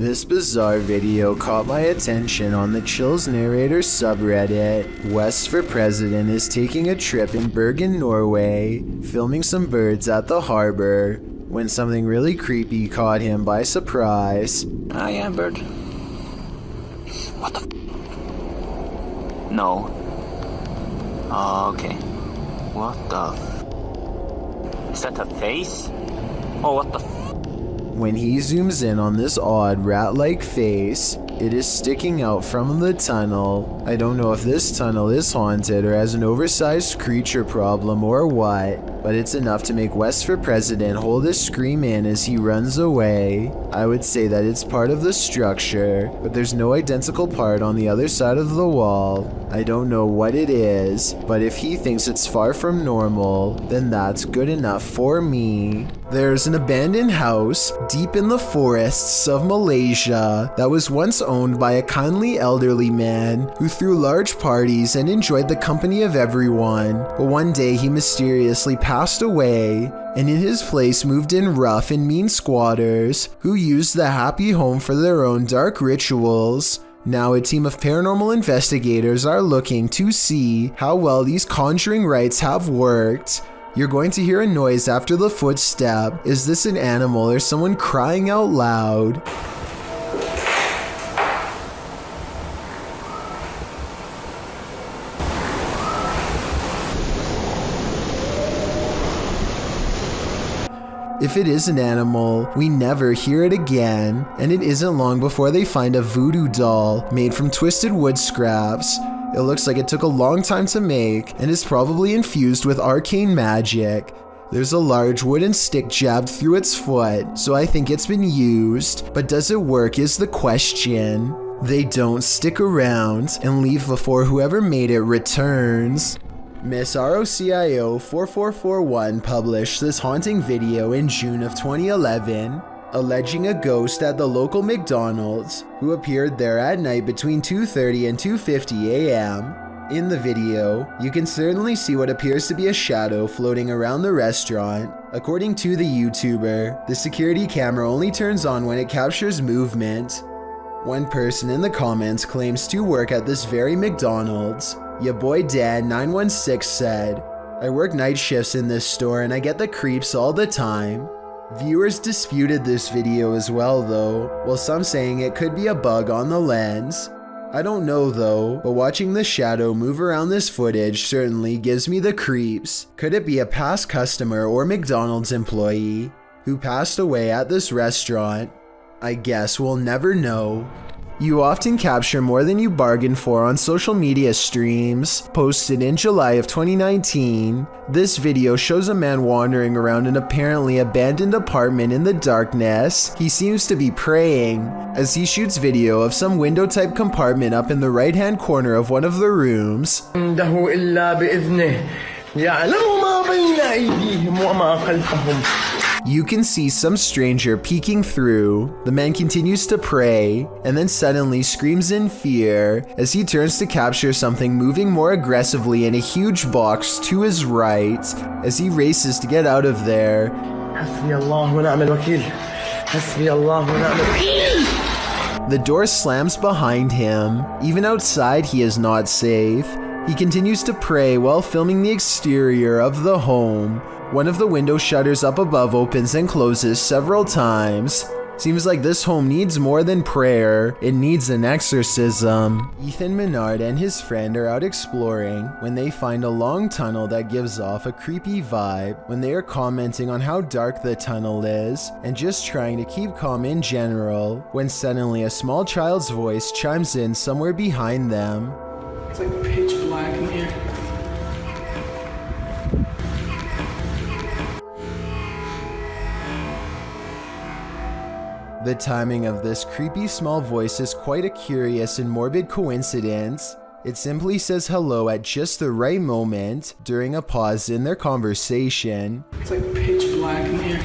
This bizarre video caught my attention on the Chills Narrator subreddit. West for President is taking a trip in Bergen, Norway, filming some birds at the harbor, when something really creepy caught him by surprise. I am bird. What the No. Okay. What the Is that a face? Oh, what the When he zooms in on this odd rat-like face, it is sticking out from the tunnel. I don't know if this tunnel is haunted or has an oversized creature problem or what, but it's enough to make West for President hold his scream in as he runs away. I would say that it's part of the structure, but there's no identical part on the other side of the wall. I don't know what it is, but if he thinks it's far from normal, then that's good enough for me. There's an abandoned house deep in the forests of Malaysia that was once owned by a kindly elderly man who threw large parties and enjoyed the company of everyone, but one day he mysteriously passed away, and in his place moved in rough and mean squatters who used the happy home for their own dark rituals. Now a team of paranormal investigators are looking to see how well these conjuring rites have worked. You're going to hear a noise after the footstep. Is this an animal or someone crying out loud? If it is an animal, we never hear it again, and it isn't long before they find a voodoo doll made from twisted wood scraps. It looks like it took a long time to make and is probably infused with arcane magic. There's a large wooden stick jabbed through its foot, so I think it's been used, but does it work is the question. They don't stick around and leave before whoever made it returns. Miss ROCIO 4441 published this haunting video in June of 2011, alleging a ghost at the local McDonald's who appeared there at night between 2:30 and 2:50 a.m. In the video, you can certainly see what appears to be a shadow floating around the restaurant. According to the YouTuber, the security camera only turns on when it captures movement. One person in the comments claims to work at this very McDonald's. Ya boy Dan 916 said, "I work night shifts in this store and I get the creeps all the time." Viewers disputed this video as well though, while some saying it could be a bug on the lens. I don't know though, but watching the shadow move around this footage certainly gives me the creeps. Could it be a past customer or McDonald's employee who passed away at this restaurant? I guess we'll never know. You often capture more than you bargain for on social media streams. Posted in July of 2019, this video shows a man wandering around an apparently abandoned apartment in the darkness. He seems to be praying, as he shoots video of some window-type compartment up in the right-hand corner of one of the rooms. You can see some stranger peeking through. The man continues to pray, and then suddenly screams in fear as he turns to capture something moving more aggressively in a huge box to his right as he races to get out of there. The door slams behind him. Even outside, he is not safe. He continues to pray while filming the exterior of the home. One of the window shutters up above opens and closes several times. Seems like this home needs more than prayer, it needs an exorcism. Ethan Menard and his friend are out exploring when they find a long tunnel that gives off a creepy vibe. When they are commenting on how dark the tunnel is and just trying to keep calm in general, when suddenly a small child's voice chimes in somewhere behind them. It's like pitch black in here. The timing of this creepy small voice is quite a curious and morbid coincidence. It simply says hello at just the right moment during a pause in their conversation. It's like pitch black in here.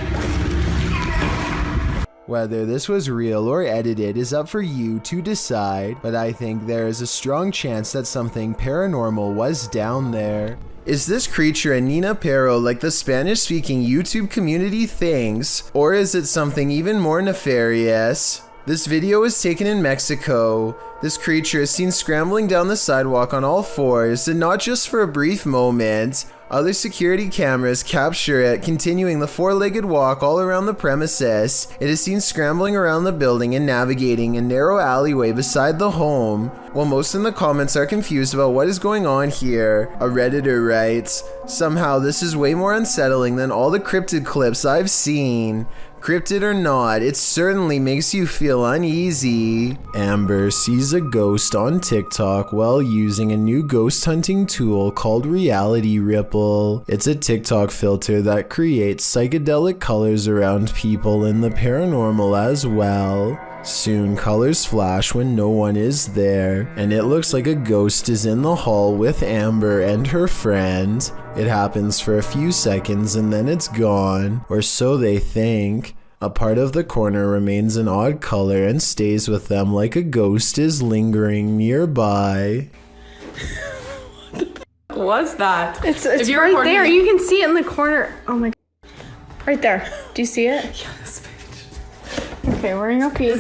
Whether this was real or edited is up for you to decide, but I think there is a strong chance that something paranormal was down there. Is this creature a Nina Pero like the Spanish-speaking YouTube community thinks, or is it something even more nefarious? This video is taken in Mexico. This creature is seen scrambling down the sidewalk on all fours, and not just for a brief moment. Other security cameras capture it continuing the four-legged walk all around the premises. It is seen scrambling around the building and navigating a narrow alleyway beside the home. While most in the comments are confused about what is going on here, a Redditor writes, "Somehow this is way more unsettling than all the cryptid clips I've seen. Cryptid or not, it certainly makes you feel uneasy." Amber sees a ghost on TikTok while using a new ghost hunting tool called Reality Ripple. It's a TikTok filter that creates psychedelic colors around people in the paranormal as well. Soon colors flash when no one is there, and it looks like a ghost is in the hall with Amber and her friend. It happens for a few seconds and then it's gone, or so they think. A part of the corner remains an odd color and stays with them like a ghost is lingering nearby. What was that? It's right there. You can see it in the corner. Oh my god. Right there. Do you see it? Yes, bitch. Okay, we're gonna go pee.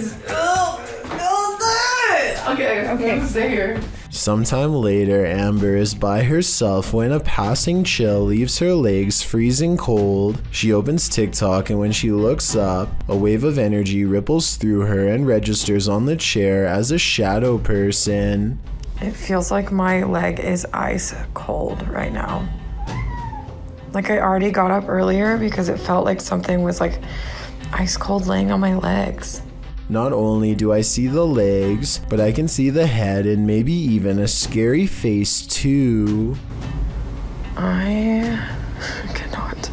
Okay, stay here. Sometime later, Amber is by herself when a passing chill leaves her legs freezing cold. She opens TikTok, and when she looks up, a wave of energy ripples through her and registers on the chair as a shadow person. It feels like my leg is ice cold right now. Like I already got up earlier because it felt like something was like ice cold laying on my legs. Not only do I see the legs, but I can see the head and maybe even a scary face too. I cannot.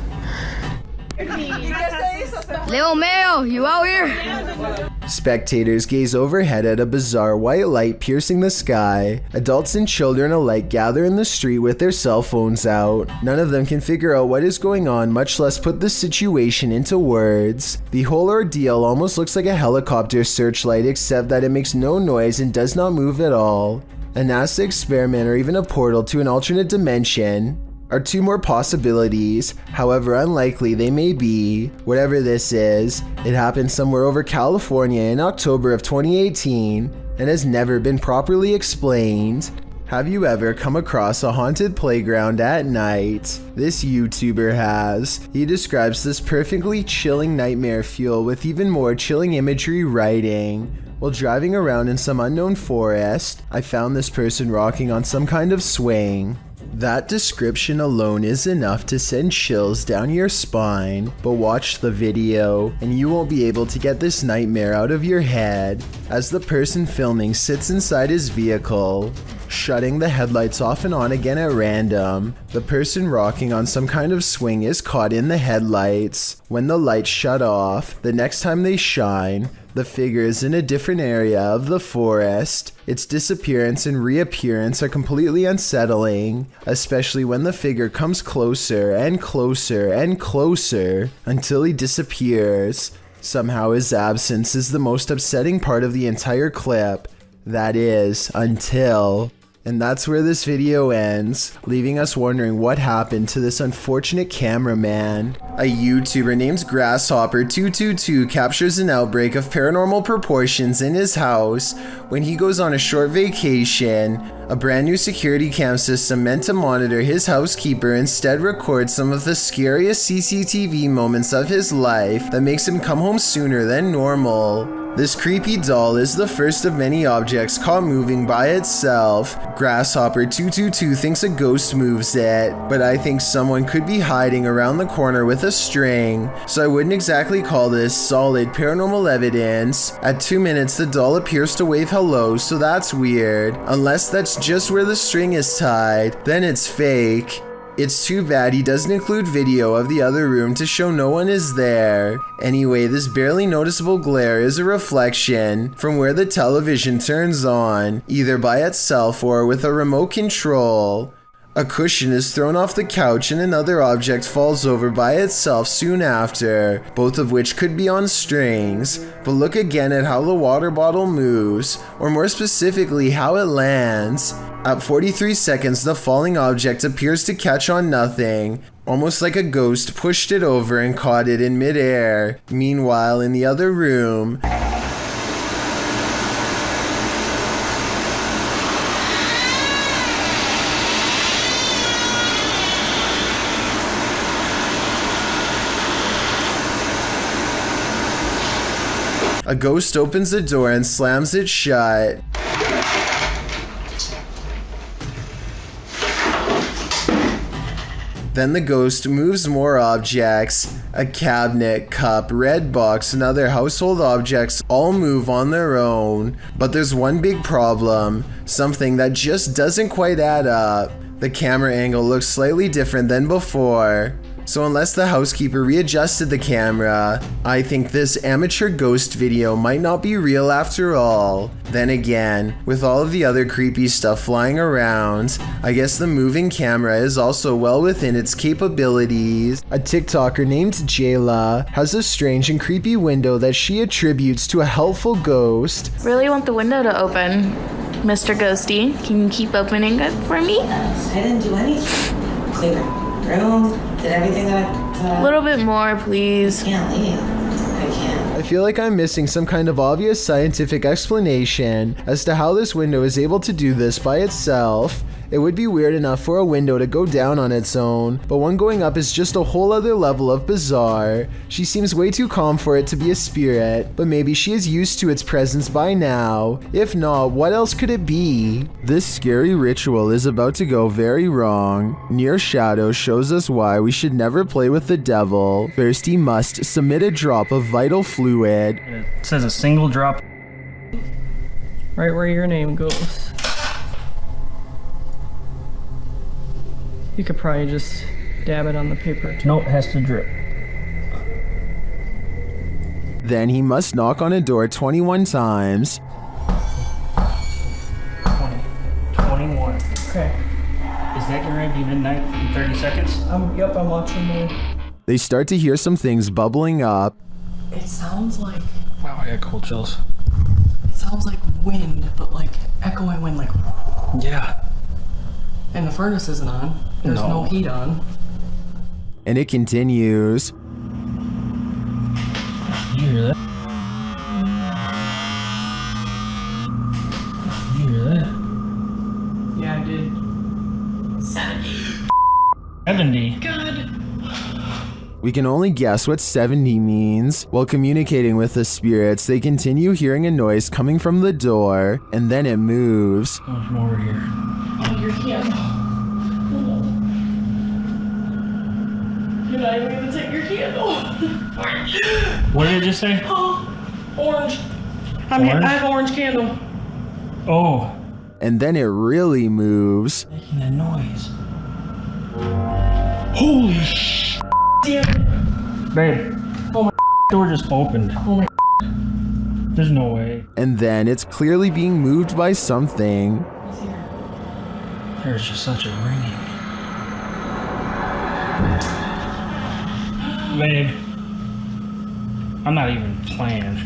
Leo Mayo, you out here? Spectators gaze overhead at a bizarre white light piercing the sky. Adults and children alike gather in the street with their cell phones out. None of them can figure out what is going on, much less put the situation into words. The whole ordeal almost looks like a helicopter searchlight, except that it makes no noise and does not move at all. A NASA experiment or even a portal to an alternate dimension are two more possibilities, however unlikely they may be. Whatever this is, it happened somewhere over California in October of 2018 and has never been properly explained. Have you ever come across a haunted playground at night? This YouTuber has. He describes this perfectly chilling nightmare fuel with even more chilling imagery writing. While driving around in some unknown forest, I found this person rocking on some kind of swing. That description alone is enough to send chills down your spine, but watch the video and you won't be able to get this nightmare out of your head as the person filming sits inside his vehicle, shutting the headlights off and on again at random. The person rocking on some kind of swing is caught in the headlights. When the lights shut off, the next time they shine, the figure is in a different area of the forest. Its disappearance and reappearance are completely unsettling, especially when the figure comes closer and closer and closer until he disappears. Somehow his absence is the most upsetting part of the entire clip. That is, until... And that's where this video ends, leaving us wondering what happened to this unfortunate cameraman. A YouTuber named Grasshopper222 captures an outbreak of paranormal proportions in his house when he goes on a short vacation. A brand new security cam system meant to monitor his housekeeper instead records some of the scariest CCTV moments of his life that makes him come home sooner than normal. This creepy doll is the first of many objects caught moving by itself. Grasshopper222 thinks a ghost moves it, but I think someone could be hiding around the corner with a string, so I wouldn't exactly call this solid paranormal evidence. At 2 minutes, the doll appears to wave hello, so that's weird. Unless that's just where the string is tied, then it's fake. It's too bad he doesn't include video of the other room to show no one is there. Anyway, this barely noticeable glare is a reflection from where the television turns on, either by itself or with a remote control. A cushion is thrown off the couch and another object falls over by itself soon after, both of which could be on strings. But look again at how the water bottle moves, or more specifically how it lands. At 43 seconds, the falling object appears to catch on nothing, almost like a ghost pushed it over and caught it in midair. Meanwhile, in the other room, A ghost opens the door and slams it shut. Then the ghost moves more objects. A cabinet, cup, red box, and other household objects all move on their own. But there's one big problem, something that just doesn't quite add up. The camera angle looks slightly different than before. So unless the housekeeper readjusted the camera, I think this amateur ghost video might not be real after all. Then again, with all of the other creepy stuff flying around, I guess the moving camera is also well within its capabilities. A TikToker named Jayla has a strange and creepy window that she attributes to a helpful ghost. Really want the window to open, Mr. Ghosty. Can you keep opening it for me? I didn't do anything. Clean my room, did everything that I... A little bit more, please. I can't leave. I can't. I feel like I'm missing some kind of obvious scientific explanation as to how this window is able to do this by itself. It would be weird enough for a window to go down on its own, but one going up is just a whole other level of bizarre. She seems way too calm for it to be a spirit, but maybe she is used to its presence by now. If not, what else could it be? This scary ritual is about to go very wrong. Near Shadow shows us why we should never play with the devil. First, he must submit a drop of vital fluid. It says a single drop. Right where your name goes. You could probably just dab it on the paper. No, it has to drip. Then he must knock on a door 21 times. 20. 21. Okay. Is that getting ready to be midnight in 30 seconds? Yep, I'm watching the... They start to hear some things bubbling up. It sounds like... Wow, I got cold chills. It sounds like wind, but like echoing wind, like... Yeah. And the furnace isn't on. There's no heat on. And it continues. You hear that? You hear that? Yeah, I did. 70. 70? God. We can only guess what 70 means. While communicating with the spirits, they continue hearing a noise coming from the door, and then it moves. Oh, from over here. Oh, your candle. You're not even gonna take your candle. Orange. What did it just say? Oh, orange. Orange? I have orange candle. Oh. And then it really moves. Making that noise. Holy sh**. Damn. Babe. Oh my Door just opened. Oh my. There's no way. And then it's clearly being moved by something. There's just such a ringing. Babe. I'm not even playing.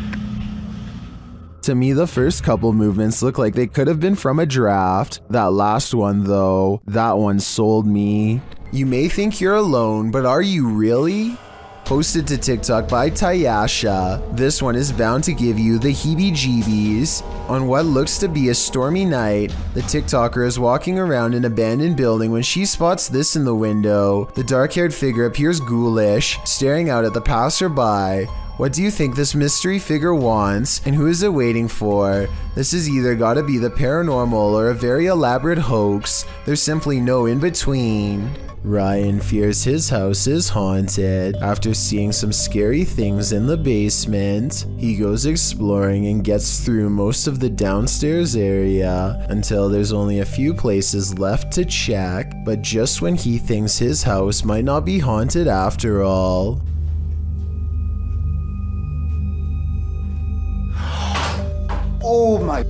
To me, the first couple movements look like they could have been from a draft. That last one, though, that one sold me. You may think you're alone, but are you really? Posted to TikTok by Tayasha, this one is bound to give you the heebie-jeebies. On what looks to be a stormy night, the TikToker is walking around an abandoned building when she spots this in the window. The dark-haired figure appears ghoulish, staring out at the passerby. What do you think this mystery figure wants, and who is it waiting for? This has either gotta be the paranormal or a very elaborate hoax. There's simply no in-between. Ryan fears his house is haunted. After seeing some scary things in the basement, he goes exploring and gets through most of the downstairs area until there's only a few places left to check, but just when he thinks his house might not be haunted after all. Oh my.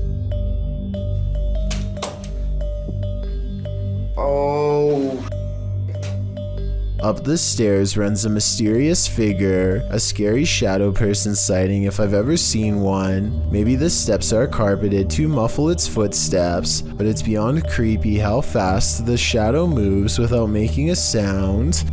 Oh. Up the stairs runs a mysterious figure, a scary shadow person sighting if I've ever seen one. Maybe the steps are carpeted to muffle its footsteps, but it's beyond creepy how fast the shadow moves without making a sound.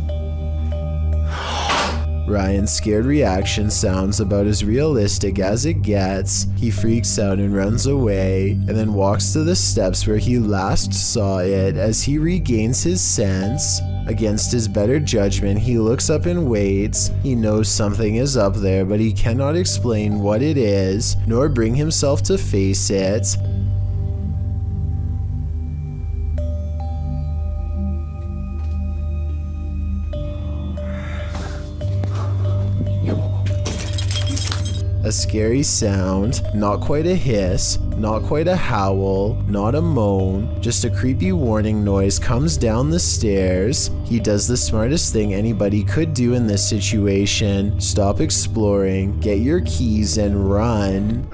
Ryan's scared reaction sounds about as realistic as it gets. He freaks out and runs away, and then walks to the steps where he last saw it as he regains his sense. Against his better judgment, he looks up and waits. He knows something is up there, but he cannot explain what it is, nor bring himself to face it. A scary sound, not quite a hiss, not quite a howl, not a moan, just a creepy warning noise comes down the stairs. He does the smartest thing anybody could do in this situation. Stop exploring, get your keys and run.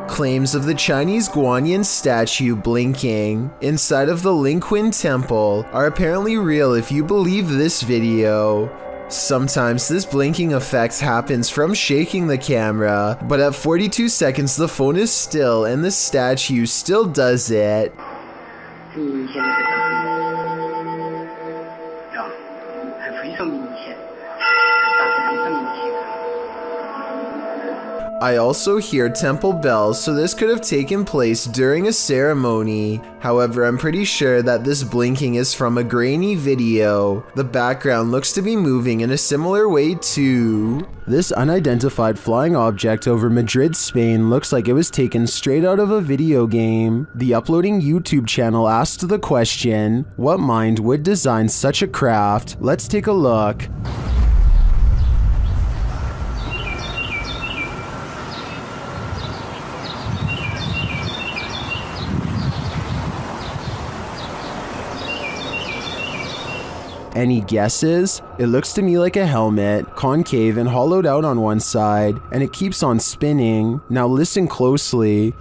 Claims of the Chinese Guanyin statue blinking inside of the Lingquin Temple are apparently real if you believe this video. Sometimes this blinking effect happens from shaking the camera, but at 42 seconds the phone is still and the statue still does it. I also hear temple bells, so this could have taken place during a ceremony. However, I'm pretty sure that this blinking is from a grainy video. The background looks to be moving in a similar way too. This unidentified flying object over Madrid, Spain looks like it was taken straight out of a video game. The uploading YouTube channel asked the question, what mind would design such a craft? Let's take a look. Any guesses? It looks to me like a helmet, concave and hollowed out on one side, and it keeps on spinning. Now listen closely.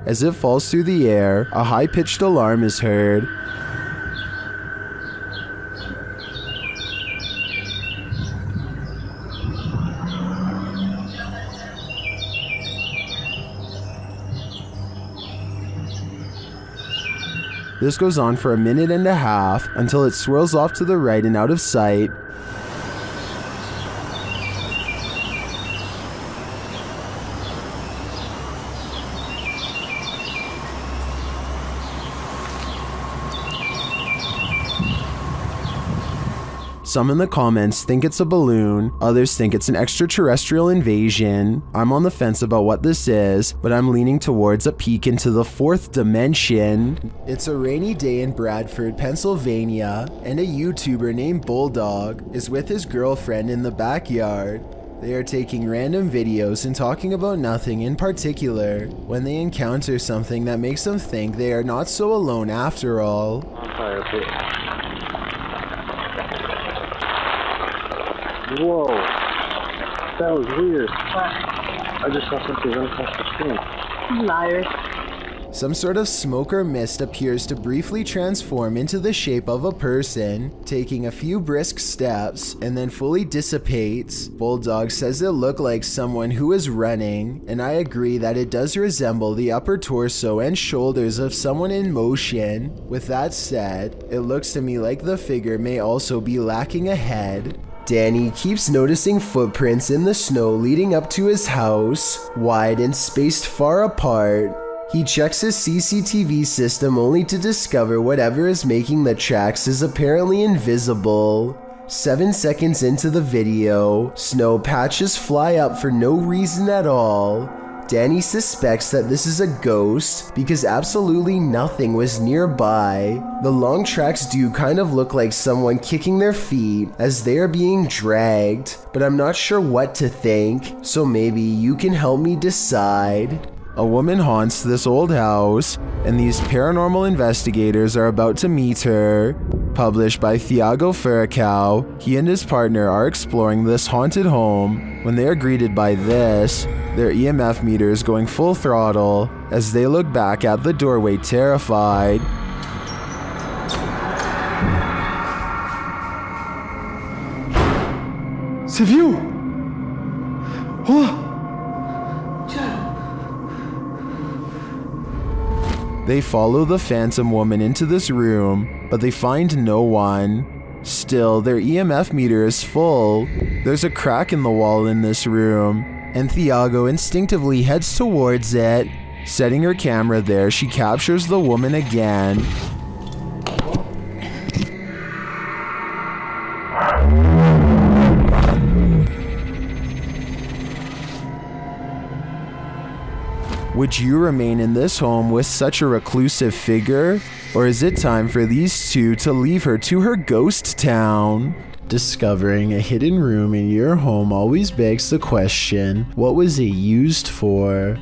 As it falls through the air, a high-pitched alarm is heard. This goes on for a minute and a half until it swirls off to the right and out of sight. Some in the comments think it's a balloon, others think it's an extraterrestrial invasion. I'm on the fence about what this is, but I'm leaning towards a peek into the fourth dimension. It's a rainy day in Bradford, Pennsylvania, and a YouTuber named Bulldog is with his girlfriend in the backyard. They are taking random videos and talking about nothing in particular when they encounter something that makes them think they are not so alone after all. Whoa, that was weird. I just saw something run across the screen. Liars. Some sort of smoke or mist appears to briefly transform into the shape of a person, taking a few brisk steps, and then fully dissipates. Bulldog says it looked like someone who is running, and I agree that it does resemble the upper torso and shoulders of someone in motion. With that said, it looks to me like the figure may also be lacking a head. Danny keeps noticing footprints in the snow leading up to his house, wide and spaced far apart. He checks his CCTV system only to discover whatever is making the tracks is apparently invisible. 7 seconds into the video, snow patches fly up for no reason at all. Danny suspects that this is a ghost because absolutely nothing was nearby. The long tracks do kind of look like someone kicking their feet as they are being dragged, but I'm not sure what to think, so maybe you can help me decide. A woman haunts this old house, and these paranormal investigators are about to meet her. Published by Thiago Furacao, he and his partner are exploring this haunted home when they are greeted by this, their EMF meters going full throttle as they look back at the doorway terrified. C'est viu! Oh! They follow the phantom woman into this room, but they find no one. Still, their EMF meter is full. There's a crack in the wall in this room, and Thiago instinctively heads towards it. Setting her camera there, she captures the woman again. Would you remain in this home with such a reclusive figure? Or is it time for these two to leave her to her ghost town? Discovering a hidden room in your home always begs the question, what was it used for?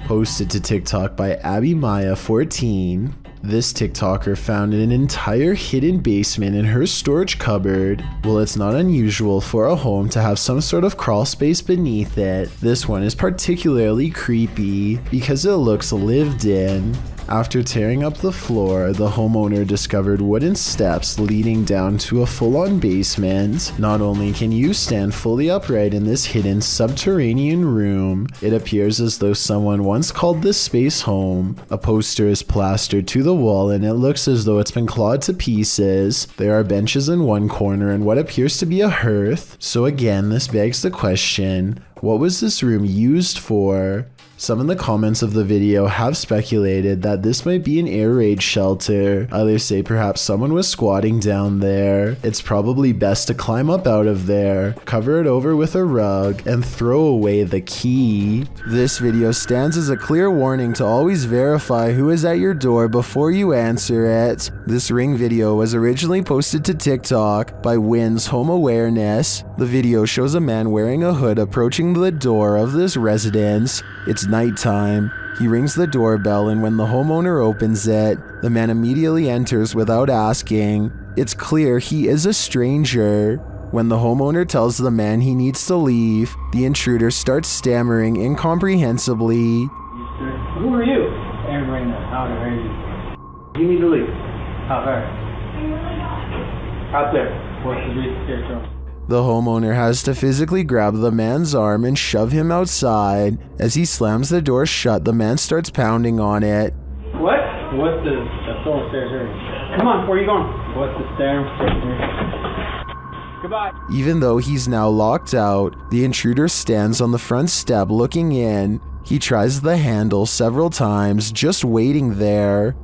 Posted to TikTok by AbbyMaya14. This TikToker found an entire hidden basement in her storage cupboard. Well, it's not unusual for a home to have some sort of crawl space beneath it. This one is particularly creepy because it looks lived in. After tearing up the floor, the homeowner discovered wooden steps leading down to a full-on basement. Not only can you stand fully upright in this hidden subterranean room, it appears as though someone once called this space home. A poster is plastered to the wall and it looks as though it's been clawed to pieces. There are benches in one corner and what appears to be a hearth. So again, this begs the question, what was this room used for? Some in the comments of the video have speculated that this might be an air raid shelter. Others say perhaps someone was squatting down there. It's probably best to climb up out of there, cover it over with a rug, and throw away the key. This video stands as a clear warning to always verify who is at your door before you answer it. This ring video was originally posted to TikTok by Wynn's Home Awareness. The video shows a man wearing a hood approaching the door of this residence. It's nighttime. He rings the doorbell and when the homeowner opens it, the man immediately enters without asking. It's clear he is a stranger. When the homeowner tells the man he needs to leave, the intruder starts stammering incomprehensibly. Who are you? Aaron right now. How are you? You need to leave. How far? Out there. What's the reason here? The homeowner has to physically grab the man's arm and shove him outside. As he slams the door shut, the man starts pounding on it. What? What's the stairs here? Come on, where are you going? What's the stairs? Goodbye. Even though he's now locked out, the intruder stands on the front step looking in. He tries the handle several times, just waiting there.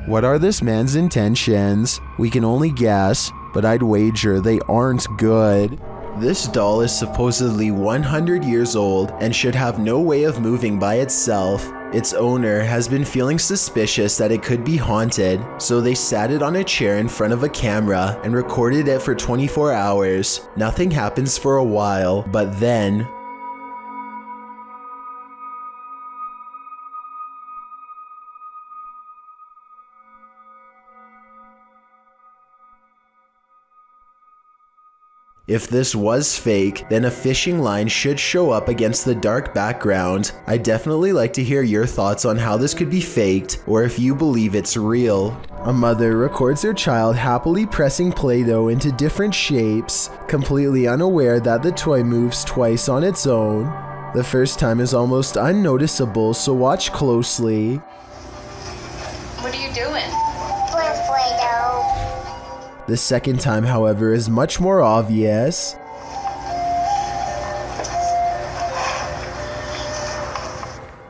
What are this man's intentions? We can only guess, but I'd wager they aren't good. This doll is supposedly 100 years old and should have no way of moving by itself. Its owner has been feeling suspicious that it could be haunted, so they sat it on a chair in front of a camera and recorded it for 24 hours. Nothing happens for a while, but then if this was fake, then a fishing line should show up against the dark background. I'd definitely like to hear your thoughts on how this could be faked, or if you believe it's real. A mother records her child happily pressing Play-Doh into different shapes, completely unaware that the toy moves twice on its own. The first time is almost unnoticeable, so watch closely. What are you doing? Play-Doh. The second time, however, is much more obvious.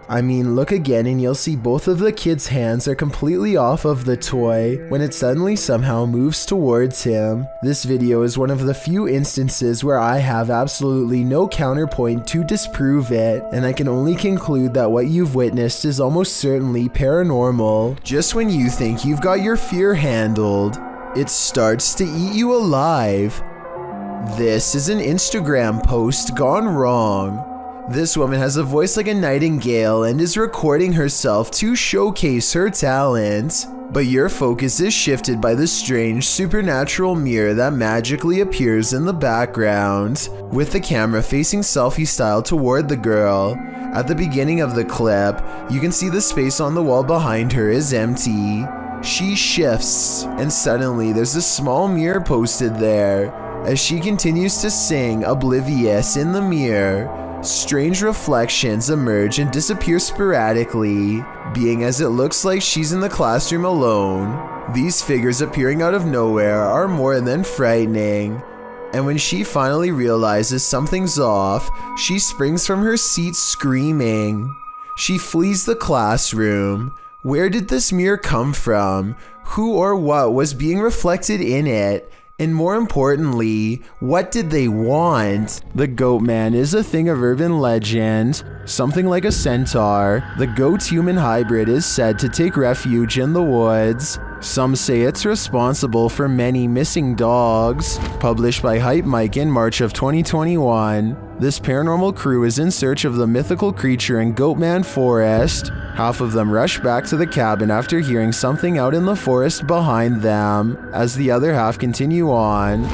I mean, look again and you'll see both of the kid's hands are completely off of the toy when it suddenly somehow moves towards him. This video is one of the few instances where I have absolutely no counterpoint to disprove it, and I can only conclude that what you've witnessed is almost certainly paranormal. Just when you think you've got your fear handled, it starts to eat you alive. This is an Instagram post gone wrong. This woman has a voice like a nightingale and is recording herself to showcase her talent. But your focus is shifted by the strange supernatural mirror that magically appears in the background, with the camera facing selfie style toward the girl. At the beginning of the clip, you can see the space on the wall behind her is empty. She shifts, and suddenly there's a small mirror posted there. As she continues to sing, oblivious in the mirror, strange reflections emerge and disappear sporadically, being as it looks like she's in the classroom alone. These figures appearing out of nowhere are more than frightening, and when she finally realizes something's off, she springs from her seat screaming. She flees the classroom. Where did this mirror come from? Who or what was being reflected in it? And more importantly, what did they want? The Goatman is a thing of urban legend. Something like a centaur, the goat-human hybrid is said to take refuge in the woods. Some say it's responsible for many missing dogs. Published by Hype Mike in March of 2021, this paranormal crew is in search of the mythical creature in Goatman Forest. Half of them rush back to the cabin after hearing something out in the forest behind them, as the other half continue on. A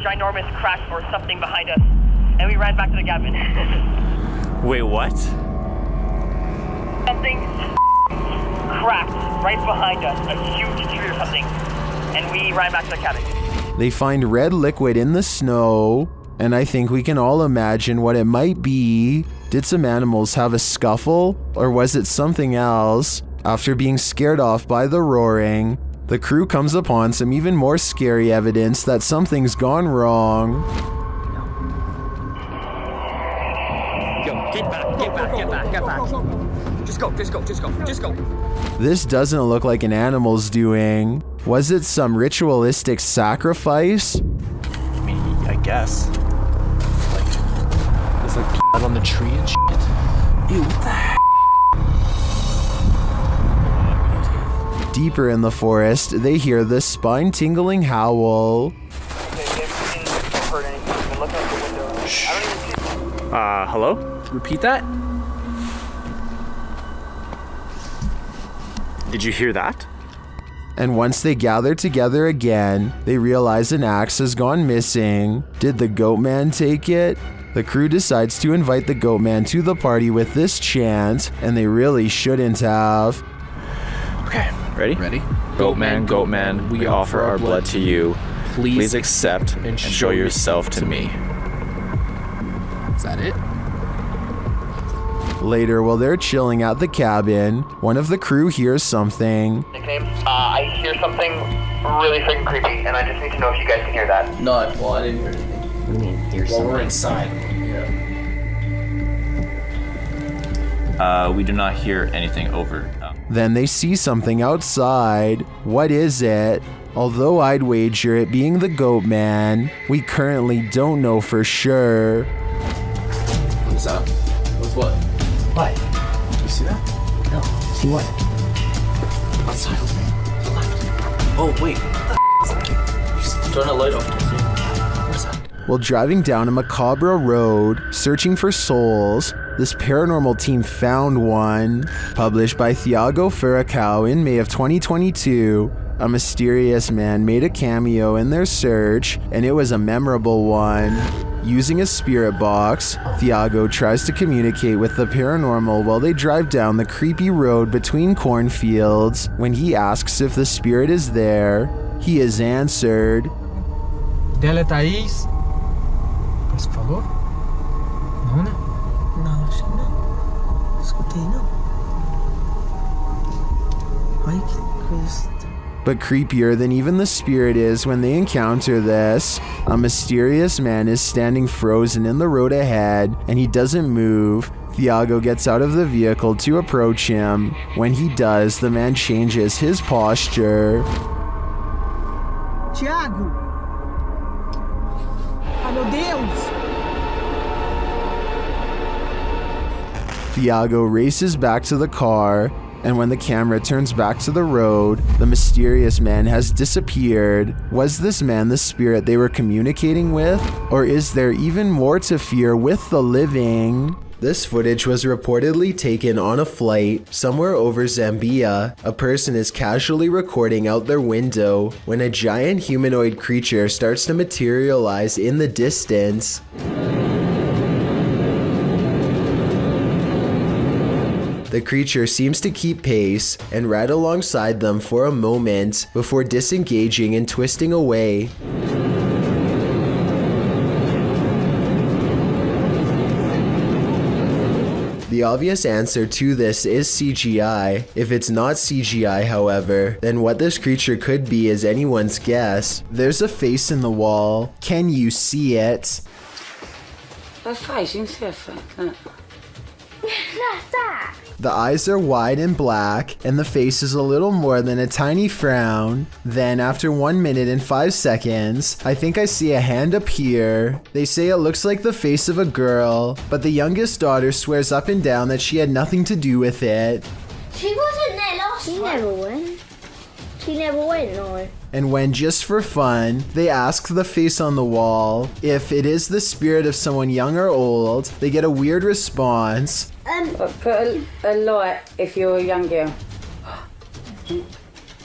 ginormous crack or something behind us, and we ran back to the cabin. Wait, what? Something cracked right behind us, a huge tree or something, and we ran back to the cabin. They find red liquid in the snow, and I think we can all imagine what it might be. Did some animals have a scuffle, or was it something else? After being scared off by the roaring, the crew comes upon some even more scary evidence that something's gone wrong. Yo, get back. Just go. This doesn't look like an animal's doing. Was it some ritualistic sacrifice? I mean, I guess. Like, there's like blood on the tree and shit. Ew, what the heck? Deeper in the forest, they hear this spine-tingling howl. Hello? Repeat that? Did you hear that? And once they gather together again, they realize an axe has gone missing. Did the Goatman take it? The crew decides to invite the Goatman to the party with this chant, and they really shouldn't have. Okay, ready? Goatman, we offer our blood to you. Please accept and show yourself to me. Is that it? Later, while they're chilling at the cabin, one of the crew hears something. Nickname? I hear something really freaking creepy, and I just need to know if you guys can hear that. No, well, I didn't hear anything. What do you mean, hear something? Well, we're inside. Yeah. We do not hear anything, over. Then they see something outside. What is it? Although I'd wager it being the Goatman, we currently don't know for sure. What's up? What's what? What? You see that? No. See what? Outside of me. To the left. Oh, wait. What the is that? Turn the light off. What's that? While driving down a macabre road, searching for souls, this paranormal team found one. Published by Thiago Furacão in May of 2022, a mysterious man made a cameo in their search, and it was a memorable one. Using a spirit box, Thiago tries to communicate with the paranormal while they drive down the creepy road between cornfields. When he asks if the spirit is there, he is answered. Dela Thaís. Mas que falou? Não, né? Não, acho que não. Escutei, não. Ai, que coisa. But creepier than even the spirit is when they encounter this, a mysterious man is standing frozen in the road ahead, and he doesn't move. Thiago gets out of the vehicle to approach him. When he does, the man changes his posture. Thiago! Ai, meu Deus! Thiago races back to the car, and when the camera turns back to the road, the mysterious man has disappeared. Was this man the spirit they were communicating with? Or is there even more to fear with the living? This footage was reportedly taken on a flight somewhere over Zambia. A person is casually recording out their window when a giant humanoid creature starts to materialize in the distance. The creature seems to keep pace and ride alongside them for a moment before disengaging and twisting away. The obvious answer to this is CGI. If it's not CGI, however, then what this creature could be is anyone's guess. There's a face in the wall. Can you see it? A face, you can see a face. That's that. The eyes are wide and black, and the face is a little more than a tiny frown. Then, after 1 minute and 5 seconds, I think I see a hand appear. They say it looks like the face of a girl, but the youngest daughter swears up and down that she had nothing to do with it. She wasn't there last time. She never went. She never went, no. And when, just for fun, they ask the face on the wall if it is the spirit of someone young or old, they get a weird response. Put a light if you're a young girl.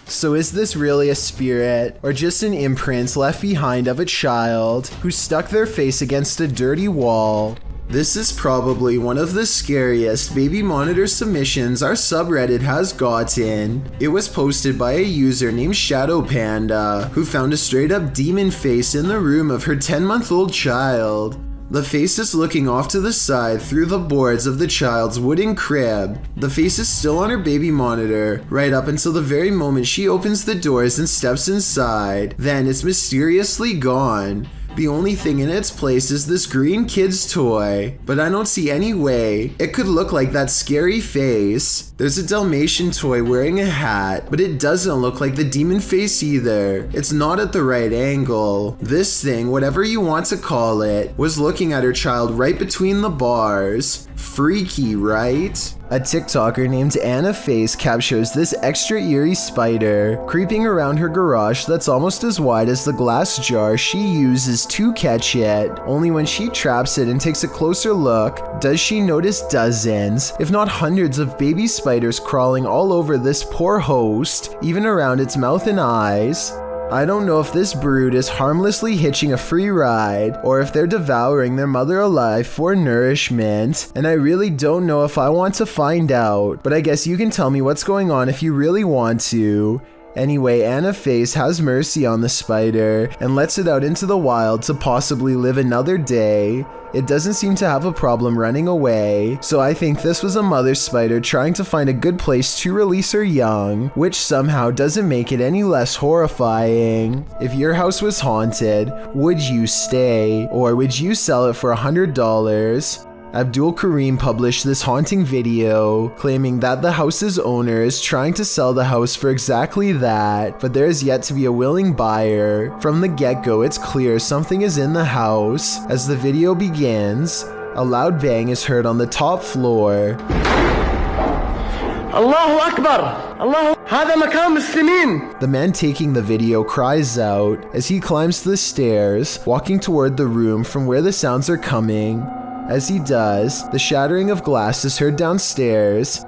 So is this really a spirit, or just an imprint left behind of a child who stuck their face against a dirty wall? This is probably one of the scariest baby monitor submissions our subreddit has gotten. It was posted by a user named Shadow Panda, who found a straight up demon face in the room of her 10-month-old child. The face is looking off to the side through the boards of the child's wooden crib. The face is still on her baby monitor, right up until the very moment she opens the doors and steps inside. Then it's mysteriously gone. The only thing in its place is this green kid's toy, but I don't see any way it could look like that scary face. There's a Dalmatian toy wearing a hat, but it doesn't look like the demon face either. It's not at the right angle. This thing, whatever you want to call it, was looking at her child right between the bars. Freaky, right? A TikToker named Anna Face captures this extra eerie spider creeping around her garage that's almost as wide as the glass jar she uses to catch it. Only when she traps it and takes a closer look, does she notice dozens, if not hundreds of baby spiders crawling all over this poor host, even around its mouth and eyes. I don't know if this brood is harmlessly hitching a free ride, or if they're devouring their mother alive for nourishment, and I really don't know if I want to find out, but I guess you can tell me what's going on if you really want to. Anyway, Anna Face has mercy on the spider and lets it out into the wild to possibly live another day. It doesn't seem to have a problem running away, so I think this was a mother spider trying to find a good place to release her young, which somehow doesn't make it any less horrifying. If your house was haunted, would you stay, or would you sell it for $100? Abdul Karim published this haunting video, claiming that the house's owner is trying to sell the house for exactly that, but there is yet to be a willing buyer. From the get-go, it's clear something is in the house. As the video begins, a loud bang is heard on the top floor. Allahu Akbar! Allah, هذا مكان مسلمين! The man taking the video cries out as he climbs the stairs, walking toward the room from where the sounds are coming. As he does, the shattering of glass is heard downstairs.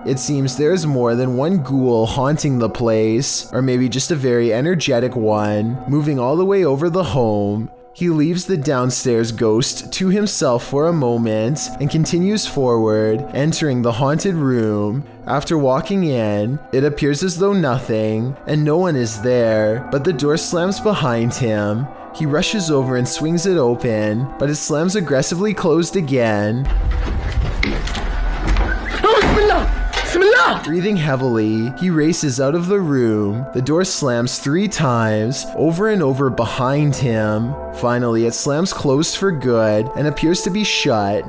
It seems there's more than one ghoul haunting the place, or maybe just a very energetic one, moving all the way over the home. He leaves the downstairs ghost to himself for a moment and continues forward, entering the haunted room. After walking in, it appears as though nothing, and no one is there, but the door slams behind him. He rushes over and swings it open, but it slams aggressively closed again. Breathing heavily, he races out of the room. The door slams 3 times, over and over behind him. Finally, it slams closed for good and appears to be shut.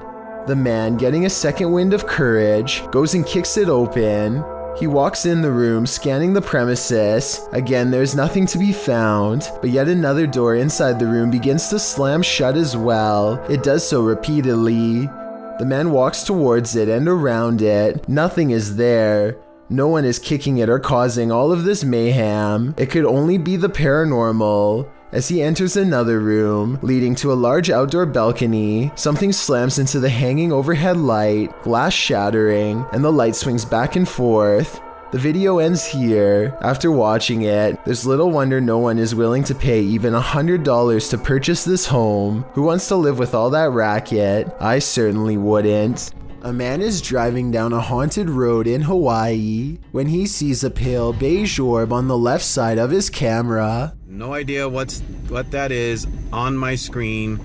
The man, getting a second wind of courage, goes and kicks it open. He walks in the room, scanning the premises. Again, there's nothing to be found, but yet another door inside the room begins to slam shut as well. It does so repeatedly. The man walks towards it and around it. Nothing is there. No one is kicking it or causing all of this mayhem. It could only be the paranormal. As he enters another room, leading to a large outdoor balcony, something slams into the hanging overhead light, glass shattering, and the light swings back and forth. The video ends here. After watching it, there's little wonder no one is willing to pay even $100 to purchase this home. Who wants to live with all that racket? I certainly wouldn't. A man is driving down a haunted road in Hawaii when he sees a pale beige orb on the left side of his camera. No idea what that is on my screen.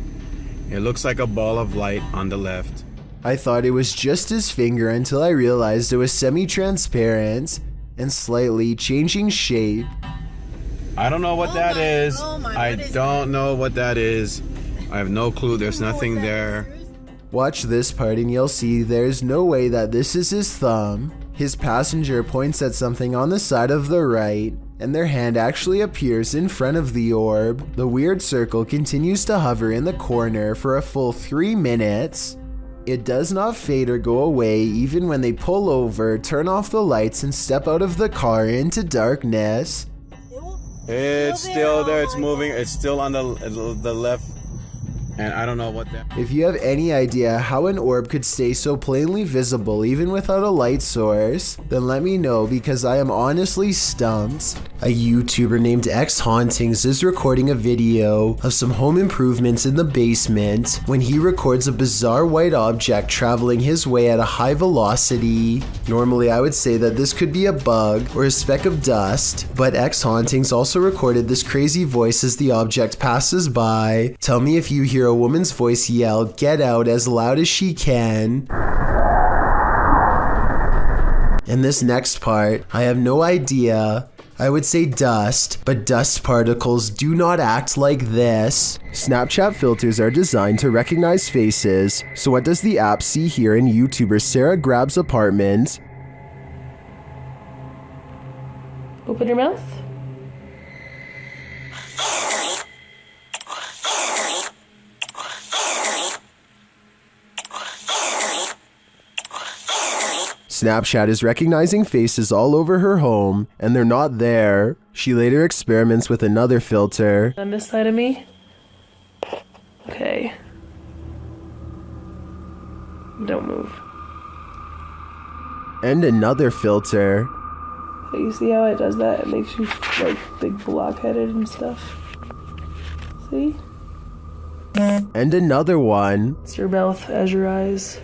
It looks like a ball of light on the left. I thought it was just his finger until I realized it was semi-transparent and slightly changing shape. I don't know what that is. I don't know what that is. I have no clue. There's nothing there. Watch this part and you'll see there's no way that this is his thumb. His passenger points at something on the side of the right, and their hand actually appears in front of the orb. The weird circle continues to hover in the corner for a full 3 minutes. It does not fade or go away even when they pull over, turn off the lights, and step out of the car into darkness. It's still there. It's moving. It's still on the left. And I don't know what that... If you have any idea how an orb could stay so plainly visible even without a light source, then let me know because I am honestly stumped. A YouTuber named Hauntings is recording a video of some home improvements in the basement when he records a bizarre white object traveling his way at a high velocity. Normally I would say that this could be a bug or a speck of dust, but Hauntings also recorded this crazy voice as the object passes by. Tell me if you hear a woman's voice yell, "Get out," as loud as she can. In this next part, I have no idea. I would say dust, but dust particles do not act like this. Snapchat filters are designed to recognize faces, so what does the app see here in YouTuber Sarah Grab's apartment? Open your mouth. Snapchat is recognizing faces all over her home, and they're not there. She later experiments with another filter. On this side of me. Okay. Don't move. And another filter. So you see how it does that? It makes you like big blockheaded and stuff. See? And another one. It's your mouth as your eyes.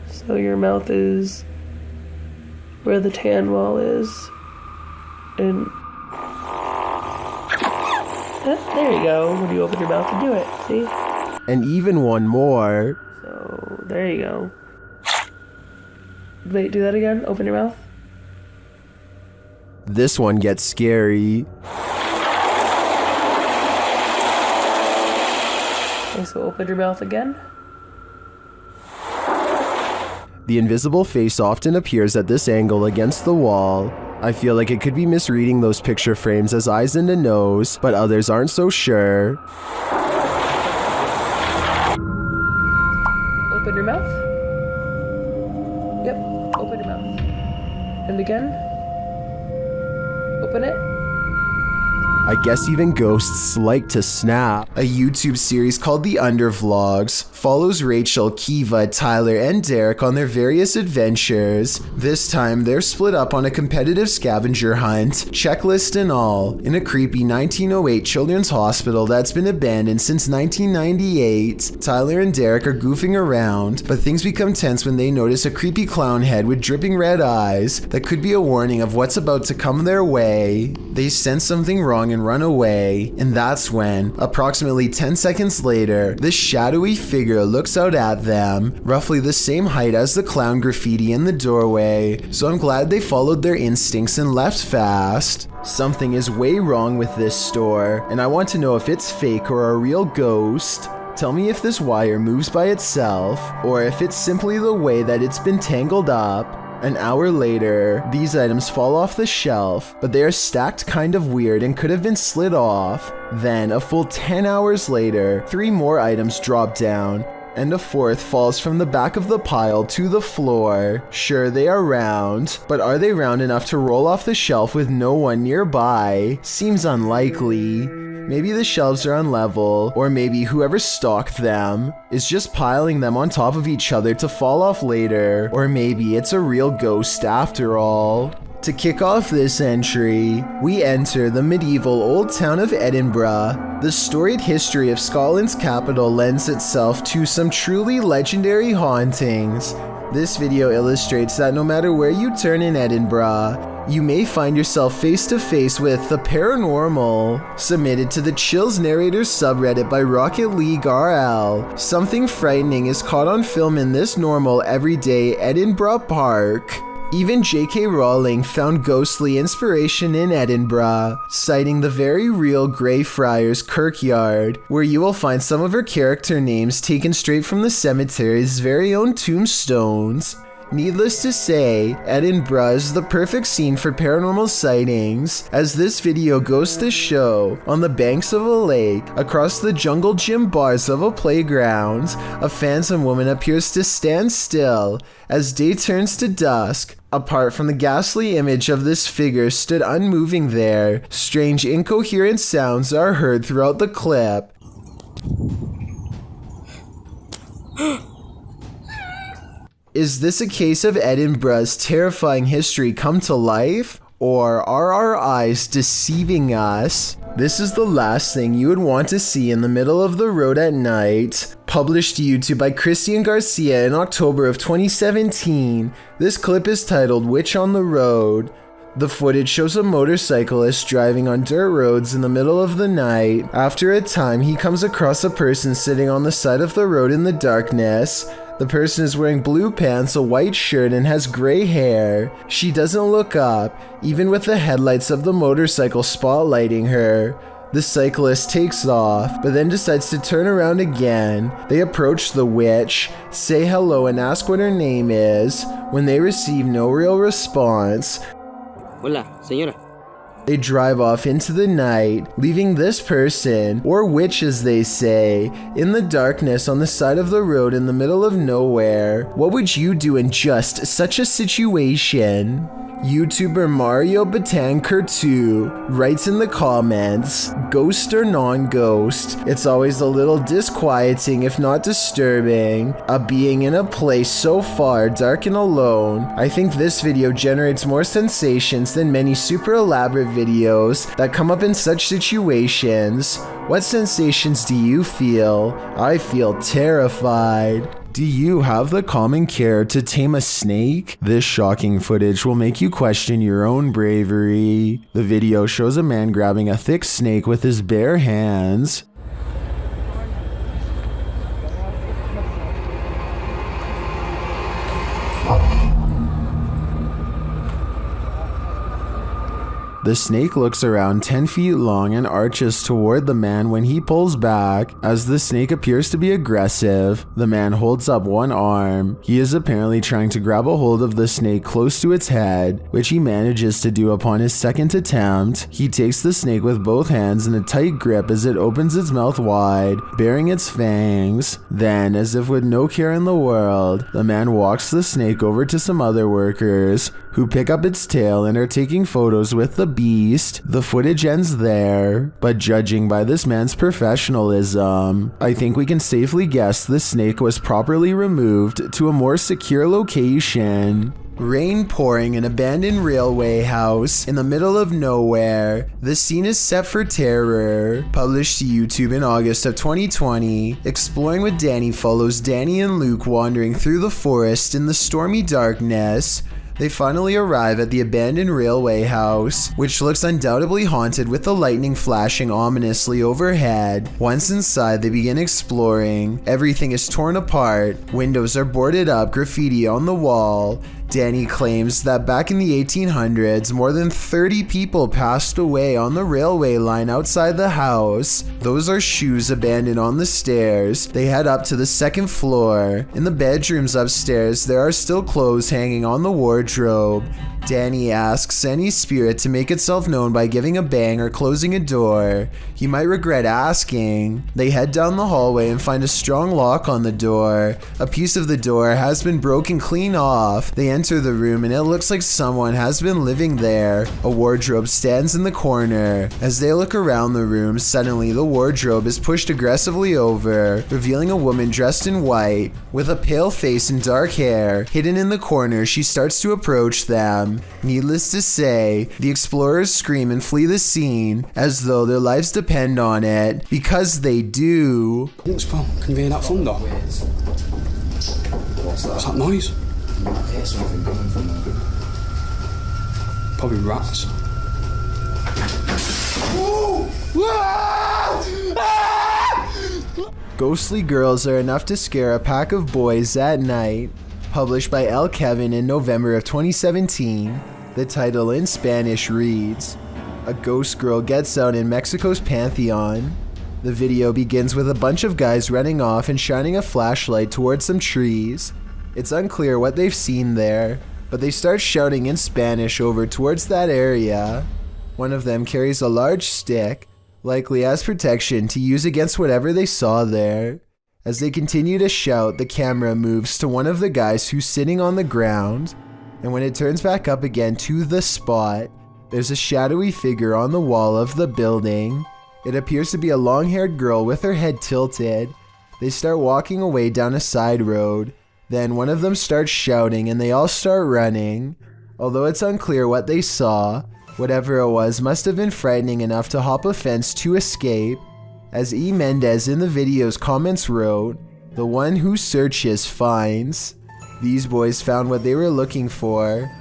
So your mouth is where the tan wall is. And there you go. When you open your mouth to do it, see? And even one more. So there you go. Wait, do that again. Open your mouth. This one gets scary. Okay, so open your mouth again. The invisible face often appears at this angle against the wall. I feel like it could be misreading those picture frames as eyes and a nose, but others aren't so sure. Open your mouth. Yep, open your mouth. And again. Open it. I guess even ghosts like to snap. A YouTube series called The Undervlogs follows Rachel, Kiva, Tyler, and Derek on their various adventures. This time, they're split up on a competitive scavenger hunt, checklist and all, in a creepy 1908 children's hospital that's been abandoned since 1998. Tyler and Derek are goofing around, but things become tense when they notice a creepy clown head with dripping red eyes that could be a warning of what's about to come their way. They sense something wrong and run away, and that's when, approximately 10 seconds later, this shadowy figure looks out at them, roughly the same height as the clown graffiti in the doorway, so I'm glad they followed their instincts and left fast. Something is way wrong with this store, and I want to know if it's fake or a real ghost. Tell me if this wire moves by itself, or if it's simply the way that it's been tangled up. An hour later, these items fall off the shelf, but they are stacked kind of weird and could have been slid off. Then, a full 10 hours later, 3 more items drop down, and a 4th falls from the back of the pile to the floor. Sure, they are round, but are they round enough to roll off the shelf with no one nearby? Seems unlikely. Maybe the shelves are unlevel, or maybe whoever stocked them is just piling them on top of each other to fall off later, or maybe it's a real ghost after all. To kick off this entry, we enter the medieval old town of Edinburgh. The storied history of Scotland's capital lends itself to some truly legendary hauntings. This video illustrates that no matter where you turn in Edinburgh, you may find yourself face to face with the paranormal. Submitted to the Chills Narrators subreddit by Rocket League RL. Something frightening is caught on film in this normal, everyday Edinburgh park. Even J.K. Rowling found ghostly inspiration in Edinburgh, citing the very real Greyfriars Kirkyard, where you will find some of her character names taken straight from the cemetery's very own tombstones. Needless to say, Edinburgh is the perfect scene for paranormal sightings, as this video goes to show, on the banks of a lake, across the jungle gym bars of a playground, a phantom woman appears to stand still as day turns to dusk. Apart from the ghastly image of this figure stood unmoving there, strange incoherent sounds are heard throughout the clip. Is this a case of Edinburgh's terrifying history come to life? Or are our eyes deceiving us? This is the last thing you would want to see in the middle of the road at night. Published to YouTube by Christian Garcia in October of 2017, this clip is titled Witch on the Road. The footage shows a motorcyclist driving on dirt roads in the middle of the night. After a time, he comes across a person sitting on the side of the road in the darkness. The person is wearing blue pants, a white shirt, and has gray hair. She doesn't look up, even with the headlights of the motorcycle spotlighting her. The cyclist takes off, but then decides to turn around again. They approach the witch, say hello, and ask what her name is. When they receive no real response, Hola, señora. They drive off into the night, leaving this person, or witch as they say, in the darkness on the side of the road in the middle of nowhere. What would you do in just such a situation? YouTuber Mario Batanker2 writes in the comments, ghost or non-ghost, it's always a little disquieting if not disturbing, a being in a place so far dark and alone. I think this video generates more sensations than many super elaborate videos that come up in such situations. What sensations do you feel? I feel terrified. Do you have the common care to tame a snake? This shocking footage will make you question your own bravery. The video shows a man grabbing a thick snake with his bare hands. The snake looks around 10 feet long and arches toward the man when he pulls back. As the snake appears to be aggressive, the man holds up one arm. He is apparently trying to grab a hold of the snake close to its head, which he manages to do upon his second attempt. He takes the snake with both hands in a tight grip as it opens its mouth wide, baring its fangs. Then, as if with no care in the world, the man walks the snake over to some other workers, who pick up its tail and are taking photos with the beast. The footage ends there, but judging by this man's professionalism, I think we can safely guess the snake was properly removed to a more secure location. Rain pouring in an abandoned railway house in the middle of nowhere. The scene is set for terror. Published to YouTube in August of 2020, Exploring with Danny follows Danny and Luke wandering through the forest in the stormy darkness. They finally arrive at the abandoned railway house, which looks undoubtedly haunted with the lightning flashing ominously overhead. Once inside, they begin exploring. Everything is torn apart. Windows are boarded up, graffiti on the wall. Danny claims that back in the 1800s, more than 30 people passed away on the railway line outside the house. Those are shoes abandoned on the stairs. They head up to the second floor. In the bedrooms upstairs, there are still clothes hanging on the wardrobe. Danny asks any spirit to make itself known by giving a bang or closing a door. He might regret asking. They head down the hallway and find a strong lock on the door. A piece of the door has been broken clean off. They enter the room and it looks like someone has been living there. A wardrobe stands in the corner. As they look around the room, suddenly the wardrobe is pushed aggressively over, revealing a woman dressed in white, with a pale face and dark hair. Hidden in the corner, she starts to approach them. Needless to say, the explorers scream and flee the scene as though their lives depend on it, because they do. Looks fun. Can you hear that thunder? What's that noise? Pop Probably rats. Ghostly girls are enough to scare a pack of boys at night. Published by L. Kevin in November of 2017, the title in Spanish reads, "A ghost girl gets out in Mexico's Pantheon." The video begins with a bunch of guys running off and shining a flashlight towards some trees. It's unclear what they've seen there, but they start shouting in Spanish over towards that area. One of them carries a large stick, likely as protection to use against whatever they saw there. As they continue to shout, the camera moves to one of the guys who's sitting on the ground, and when it turns back up again to the spot, there's a shadowy figure on the wall of the building. It appears to be a long-haired girl with her head tilted. They start walking away down a side road. Then one of them starts shouting and they all start running. Although it's unclear what they saw, whatever it was must have been frightening enough to hop a fence to escape. As E. Mendez in the video's comments wrote, "The one who searches finds." These boys found what they were looking for.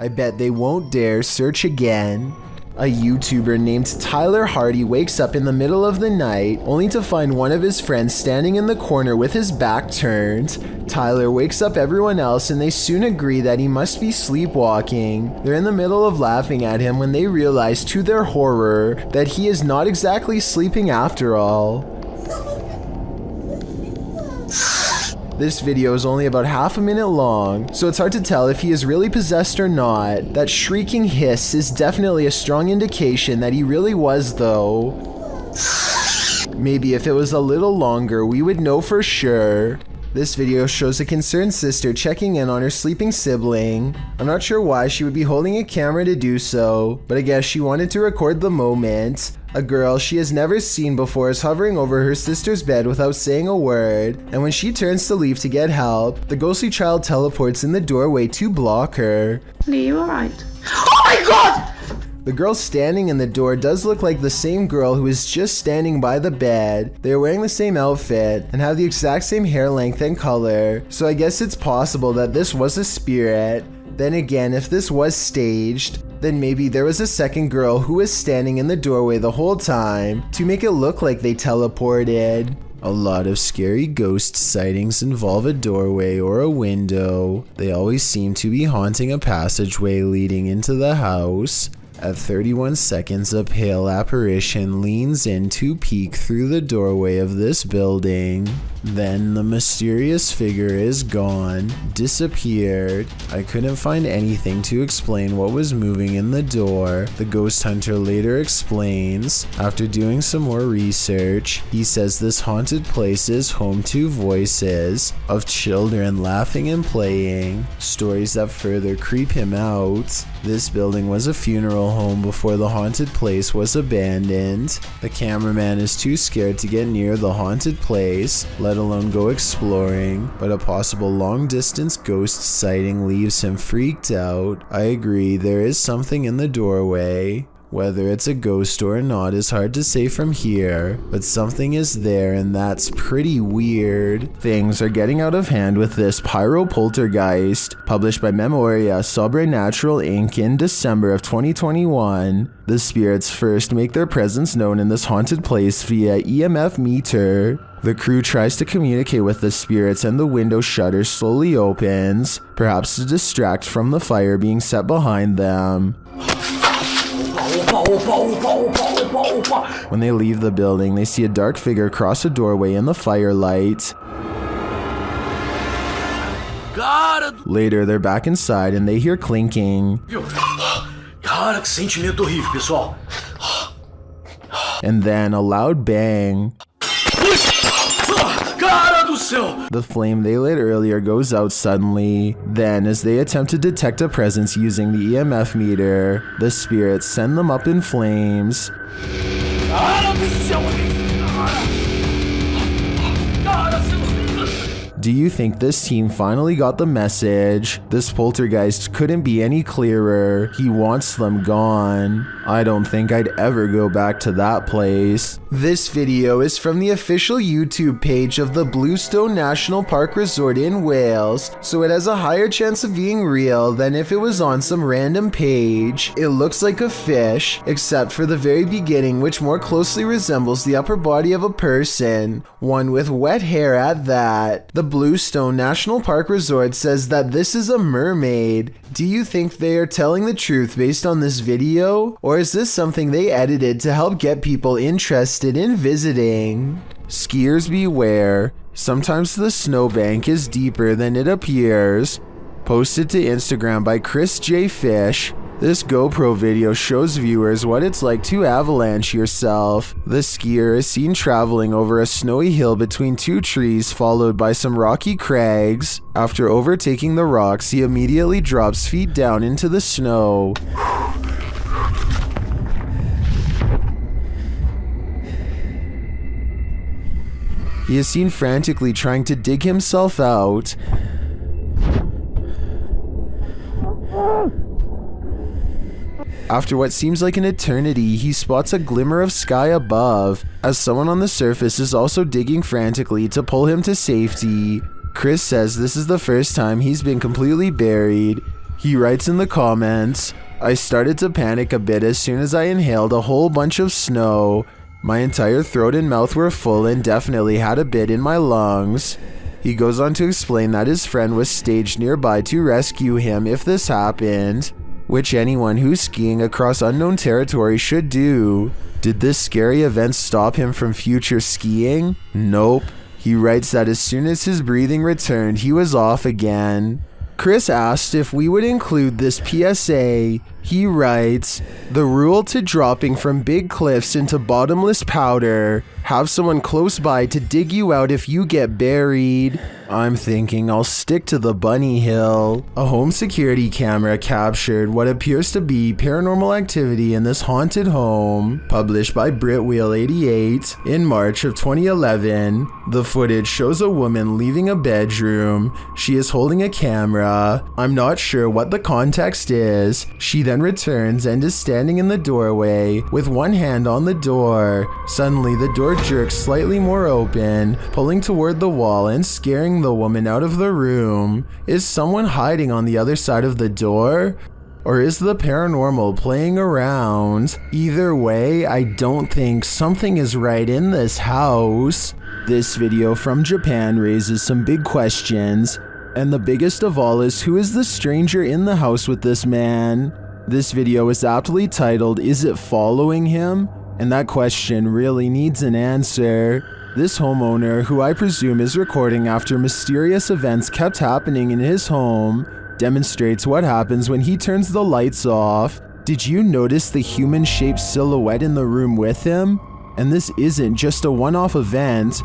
I bet they won't dare search again. A YouTuber named Tyler Hardy wakes up in the middle of the night only to find one of his friends standing in the corner with his back turned. Tyler wakes up everyone else and they soon agree that he must be sleepwalking. They're in the middle of laughing at him when they realize to their horror that he is not exactly sleeping after all. This video is only about half a minute long, so it's hard to tell if he is really possessed or not. That shrieking hiss is definitely a strong indication that he really was though. Maybe if it was a little longer, we would know for sure. This video shows a concerned sister checking in on her sleeping sibling. I'm not sure why she would be holding a camera to do so, but I guess she wanted to record the moment. A girl she has never seen before is hovering over her sister's bed without saying a word, and when she turns to leave to get help, the ghostly child teleports in the doorway to block her. Are you alright? Oh my god! The girl standing in the door does look like the same girl who is just standing by the bed. They are wearing the same outfit and have the exact same hair length and color, so I guess it's possible that this was a spirit. Then again, if this was staged, then maybe there was a second girl who was standing in the doorway the whole time to make it look like they teleported. A lot of scary ghost sightings involve a doorway or a window. They always seem to be haunting a passageway leading into the house. At 31 seconds, a pale apparition leans in to peek through the doorway of this building. Then the mysterious figure is gone, disappeared. I couldn't find anything to explain what was moving in the door. The ghost hunter later explains, after doing some more research, he says this haunted place is home to voices of children laughing and playing, stories that further creep him out. This building was a funeral home before the haunted place was abandoned. The cameraman is too scared to get near the haunted place, let alone go exploring, but a possible long-distance ghost sighting leaves him freaked out. I agree, there is something in the doorway. Whether it's a ghost or not is hard to say from here, but something is there and that's pretty weird. Things are getting out of hand with this Poltergeist, published by Memoria Sobrenatural Inc. in December of 2021. The spirits first make their presence known in this haunted place via EMF meter. The crew tries to communicate with the spirits and the window shutter slowly opens, perhaps to distract from the fire being set behind them. When they leave the building, they see a dark figure cross a doorway in the firelight. Later, they're back inside and they hear clinking. Cara, que sentimento horrível, pessoal. And then a loud bang. The flame they lit earlier goes out suddenly. Then, as they attempt to detect a presence using the EMF meter, the spirits send them up in flames. Do you think this team finally got the message? This poltergeist couldn't be any clearer. He wants them gone. I don't think I'd ever go back to that place. This video is from the official YouTube page of the Bluestone National Park Resort in Wales, so it has a higher chance of being real than if it was on some random page. It looks like a fish, except for the very beginning, which more closely resembles the upper body of a person, one with wet hair at that. The Bluestone National Park Resort says that this is a mermaid. Do you think they are telling the truth based on this video? Or is this something they edited to help get people interested in visiting? Skiers beware. Sometimes the snowbank is deeper than it appears. Posted to Instagram by Chris J. Fish. This GoPro video shows viewers what it's like to avalanche yourself. The skier is seen traveling over a snowy hill between two trees followed by some rocky crags. After overtaking the rocks, he immediately drops feet down into the snow. He is seen frantically trying to dig himself out. After what seems like an eternity, he spots a glimmer of sky above, as someone on the surface is also digging frantically to pull him to safety. Chris says this is the first time he's been completely buried. He writes in the comments, "I started to panic a bit as soon as I inhaled a whole bunch of snow. My entire throat and mouth were full and definitely had a bit in my lungs." He goes on to explain that his friend was staged nearby to rescue him if this happened, which anyone who's skiing across unknown territory should do. Did this scary event stop him from future skiing? Nope. He writes that as soon as his breathing returned, he was off again. Chris asked if we would include this PSA. He writes, "The rule to dropping from big cliffs into bottomless powder. Have someone close by to dig you out if you get buried." I'm thinking I'll stick to the bunny hill. A home security camera captured what appears to be paranormal activity in this haunted home, published by Britwheel88 in March of 2011. The footage shows a woman leaving a bedroom. She is holding a camera. I'm not sure what the context is. She then returns and is standing in the doorway with one hand on the door. Suddenly the door jerks slightly more open, pulling toward the wall and scaring the woman out of the room. Is someone hiding on the other side of the door? Or is the paranormal playing around? Either way, I don't think something is right in this house. This video from Japan raises some big questions, and the biggest of all is, who is the stranger in the house with this man? This video is aptly titled, "Is it following him?" And that question really needs an answer. This homeowner, who I presume is recording after mysterious events kept happening in his home, demonstrates what happens when he turns the lights off. Did you notice the human-shaped silhouette in the room with him? And this isn't just a one-off event.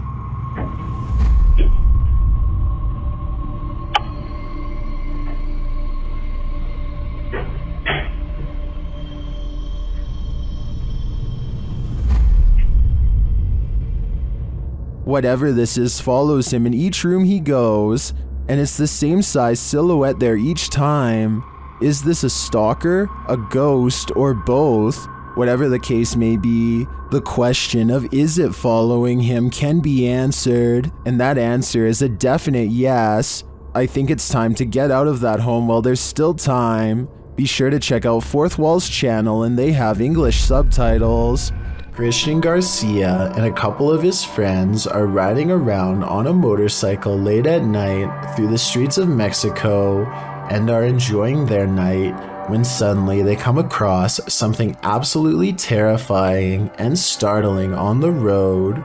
Whatever this is follows him in each room he goes, and it's the same size silhouette there each time. Is this a stalker, a ghost, or both? Whatever the case may be, the question of is it following him can be answered, and that answer is a definite yes. I think it's time to get out of that home while there's still time. Be sure to check out Fourth Wall's channel, and they have English subtitles. Christian Garcia and a couple of his friends are riding around on a motorcycle late at night through the streets of Mexico and are enjoying their night when suddenly they come across something absolutely terrifying and startling on the road.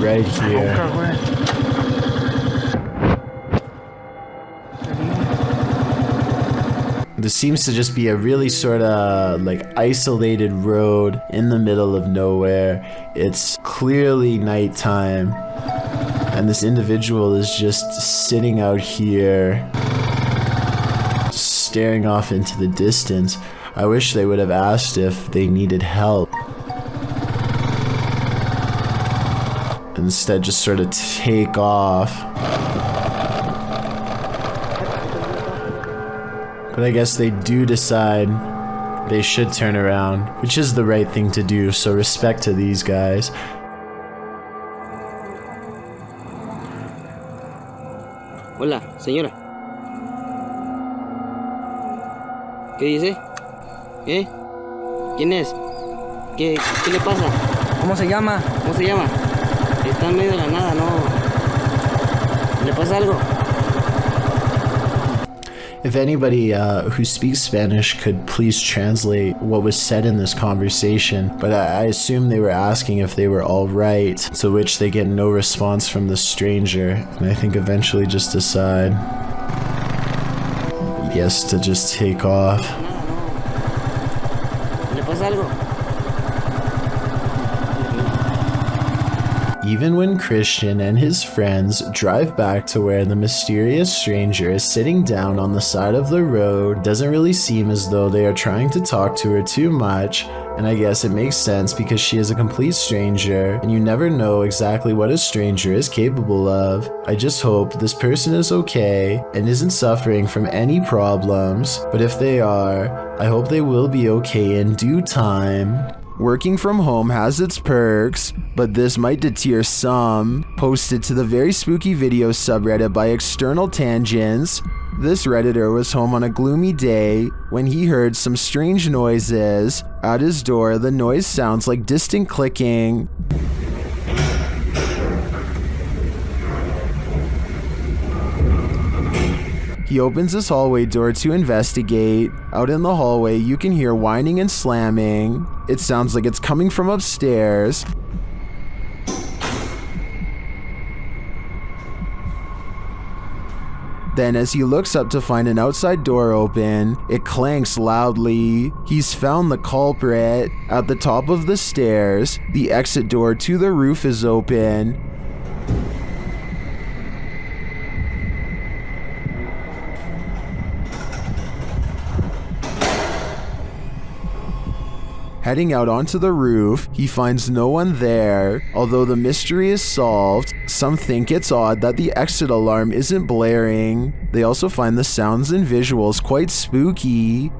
Right here. This seems to just be a really sort of like isolated road in the middle of nowhere. It's clearly nighttime, and this individual is just sitting out here, staring off into the distance. I wish they would have asked if they needed help. instead just sort of take off. But I guess they do decide they should turn around, which is the right thing to do, so respect to these guys. Hola, señora. ¿Qué dice? ¿Qué? ¿Quién es? ¿Qué le pasa? ¿Cómo se llama? ¿Cómo se llama? Está en medio de la nada, ¿no? ¿Le pasa algo? If anybody who speaks Spanish could please translate what was said in this conversation, but I assume they were asking if they were all right, to which they get no response from the stranger, and I think eventually just decide, yes, to just take off. ¿Le pasa algo? Even when Christian and his friends drive back to where the mysterious stranger is sitting down on the side of the road, it doesn't really seem as though they are trying to talk to her too much, and I guess it makes sense because she is a complete stranger, and you never know exactly what a stranger is capable of. I just hope this person is okay and isn't suffering from any problems, but if they are, I hope they will be okay in due time. Working from home has its perks, but this might deter some. Posted to the very spooky video subreddit by External Tangents, this Redditor was home on a gloomy day when he heard some strange noises. At his door, the noise sounds like distant clicking. He opens his hallway door to investigate. Out in the hallway, you can hear whining and slamming. It sounds like it's coming from upstairs. Then as he looks up to find an outside door open, it clanks loudly. He's found the culprit. At the top of the stairs, the exit door to the roof is open. Heading out onto the roof, he finds no one there. Although the mystery is solved, some think it's odd that the exit alarm isn't blaring. They also find the sounds and visuals quite spooky.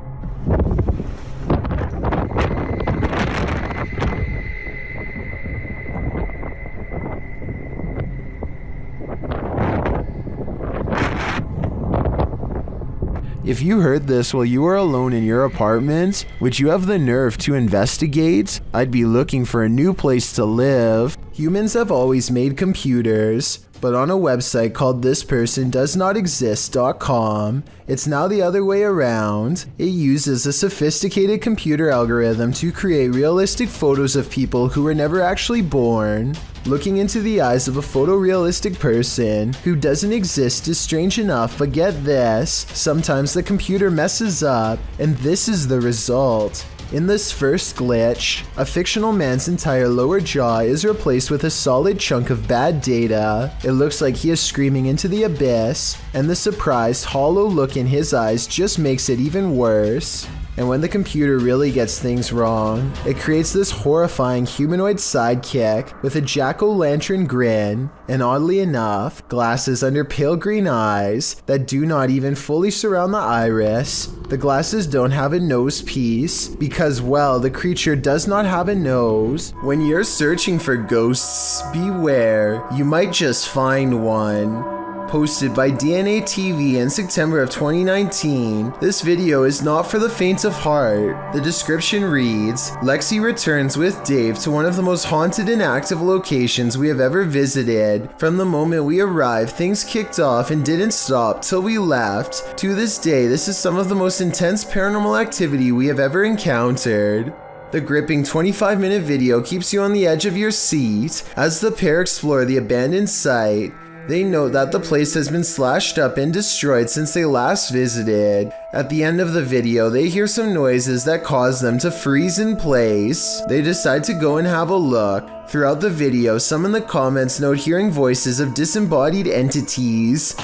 If you heard this while you were alone in your apartment, would you have the nerve to investigate? I'd be looking for a new place to live. Humans have always made computers, but on a website called thispersondoesnotexist.com, it's now the other way around. It uses a sophisticated computer algorithm to create realistic photos of people who were never actually born. Looking into the eyes of a photorealistic person who doesn't exist is strange enough, but get this, sometimes the computer messes up, and this is the result. In this first glitch, a fictional man's entire lower jaw is replaced with a solid chunk of bad data. It looks like he is screaming into the abyss, and the surprised, hollow look in his eyes just makes it even worse. And when the computer really gets things wrong, it creates this horrifying humanoid sidekick with a jack-o'-lantern grin, and oddly enough, glasses under pale green eyes that do not even fully surround the iris. The glasses don't have a nose piece because, well, the creature does not have a nose. When you're searching for ghosts, beware, you might just find one. Posted by DNA TV in September of 2019, this video is not for the faint of heart. The description reads, Lexi returns with Dave to one of the most haunted and active locations we have ever visited. From the moment we arrived, things kicked off and didn't stop till we left. To this day, this is some of the most intense paranormal activity we have ever encountered. The gripping 25-minute video keeps you on the edge of your seat as the pair explore the abandoned site. They note that the place has been slashed up and destroyed since they last visited. At the end of the video, they hear some noises that cause them to freeze in place. They decide to go and have a look. Throughout the video, some in the comments note hearing voices of disembodied entities.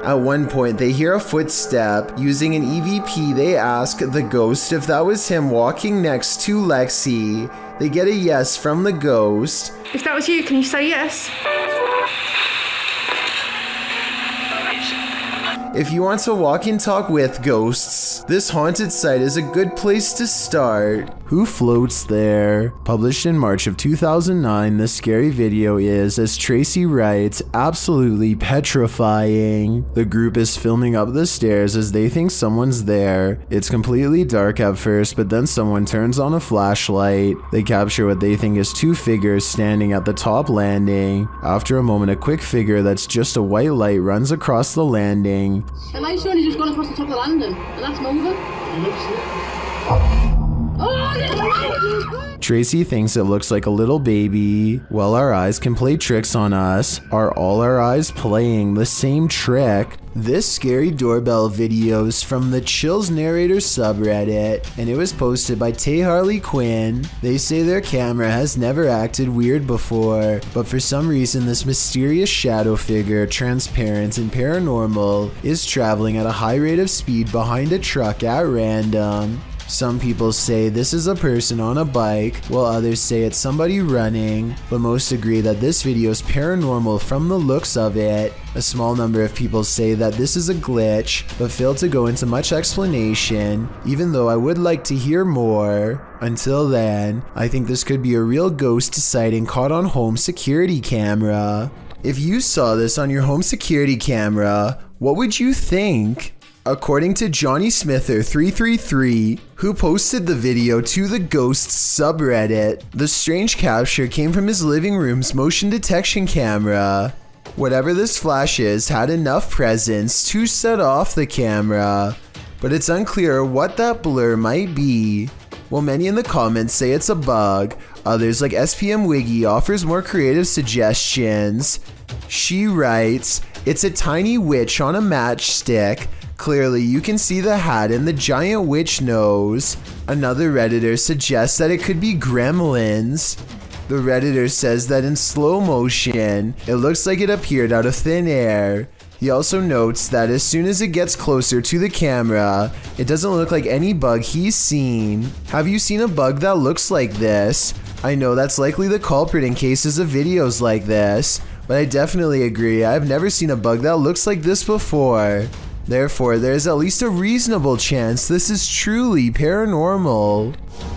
At one point, they hear a footstep. Using an EVP, they ask the ghost if that was him walking next to Lexi. They get a yes from the ghost. If that was you, can you say yes? If you want to walk and talk with ghosts, this haunted site is a good place to start. Who floats there? Published in March of 2009, this scary video is, as Tracy writes, absolutely petrifying. The group is filming up the stairs as they think someone's there. It's completely dark at first, but then someone turns on a flashlight. They capture what they think is two figures standing at the top landing. After a moment, a quick figure that's just a white light runs across the landing. The light's only just gone across the top of the landing, and that's moving. Tracy thinks it looks like a little baby. Well, our eyes can play tricks on us. Are all our eyes playing the same trick? This scary doorbell video is from the Chills Narrator subreddit, and it was posted by Tay Harley Quinn. They say their camera has never acted weird before, but for some reason this mysterious shadow figure, transparent and paranormal, is traveling at a high rate of speed behind a truck at random. Some people say this is a person on a bike, while others say it's somebody running, but most agree that this video is paranormal from the looks of it. A small number of people say that this is a glitch, but fail to go into much explanation, even though I would like to hear more. Until then, I think this could be a real ghost sighting caught on home security camera. If you saw this on your home security camera, what would you think? According to Johnny Smither 333, who posted the video to the Ghosts subreddit, the strange capture came from his living room's motion detection camera. Whatever this flash is had enough presence to set off the camera, but it's unclear what that blur might be. While many in the comments say it's a bug, others like SPM Wiggy offers more creative suggestions. She writes, "It's a tiny witch on a matchstick. Clearly, you can see the hat and the giant witch nose." Another Redditor suggests that it could be gremlins. The Redditor says that in slow motion, it looks like it appeared out of thin air. He also notes that as soon as it gets closer to the camera, it doesn't look like any bug he's seen. Have you seen a bug that looks like this? I know that's likely the culprit in cases of videos like this, but I definitely agree I've never seen a bug that looks like this before. Therefore, there is at least a reasonable chance this is truly paranormal.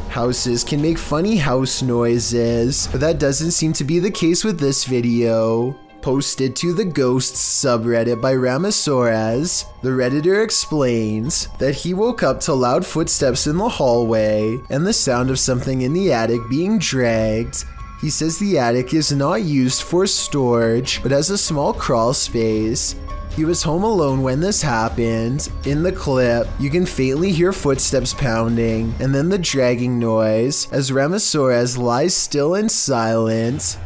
Houses can make funny house noises, but that doesn't seem to be the case with this video. Posted to the Ghosts subreddit by Ramasaurez, the Redditor explains that he woke up to loud footsteps in the hallway and the sound of something in the attic being dragged. He says the attic is not used for storage, but as a small crawl space. He was home alone when this happened. In the clip, you can faintly hear footsteps pounding and then the dragging noise as Ramasaurez lies still and silent.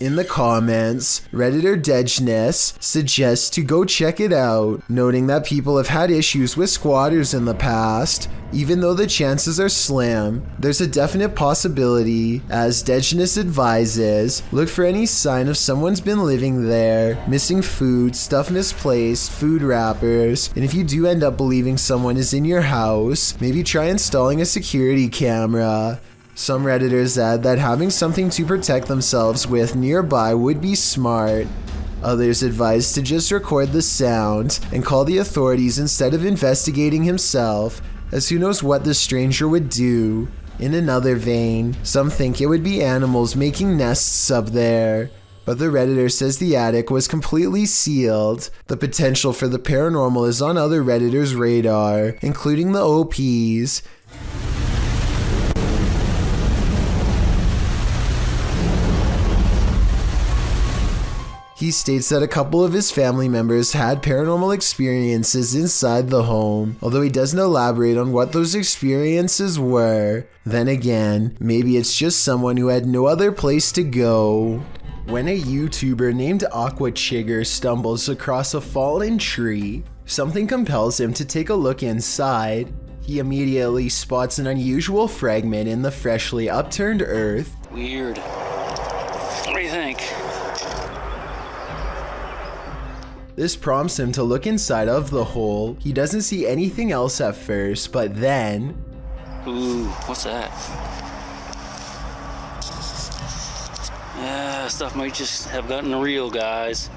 In the comments, Redditor Dejness suggests to go check it out, noting that people have had issues with squatters in the past. Even though the chances are slim, there's a definite possibility, as Dejness advises. Look for any sign of someone's been living there, missing food, stuff misplaced, food wrappers, and if you do end up believing someone is in your house, maybe try installing a security camera. Some Redditors add that having something to protect themselves with nearby would be smart. Others advise to just record the sound and call the authorities instead of investigating himself, as who knows what the stranger would do. In another vein, some think it would be animals making nests up there, but the Redditor says the attic was completely sealed. The potential for the paranormal is on other Redditors' radar, including the OPs. He states that a couple of his family members had paranormal experiences inside the home, although he doesn't elaborate on what those experiences were. Then again, maybe it's just someone who had no other place to go. When a YouTuber named Aqua Chigger stumbles across a fallen tree, something compels him to take a look inside. He immediately spots an unusual fragment in the freshly upturned earth. Weird. What do you think? This prompts him to look inside of the hole. He doesn't see anything else at first, but then... Ooh, what's that? Stuff might just have gotten real, guys.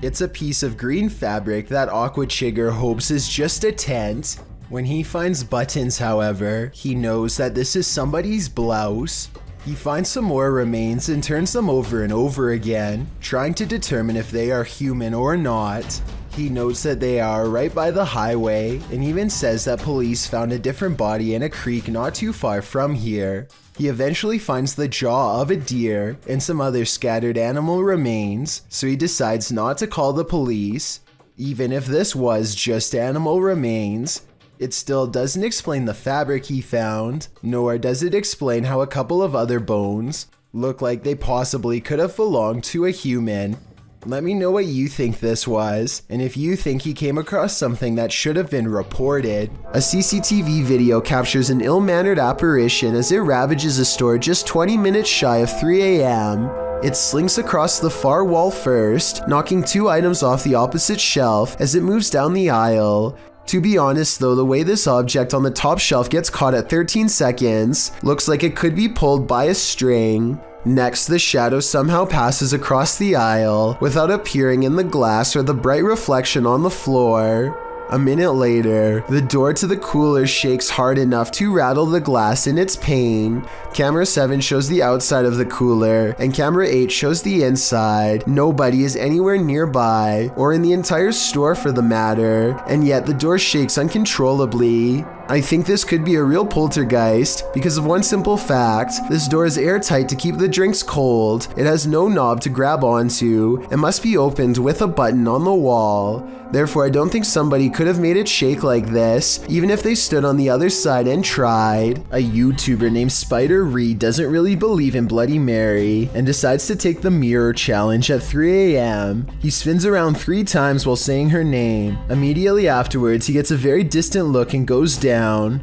It's a piece of green fabric that Aqua Chigger hopes is just a tent. When he finds buttons, however, he knows that this is somebody's blouse. He finds some more remains and turns them over and over again, trying to determine if they are human or not. He notes that they are right by the highway and even says that police found a different body in a creek not too far from here. He eventually finds the jaw of a deer and some other scattered animal remains, so he decides not to call the police. Even if this was just animal remains, it still doesn't explain the fabric he found, nor does it explain how a couple of other bones look like they possibly could have belonged to a human. Let me know what you think this was, and if you think he came across something that should have been reported. A CCTV video captures an ill-mannered apparition as it ravages a store just 20 minutes shy of 3 a.m. It slinks across the far wall first, knocking 2 items off the opposite shelf as it moves down the aisle. To be honest though, the way this object on the top shelf gets caught at 13 seconds looks like it could be pulled by a string. Next, the shadow somehow passes across the aisle without appearing in the glass or the bright reflection on the floor. A minute later, the door to the cooler shakes hard enough to rattle the glass in its pane. Camera 7 shows the outside of the cooler, and camera 8 shows the inside. Nobody is anywhere nearby, or in the entire store for the matter, and yet the door shakes uncontrollably. I think this could be a real poltergeist because of one simple fact: this door is airtight to keep the drinks cold, it has no knob to grab onto, and must be opened with a button on the wall. Therefore, I don't think somebody could have made it shake like this, even if they stood on the other side and tried. A YouTuber named Spider Reed doesn't really believe in Bloody Mary and decides to take the mirror challenge at 3 a.m. He spins around 3 times while saying her name. Immediately afterwards, he gets a very distant look and goes down.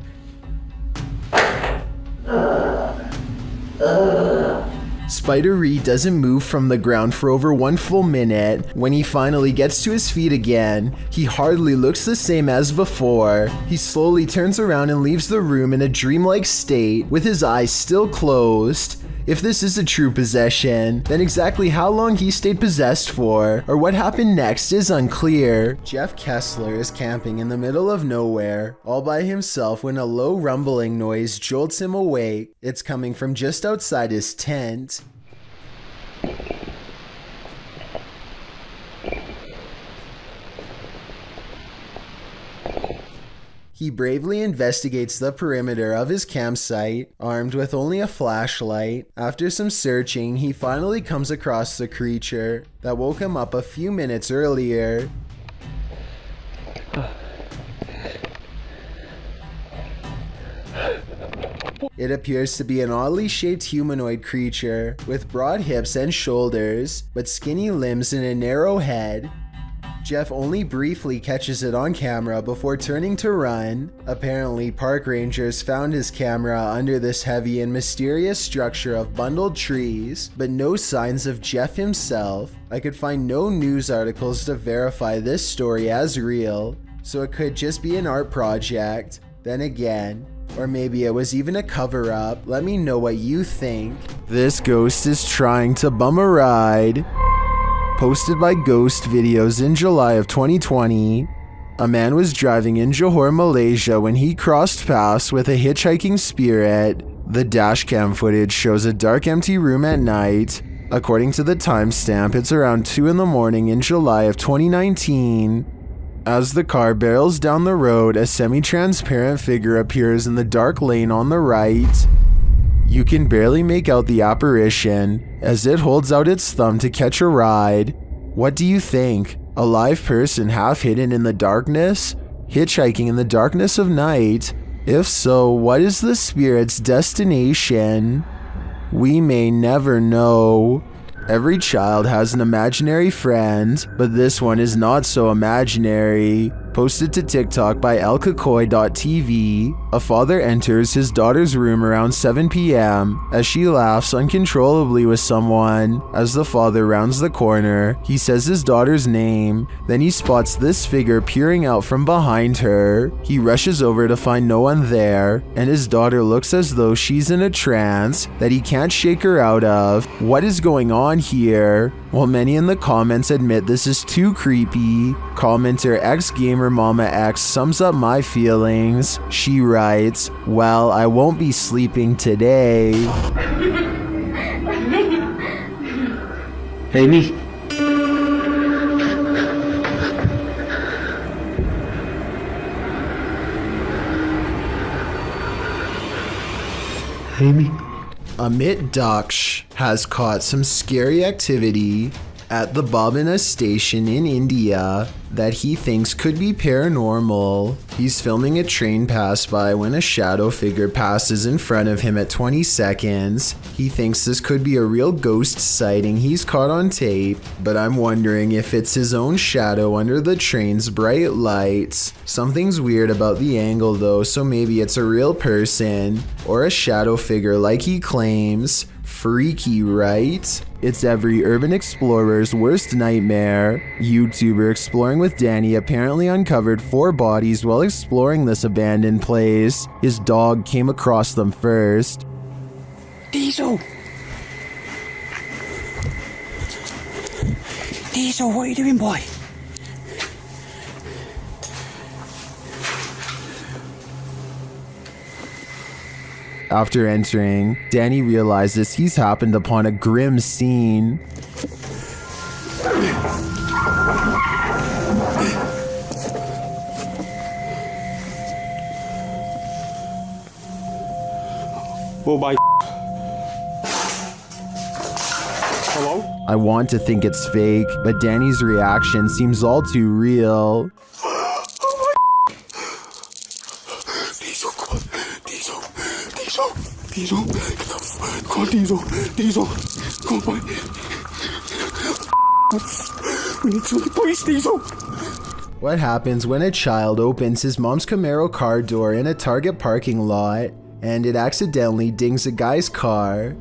Spider Reed doesn't move from the ground for over 1 full minute. When he finally gets to his feet again, he hardly looks the same as before. He slowly turns around and leaves the room in a dreamlike state, with his eyes still closed. If this is a true possession, then exactly how long he stayed possessed for, or what happened next, is unclear. Jeff Kessler is camping in the middle of nowhere, all by himself, when a low rumbling noise jolts him awake. It's coming from just outside his tent. He bravely investigates the perimeter of his campsite, armed with only a flashlight. After some searching, he finally comes across the creature that woke him up a few minutes earlier. It appears to be an oddly shaped humanoid creature with broad hips and shoulders, but skinny limbs and a narrow head. Jeff only briefly catches it on camera before turning to run. Apparently, park rangers found his camera under this heavy and mysterious structure of bundled trees, but no signs of Jeff himself. I could find no news articles to verify this story as real, so it could just be an art project. Then again, or maybe it was even a cover-up. Let me know what you think. This ghost is trying to bum a ride. Posted by Ghost Videos in July of 2020. A man was driving in Johor, Malaysia when he crossed paths with a hitchhiking spirit. The dashcam footage shows a dark, empty room at night. According to the timestamp, it's around 2 in the morning in July of 2019. As the car barrels down the road, a semi-transparent figure appears in the dark lane on the right. You can barely make out the apparition as it holds out its thumb to catch a ride. What do you think? A live person half hidden in the darkness? Hitchhiking in the darkness of night? If so, what is the spirit's destination? We may never know. Every child has an imaginary friend, but this one is not so imaginary. Posted to TikTok by elkakoy.tv, a father enters his daughter's room around 7 p.m. as she laughs uncontrollably with someone. As the father rounds the corner, he says his daughter's name. Then he spots this figure peering out from behind her. He rushes over to find no one there, and his daughter looks as though she's in a trance that he can't shake her out of. What is going on here? While many in the comments admit this is too creepy, commenter XGamer Mama X sums up my feelings. She writes, "Well, I won't be sleeping today." Hey, me. Hey, me. Amit Daksh has caught some scary activity at the Babina station in India that he thinks could be paranormal. He's filming a train pass by when a shadow figure passes in front of him at 20 seconds. He thinks this could be a real ghost sighting he's caught on tape, but I'm wondering if it's his own shadow under the train's bright lights. Something's weird about the angle though, so maybe it's a real person or a shadow figure like he claims. Freaky, right? It's every urban explorer's worst nightmare. YouTuber Exploring with Danny apparently uncovered 4 bodies while exploring this abandoned place. His dog came across them first. Diesel! Diesel, what are you doing, boy? After entering, Danny realizes he's happened upon a grim scene. Oh my. Hello? I want to think it's fake, but Danny's reaction seems all too real. Diesel, call Diesel, come on. We need to the police, Diesel. What happens when a child opens his mom's Camaro car door in a Target parking lot and it accidentally dings a guy's car?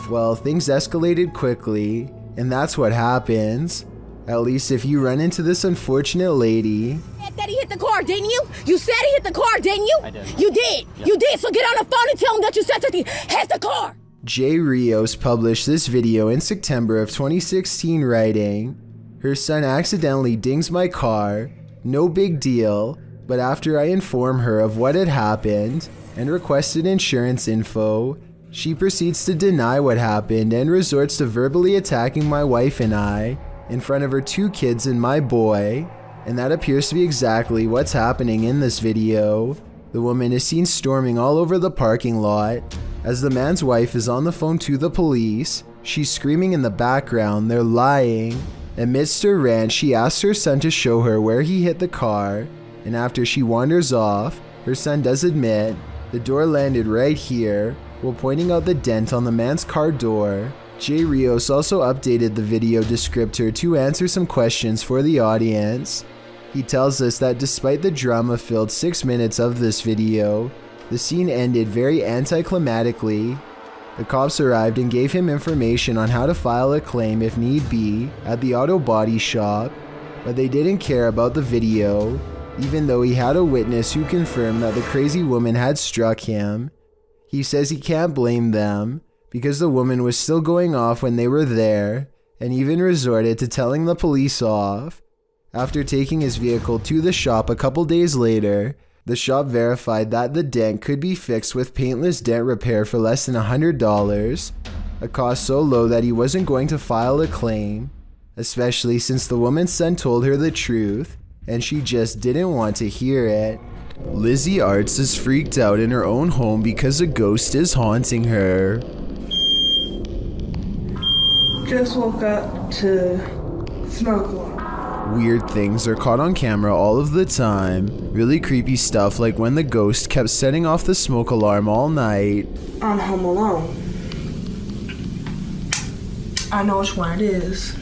Well, things escalated quickly, and that's what happens. At least if you run into this unfortunate lady. That he hit the car, didn't you? You said he hit the car, didn't you? I did. You did. Yep. You did. So get on the phone and tell him that you said that he hit the car. Jay Rios published this video in September of 2016 writing, "Her son accidentally dings my car. No big deal, but after I inform her of what had happened and requested insurance info, she proceeds to deny what happened and resorts to verbally attacking my wife and I in front of her 2 kids and my boy." And that appears to be exactly what's happening in this video. The woman is seen storming all over the parking lot. As the man's wife is on the phone to the police, she's screaming in the background, "They're lying." Amidst her rant, she asks her son to show her where he hit the car, and after she wanders off, her son does admit the door landed right here, while pointing out the dent on the man's car door. Jay Rios also updated the video descriptor to answer some questions for the audience. He tells us that despite the drama-filled 6 minutes of this video, the scene ended very anticlimactically. The cops arrived and gave him information on how to file a claim if need be at the auto body shop, but they didn't care about the video, even though he had a witness who confirmed that the crazy woman had struck him. He says he can't blame them, because the woman was still going off when they were there, and even resorted to telling the police off. After taking his vehicle to the shop a couple days later, the shop verified that the dent could be fixed with paintless dent repair for less than $100, a cost so low that he wasn't going to file a claim, especially since the woman's son told her the truth, and she just didn't want to hear it. Lizzie Arts is freaked out in her own home because a ghost is haunting her. Just woke up to smoke alarm. Weird things are caught on camera all of the time. Really creepy stuff like when the ghost kept setting off the smoke alarm all night. On Home Alone. I know which one it is.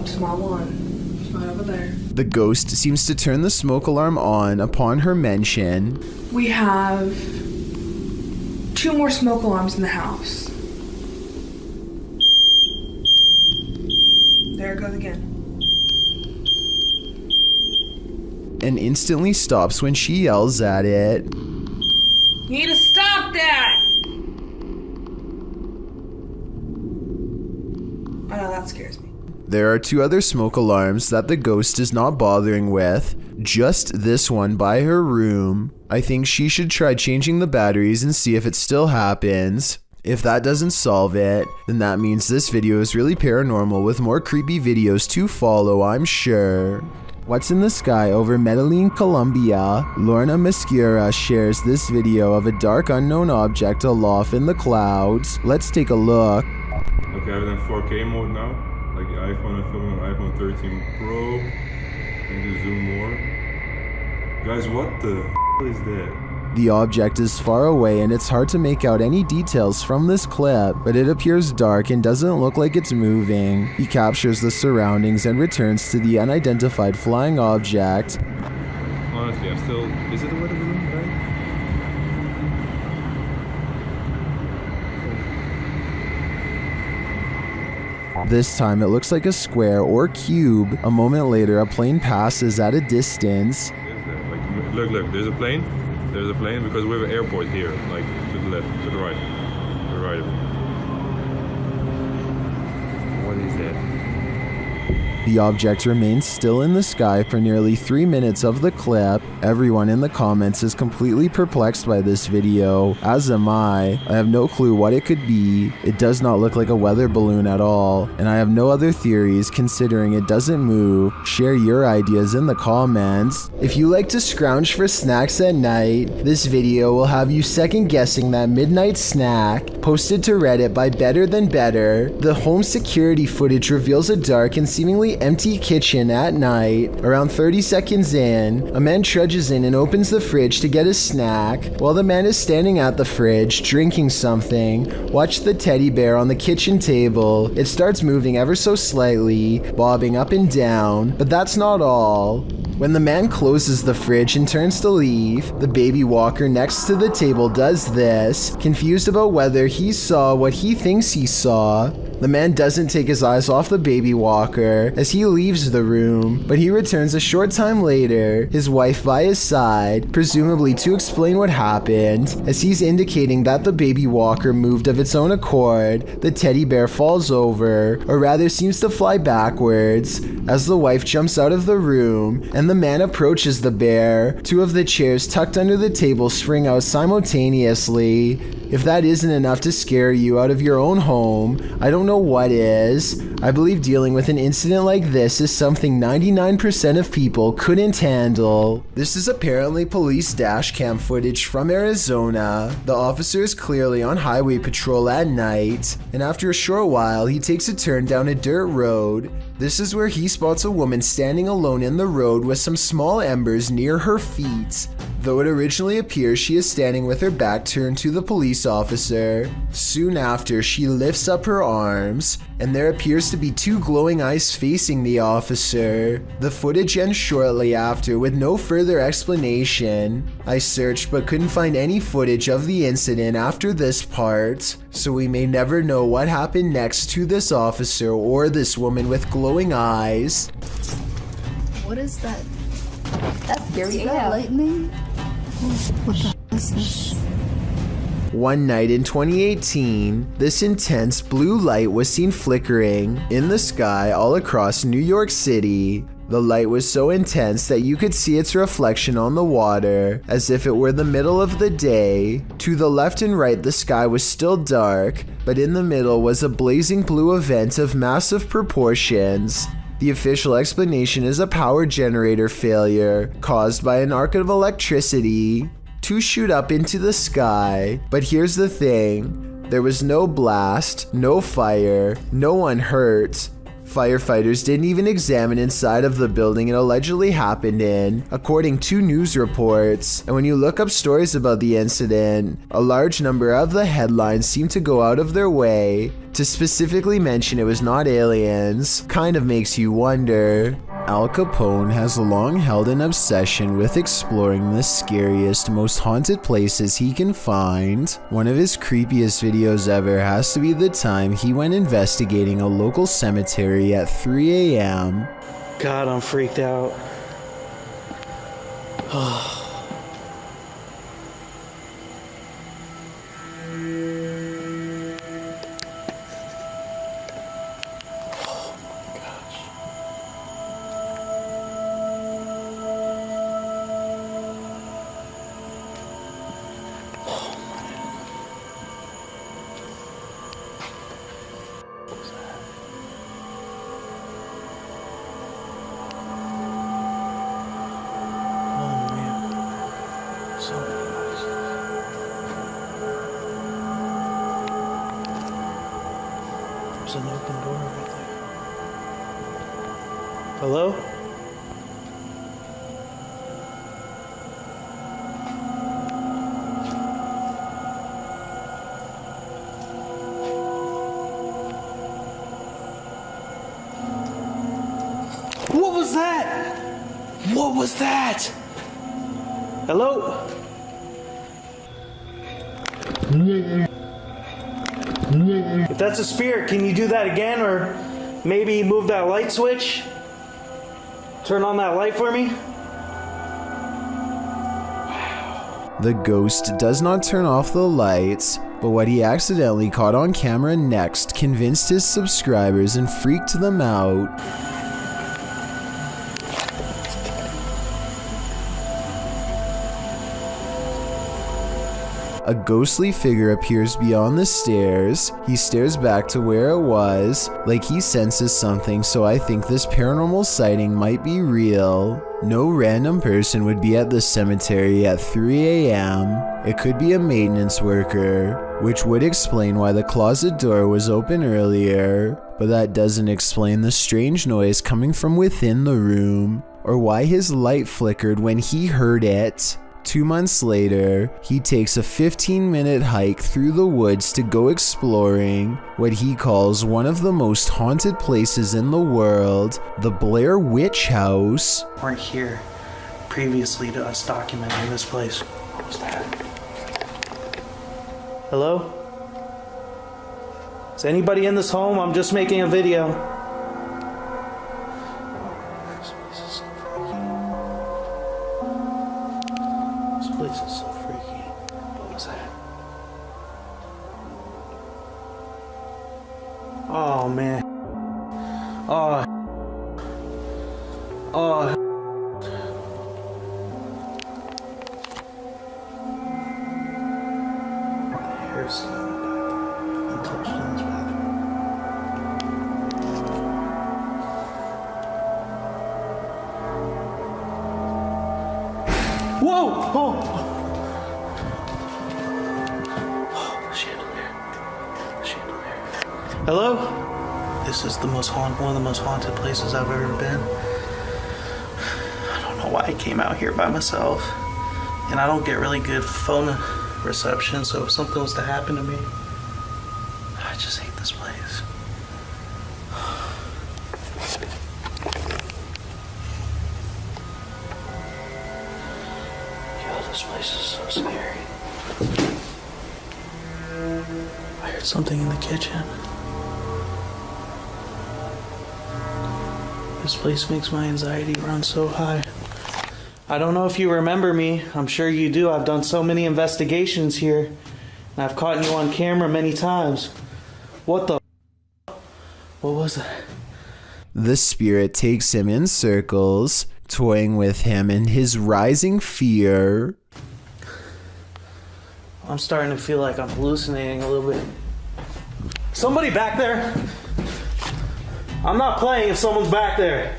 It's my one. It's my over there. The ghost seems to turn the smoke alarm on upon her mention. We have 2 more smoke alarms in the house. There it goes again. And instantly stops when she yells at it. You need to stop that! Oh no, that scares me. There are 2 other smoke alarms that the ghost is not bothering with. Just this one by her room. I think she should try changing the batteries and see if it still happens. If that doesn't solve it, then that means this video is really paranormal with more creepy videos to follow, I'm sure. What's in the sky over Medellin, Colombia? Lorna Mascura shares this video of a dark unknown object aloft in the clouds. Let's take a look. Okay, I'm in 4K mode now. Like the iPhone, I'm filming on iPhone 13 Pro. I need to zoom more. Guys, what the is that? The object is far away and it's hard to make out any details from this clip, but it appears dark and doesn't look like it's moving. He captures the surroundings and returns to the unidentified flying object. Honestly, I'm still... Is it a weather balloon, right? This time it looks like a square or cube. A moment later, a plane passes at a distance. Like, look, there's a plane. There's a plane because we have an airport here, like to the left, to the right, to the right of it. What is that? The object remains still in the sky for nearly 3 minutes of the clip. Everyone in the comments is completely perplexed by this video, as am I. I have no clue what it could be. It does not look like a weather balloon at all, and I have no other theories considering it doesn't move. Share your ideas in the comments. If you like to scrounge for snacks at night, this video will have you second guessing that midnight snack. Posted to Reddit by Better Than Better, the home security footage reveals a dark and seemingly empty kitchen at night. Around 30 seconds in, a man trudges in and opens the fridge to get a snack. While the man is standing at the fridge, drinking something, watch the teddy bear on the kitchen table. It starts moving ever so slightly, bobbing up and down, but that's not all. When the man closes the fridge and turns to leave, the baby walker next to the table does this, confused about whether he saw what he thinks he saw. The man doesn't take his eyes off the baby walker as he leaves the room, but he returns a short time later, his wife by his side, presumably to explain what happened. As he's indicating that the baby walker moved of its own accord, the teddy bear falls over, or rather seems to fly backwards, as the wife jumps out of the room and the man approaches the bear. 2 of the chairs tucked under the table spring out simultaneously. If that isn't enough to scare you out of your own home, I don't know what is. I believe dealing with an incident like this is something 99% of people couldn't handle. This is apparently police dash cam footage from Arizona. The officer is clearly on highway patrol at night, and after a short while, he takes a turn down a dirt road. This is where he spots a woman standing alone in the road with some small embers near her feet. Though it originally appears she is standing with her back turned to the police officer. Soon after, she lifts up her arms, and there appears to be 2 glowing eyes facing the officer. The footage ends shortly after with no further explanation. I searched but couldn't find any footage of the incident after this part, so we may never know what happened next to this officer or this woman with glowing eyes. What is that? That's scary. Is that lightning? What the is this? One night in 2018, this intense blue light was seen flickering in the sky all across New York City. The light was so intense that you could see its reflection on the water, as if it were the middle of the day. To the left and right, the sky was still dark, but in the middle was a blazing blue event of massive proportions. The official explanation is a power generator failure caused by an arc of electricity to shoot up into the sky. But here's the thing, there was no blast, no fire, no one hurt. Firefighters didn't even examine inside of the building it allegedly happened in, according to news reports. And when you look up stories about the incident, a large number of the headlines seem to go out of their way to specifically mention it was not aliens. Kind of makes you wonder. Al Capone has long held an obsession with exploring the scariest, most haunted places he can find. One of his creepiest videos ever has to be the time he went investigating a local cemetery at 3 a.m. God, I'm freaked out. There's an open door right there. Hello? What was that? What was that? Hello? If that's a spirit, can you do that again, or maybe move that light switch? Turn on that light for me? The ghost does not turn off the lights, but what he accidentally caught on camera next convinced his subscribers and freaked them out. A ghostly figure appears beyond the stairs. He stares back to where it was, like he senses something, so I think this paranormal sighting might be real. No random person would be at the cemetery at 3 a.m. It could be a maintenance worker, which would explain why the closet door was open earlier, but that doesn't explain the strange noise coming from within the room, or why his light flickered when he heard it. 2 months later, he takes a 15-minute hike through the woods to go exploring what he calls one of the most haunted places in the world, the Blair Witch House. Weren't here previously to us documenting this place. What was that? Hello? Is anybody in this home? I'm just making a video. This is so freaky. What was that? Oh man. Oh. The hair's still in the bathroom. Untouched in this bathroom. Whoa! Oh! Hello? This is one of the most haunted places I've ever been. I don't know why I came out here by myself. And I don't get really good phone reception, so if something was to happen to me, I just hate this place. Yo, this place is so scary. I heard something in the kitchen. This place makes my anxiety run so high. I don't know if you remember me. I'm sure you do. I've done so many investigations here. And I've caught you on camera many times. What the? What was that? The spirit takes him in circles, toying with him in his rising fear. I'm starting to feel like I'm hallucinating a little bit. Somebody back there? I'm not playing if someone's back there.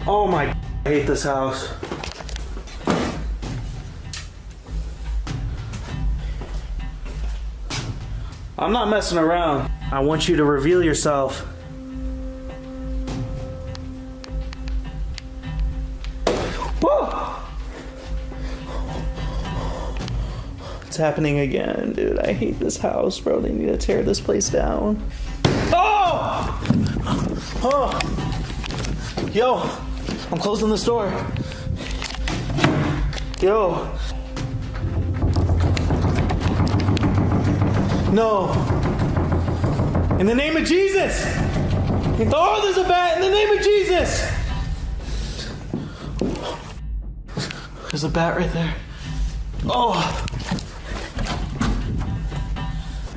Oh my, I hate this house. I'm not messing around. I want you to reveal yourself. Whoa! It's happening again, dude. I hate this house, bro. They need to tear this place down. Oh! Oh! Yo, I'm closing this door. Yo. No. In the name of Jesus. Oh, there's a bat in the name of Jesus. There's a bat right there. Oh.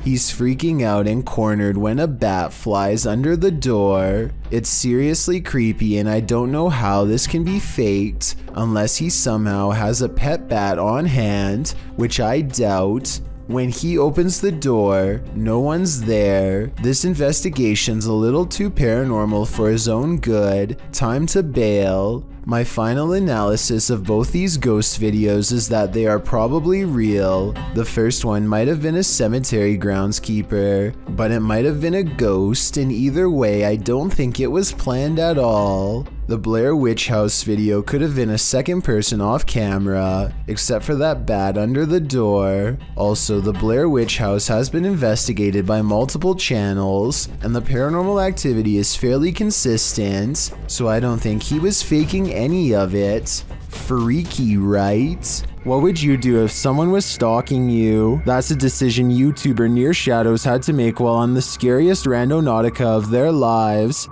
He's freaking out and cornered when a bat flies under the door. It's seriously creepy, and I don't know how this can be faked unless he somehow has a pet bat on hand, which I doubt. When he opens the door, no one's there. This investigation's a little too paranormal for his own good. Time to bail. My final analysis of both these ghost videos is that they are probably real. The first one might have been a cemetery groundskeeper, but it might have been a ghost, and either way, I don't think it was planned at all. The Blair Witch House video could have been a second person off camera, except for that bat under the door. Also, the Blair Witch House has been investigated by multiple channels, and the Paranormal Activity is fairly consistent, so I don't think he was faking any of it. Freaky, right? What would you do if someone was stalking you? That's a decision YouTuber Near Shadows had to make while on the scariest randonautica of their lives.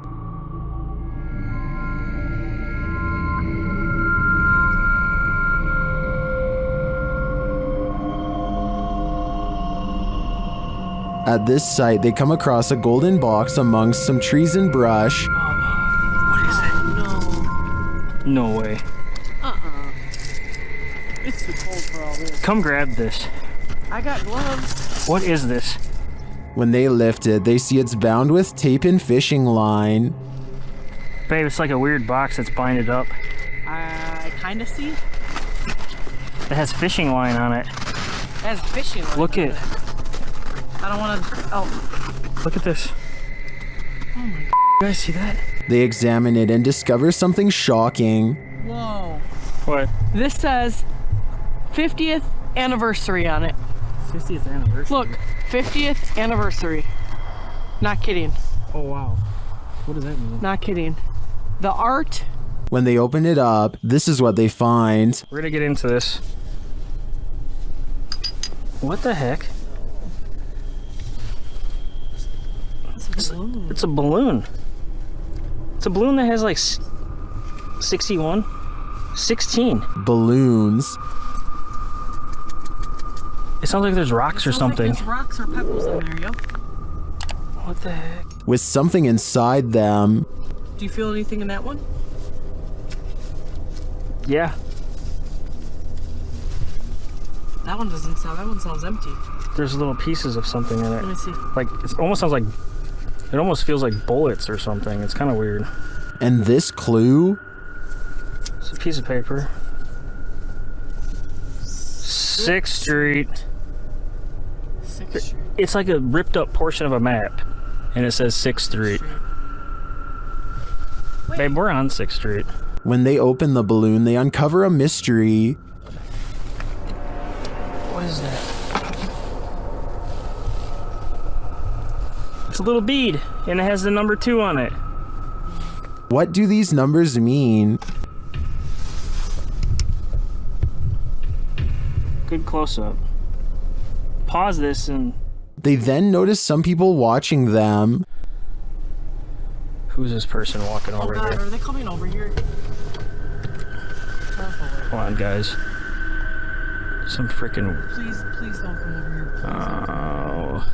At this site, they come across a golden box amongst some trees and brush. What is that? No way. It's too cold for all this. Come grab this. I got gloves. What is this? When they lift it, they see it's bound with tape and fishing line. Babe, it's like a weird box that's binded up. I kind of see. It has fishing line on it. It has fishing line. Look at it. I don't want to. Oh. Look at this. Oh my God. You guys see that? They examine it and discover something shocking. Whoa. What? This says 50th anniversary on it. 50th anniversary? Look, 50th anniversary. Not kidding. Oh, wow. What does that mean? Not kidding. The art. When they open it up, this is what they find. We're gonna get into this. What the heck? It's a balloon. It's a balloon that has like 61, 16 balloons. It sounds like there's rocks or something. Like there's rocks or pebbles in there, yep. What the heck? With something inside them. Do you feel anything in that one? Yeah. That one doesn't sound. That one sounds empty. There's little pieces of something in it. Let me see. Like it almost sounds like. It almost feels like bullets or something. It's kind of weird. And this clue? It's a piece of paper. 6th Street. 6th Street. It's like a ripped up portion of a map. And it says 6th Street. Babe, we're on 6th Street. When they open the balloon, they uncover a mystery. What is that? It's a little bead, and it has the number 2 on it. What do these numbers mean? Good close-up. Pause this and... They then notice some people watching them. Who's this person walking over God, here? are they coming over here? Come on, guys. Some freaking... Please don't come over here. Oh...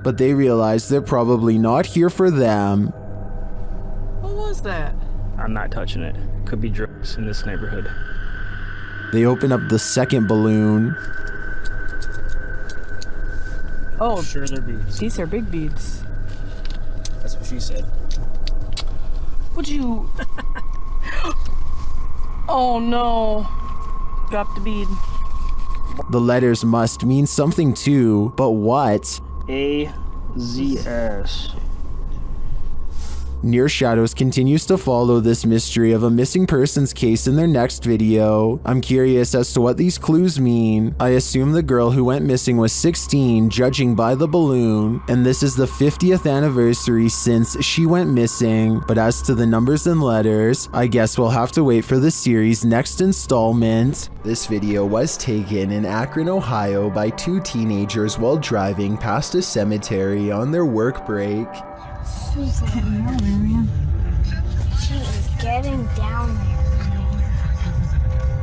But they realize they're probably not here for them. What was that? I'm not touching it. Could be drugs in this neighborhood. They open up the second balloon. Oh, sure they're beads. These are big beads. That's what she said. Would you... Oh no. Dropped the bead. The letters must mean something too, but what? AZS. Near Shadows continues to follow this mystery of a missing persons case in their next video. I'm curious as to what these clues mean. I assume the girl who went missing was 16, judging by the balloon, and this is the 50th anniversary since she went missing. But as to the numbers and letters, I guess we'll have to wait for the series' next installment. This video was taken in Akron, Ohio by two teenagers while driving past a cemetery on their work break. She's getting down there, man. She is getting down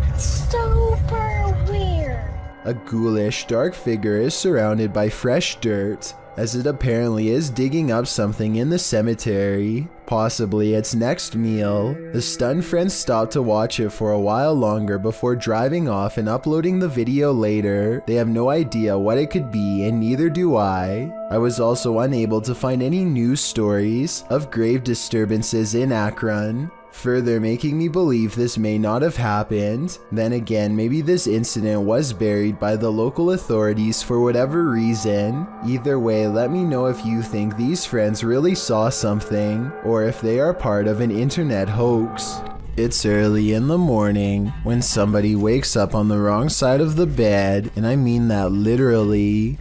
there. Super weird. A ghoulish, dark figure is surrounded by fresh dirt, as it apparently is digging up something in the cemetery, possibly its next meal. The stunned friends stop to watch it for a while longer before driving off and uploading the video later. They have no idea what it could be, and neither do I. I was also unable to find any news stories of grave disturbances in Akron, further making me believe this may not have happened. Then again, maybe this incident was buried by the local authorities for whatever reason. Either way, let me know if you think these friends really saw something, or if they are part of an internet hoax. It's early in the morning when somebody wakes up on the wrong side of the bed, and I mean that literally.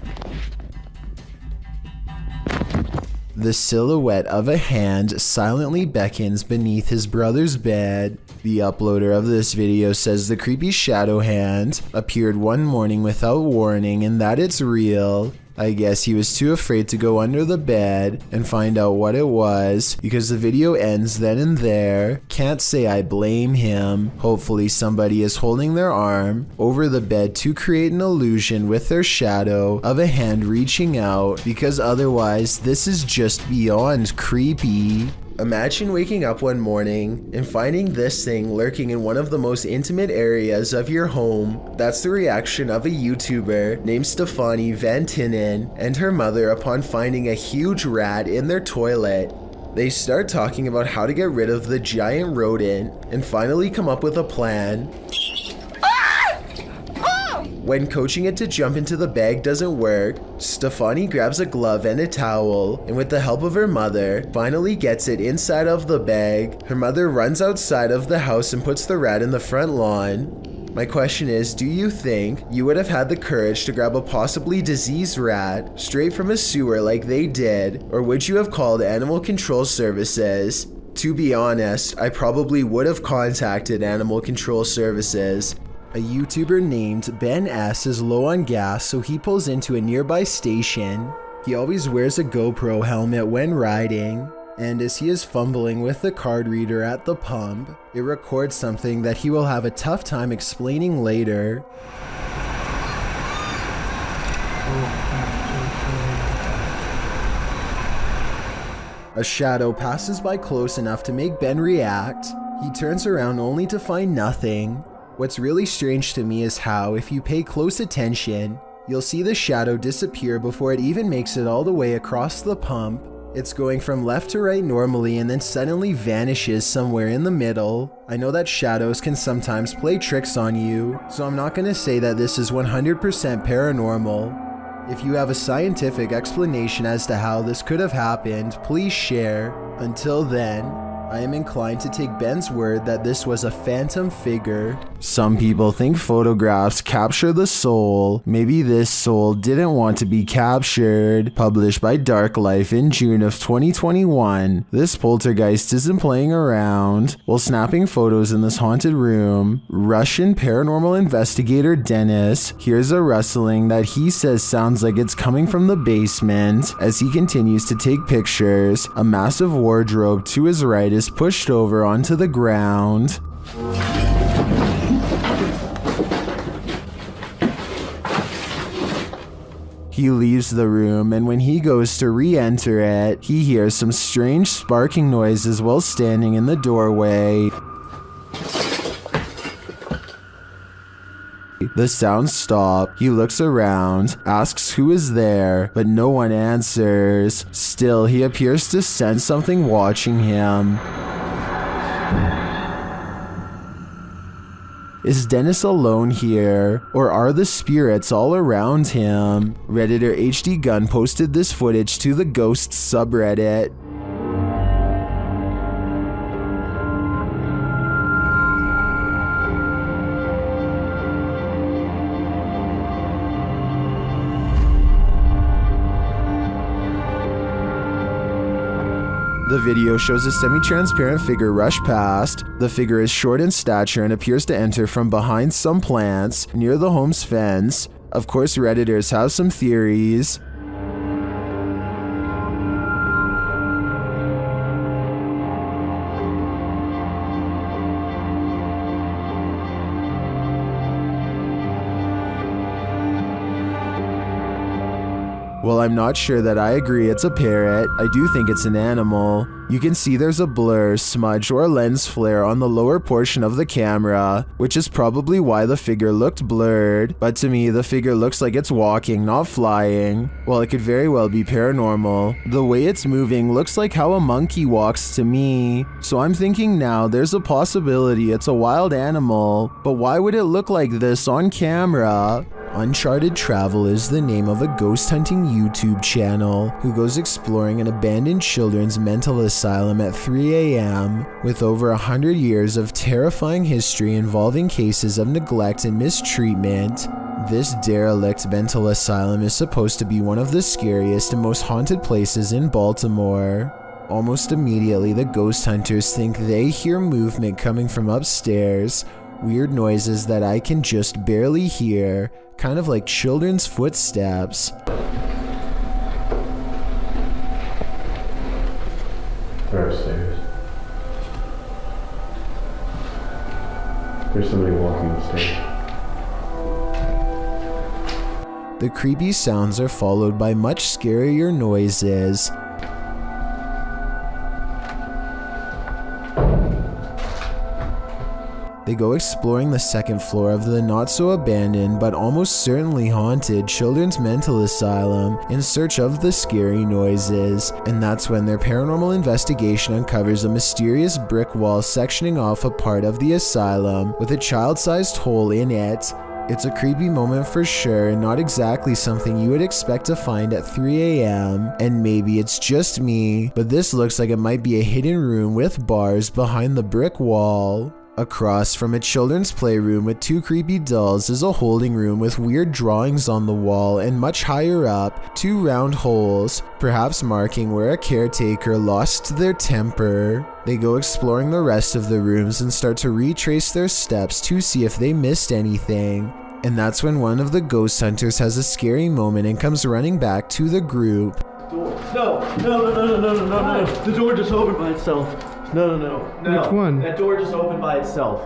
The silhouette of a hand silently beckons beneath his brother's bed. The uploader of this video says the creepy shadow hand appeared one morning without warning and that it's real. I guess he was too afraid to go under the bed and find out what it was, because the video ends then and there. Can't say I blame him. Hopefully somebody is holding their arm over the bed to create an illusion with their shadow of a hand reaching out, because otherwise this is just beyond creepy. Imagine waking up one morning and finding this thing lurking in one of the most intimate areas of your home. That's the reaction of a YouTuber named Stefani Van Tinnen and her mother upon finding a huge rat in their toilet. They start talking about how to get rid of the giant rodent and finally come up with a plan. When coaching it to jump into the bag doesn't work, Stefani grabs a glove and a towel, and with the help of her mother, finally gets it inside of the bag. Her mother runs outside of the house and puts the rat in the front lawn. My question is, do you think you would have had the courage to grab a possibly diseased rat straight from a sewer like they did, or would you have called Animal Control Services? To be honest, I probably would have contacted Animal Control Services. A YouTuber named Ben S is low on gas, so he pulls into a nearby station. He always wears a GoPro helmet when riding, and as he is fumbling with the card reader at the pump, it records something that he will have a tough time explaining later. A shadow passes by close enough to make Ben react. He turns around only to find nothing. What's really strange to me is how, if you pay close attention, you'll see the shadow disappear before it even makes it all the way across the pump. It's going from left to right normally and then suddenly vanishes somewhere in the middle. I know that shadows can sometimes play tricks on you, so I'm not gonna say that this is 100% paranormal. If you have a scientific explanation as to how this could have happened, please share. Until then, I am inclined to take Ben's word that this was a phantom figure. Some people think photographs capture the soul. Maybe this soul didn't want to be captured. Published by Dark Life in June of 2021, this poltergeist isn't playing around. While snapping photos in this haunted room, Russian paranormal investigator Dennis hears a rustling that he says sounds like it's coming from the basement. As he continues to take pictures, a massive wardrobe to his right is pushed over onto the ground. He leaves the room, and when he goes to re-enter it, he hears some strange sparking noises while standing in the doorway. The sounds stop. He looks around, asks who is there, but no one answers. Still, he appears to sense something watching him. Is Dennis alone here, or are the spirits all around him? Redditor HD Gun posted this footage to the Ghost subreddit. The video shows a semi-transparent figure rush past. The figure is short in stature and appears to enter from behind some plants near the home's fence. Of course, Redditors have some theories. While I'm not sure that I agree it's a parrot, I do think it's an animal. You can see there's a blur, smudge, or lens flare on the lower portion of the camera, which is probably why the figure looked blurred, but to me the figure looks like it's walking, not flying. While it could very well be paranormal, the way it's moving looks like how a monkey walks to me. So I'm thinking now there's a possibility it's a wild animal, but why would it look like this on camera? Uncharted Travel is the name of a ghost hunting YouTube channel who goes exploring an abandoned children's mental asylum at 3 a.m. with over 100 years of terrifying history involving cases of neglect and mistreatment. This derelict mental asylum is supposed to be one of the scariest and most haunted places in Baltimore. Almost immediately, the ghost hunters think they hear movement coming from upstairs, weird noises that I can just barely hear, kind of like children's footsteps. They're upstairs. There's somebody walking the stairs. The creepy sounds are followed by much scarier noises. They go exploring the second floor of the not-so-abandoned but almost certainly haunted children's mental asylum in search of the scary noises, and that's when their paranormal investigation uncovers a mysterious brick wall sectioning off a part of the asylum with a child-sized hole in it. It's a creepy moment for sure, and not exactly something you would expect to find at 3 a.m. And maybe it's just me, but this looks like it might be a hidden room with bars behind the brick wall. Across from a children's playroom with two creepy dolls is a holding room with weird drawings on the wall, and much higher up, two round holes, perhaps marking where a caretaker lost their temper. They go exploring the rest of the rooms and start to retrace their steps to see if they missed anything. And that's when one of the ghost hunters has a scary moment and comes running back to the group. No. The door just opened by itself. No. Which one? That door just opened by itself.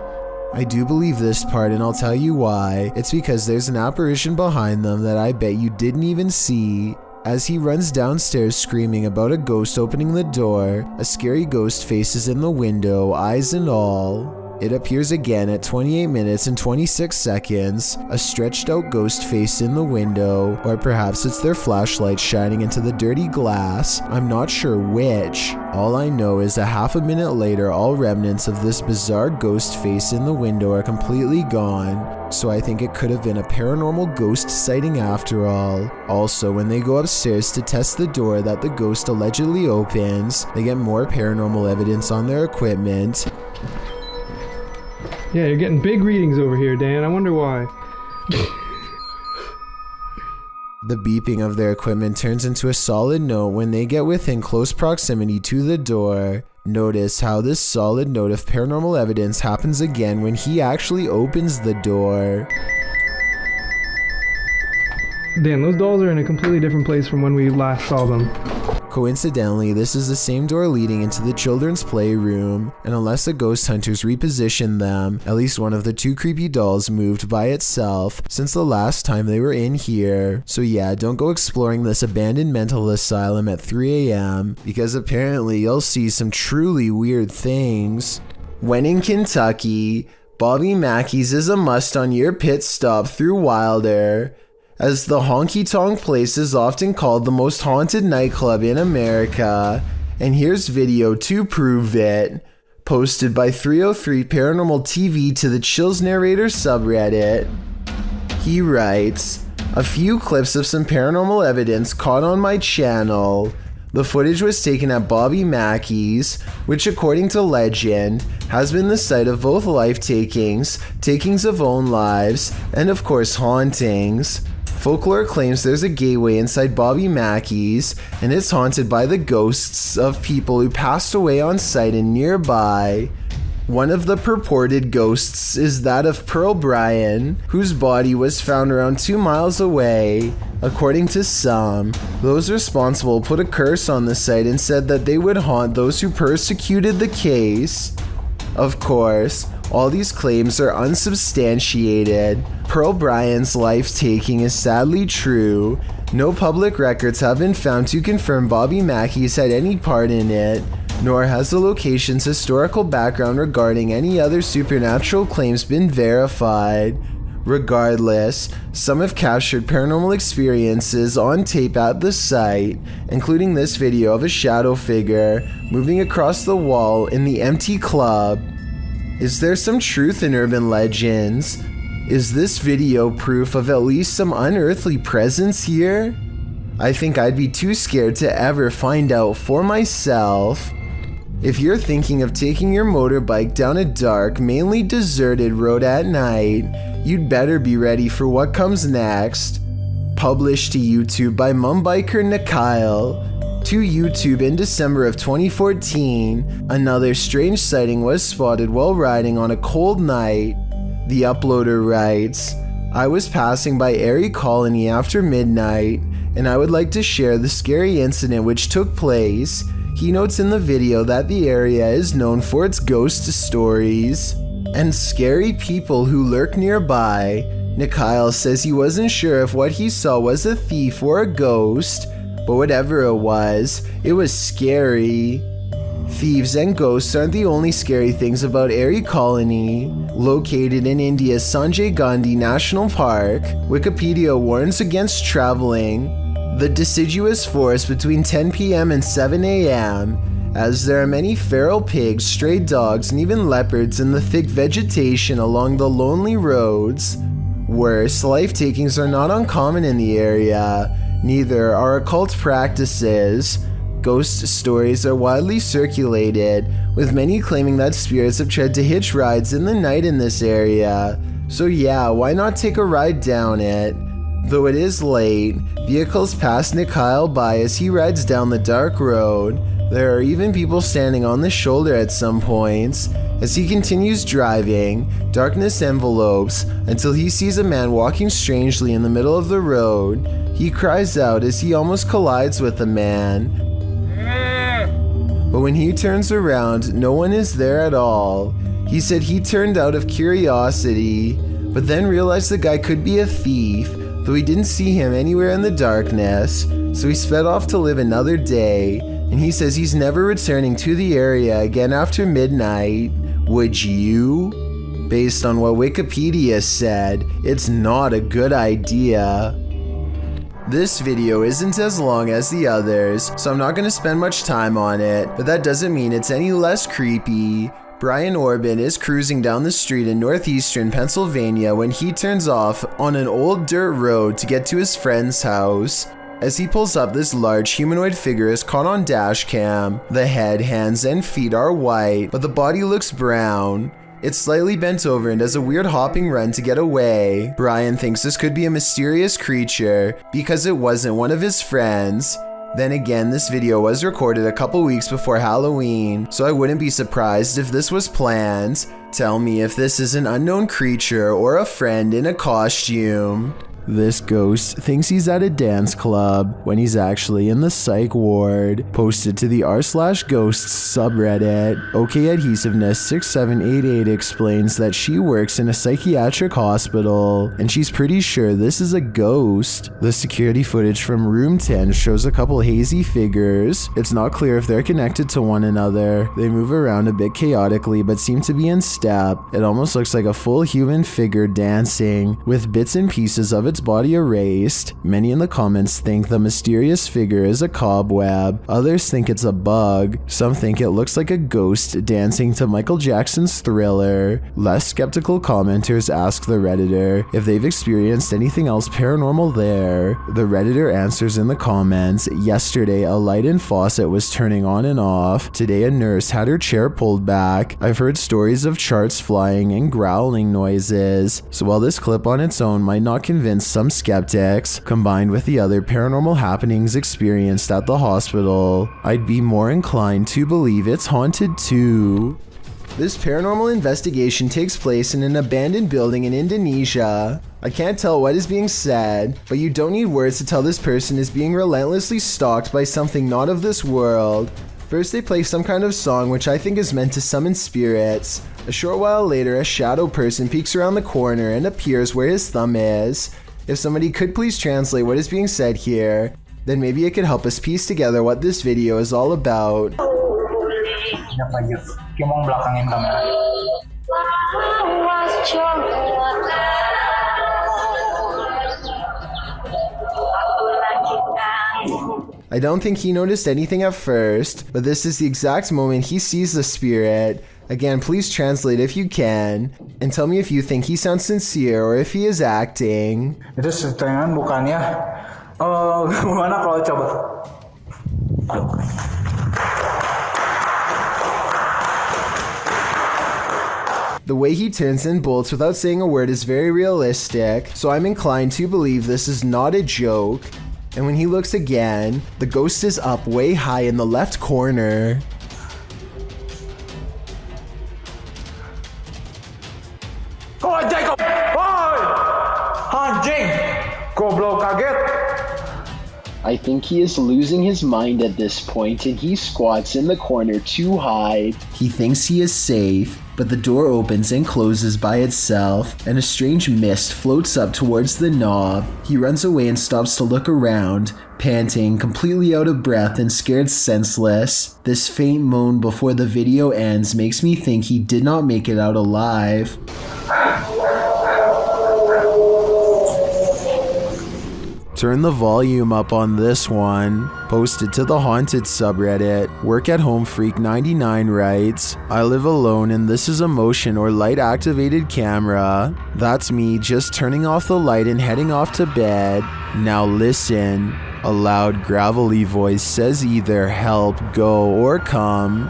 I do believe this part, and I'll tell you why. It's because there's an apparition behind them that I bet you didn't even see. As he runs downstairs screaming about a ghost opening the door, a scary ghost face is in the window, eyes and all. It appears again at 28 minutes and 26 seconds, a stretched out ghost face in the window, or perhaps it's their flashlight shining into the dirty glass. I'm not sure which. All I know is a half a minute later, all remnants of this bizarre ghost face in the window are completely gone, so I think it could have been a paranormal ghost sighting after all. Also, when they go upstairs to test the door that the ghost allegedly opens, they get more paranormal evidence on their equipment. Yeah, you're getting big readings over here, Dan. I wonder why. The beeping of their equipment turns into a solid note when they get within close proximity to the door. Notice how this solid note of paranormal evidence happens again when he actually opens the door. Dan, those dolls are in a completely different place from when we last saw them. Coincidentally, this is the same door leading into the children's playroom, and unless the ghost hunters repositioned them, at least one of the two creepy dolls moved by itself since the last time they were in here. So yeah, don't go exploring this abandoned mental asylum at 3 a.m. because apparently you'll see some truly weird things. When in Kentucky, Bobby Mackey's is a must on your pit stop through Wilder, as the honky tonk place is often called the most haunted nightclub in America, and here's video to prove it, posted by 303 Paranormal TV to the Chills Narrator subreddit. He writes, "A few clips of some paranormal evidence caught on my channel. The footage was taken at Bobby Mackey's, which according to legend, has been the site of both life takings, takings of own lives, and of course hauntings. Folklore claims there's a gateway inside Bobby Mackey's, and it's haunted by the ghosts of people who passed away on site and nearby. One of the purported ghosts is that of Pearl Bryan, whose body was found around 2 miles away. According to some, those responsible put a curse on the site and said that they would haunt those who persecuted the case. Of course, all these claims are unsubstantiated. Pearl Bryan's life-taking is sadly true. No public records have been found to confirm Bobby Mackey's had any part in it, nor has the location's historical background regarding any other supernatural claims been verified. Regardless, some have captured paranormal experiences on tape at the site, including this video of a shadow figure moving across the wall in the empty club. Is there some truth in urban legends? Is this video proof of at least some unearthly presence here? I think I'd be too scared to ever find out for myself. If you're thinking of taking your motorbike down a dark, mainly deserted road at night, you'd better be ready for what comes next. Published to YouTube by Mumbiker Nikyle. To YouTube in December of 2014, another strange sighting was spotted while riding on a cold night. The uploader writes, I was passing by Erie Colony after midnight, and I would like to share the scary incident which took place. He notes in the video that the area is known for its ghost stories and scary people who lurk nearby. Nikyle says he wasn't sure if what he saw was a thief or a ghost, but whatever it was scary. Thieves and ghosts aren't the only scary things about Erie Colony. Located in India's Sanjay Gandhi National Park, Wikipedia warns against traveling the deciduous forest between 10 p.m. and 7 a.m. as there are many feral pigs, stray dogs, and even leopards in the thick vegetation along the lonely roads. Worse, life takings are not uncommon in the area. Neither are occult practices. Ghost stories are widely circulated, with many claiming that spirits have tried to hitch rides in the night in this area. So yeah, why not take a ride down it? Though it is late, vehicles pass Nikyle by as he rides down the dark road. There are even people standing on the shoulder at some points. As he continues driving, darkness envelopes until he sees a man walking strangely in the middle of the road. He cries out as he almost collides with the man. But when he turns around, no one is there at all. He said he turned out of curiosity, but then realized the guy could be a thief, though he didn't see him anywhere in the darkness, so he sped off to live another day, and he says he's never returning to the area again after midnight. Would you? Based on what Wikipedia said, it's not a good idea. This video isn't as long as the others, so I'm not going to spend much time on it, but that doesn't mean it's any less creepy. Brian Orban is cruising down the street in northeastern Pennsylvania when he turns off on an old dirt road to get to his friend's house. As he pulls up, this large humanoid figure is caught on dash cam. The head, hands, and feet are white, but the body looks brown. It's slightly bent over and does a weird hopping run to get away. Brian thinks this could be a mysterious creature because it wasn't one of his friends. Then again, this video was recorded a couple weeks before Halloween, so I wouldn't be surprised if this was planned. Tell me if this is an unknown creature or a friend in a costume. This ghost thinks he's at a dance club when he's actually in the psych ward. Posted to the r/ghosts subreddit. OK Adhesiveness 6788 explains that she works in a psychiatric hospital and she's pretty sure this is a ghost. The security footage from room 10 shows a couple hazy figures. It's not clear if they're connected to one another. They move around a bit chaotically but seem to be in step. It almost looks like a full human figure dancing with bits and pieces of its body erased. Many in the comments think the mysterious figure is a cobweb. Others think it's a bug. Some think it looks like a ghost dancing to Michael Jackson's Thriller. Less skeptical commenters ask the Redditor if they've experienced anything else paranormal there. The Redditor answers in the comments, yesterday a light and faucet was turning on and off. Today a nurse had her chair pulled back. I've heard stories of charts flying and growling noises. So while this clip on its own might not convince some skeptics, combined with the other paranormal happenings experienced at the hospital, I'd be more inclined to believe it's haunted too. This paranormal investigation takes place in an abandoned building in Indonesia. I can't tell what is being said, but you don't need words to tell this person is being relentlessly stalked by something not of this world. First they play some kind of song which I think is meant to summon spirits. A short while later, a shadow person peeks around the corner and appears where his thumb is. If somebody could please translate what is being said here, then maybe it could help us piece together what this video is all about. I don't think he noticed anything at first, but this is the exact moment he sees the spirit. Again, please translate if you can, and tell me if you think he sounds sincere or if he is acting. Itu settingan bukannya? Gimana kalau coba? The way he turns and bolts without saying a word is very realistic, so I'm inclined to believe this is not a joke. And when he looks again, the ghost is up way high in the left corner. I think he is losing his mind at this point and he squats in the corner to hide. He thinks he is safe, but the door opens and closes by itself, and a strange mist floats up towards the knob. He runs away and stops to look around, panting, completely out of breath and scared senseless. This faint moan before the video ends makes me think he did not make it out alive. Turn the volume up on this one. Posted to the haunted subreddit. Work at Home Freak 99 writes, I live alone and this is a motion or light activated camera. That's me just turning off the light and heading off to bed. Now listen. A loud gravelly voice says either help, go, or come.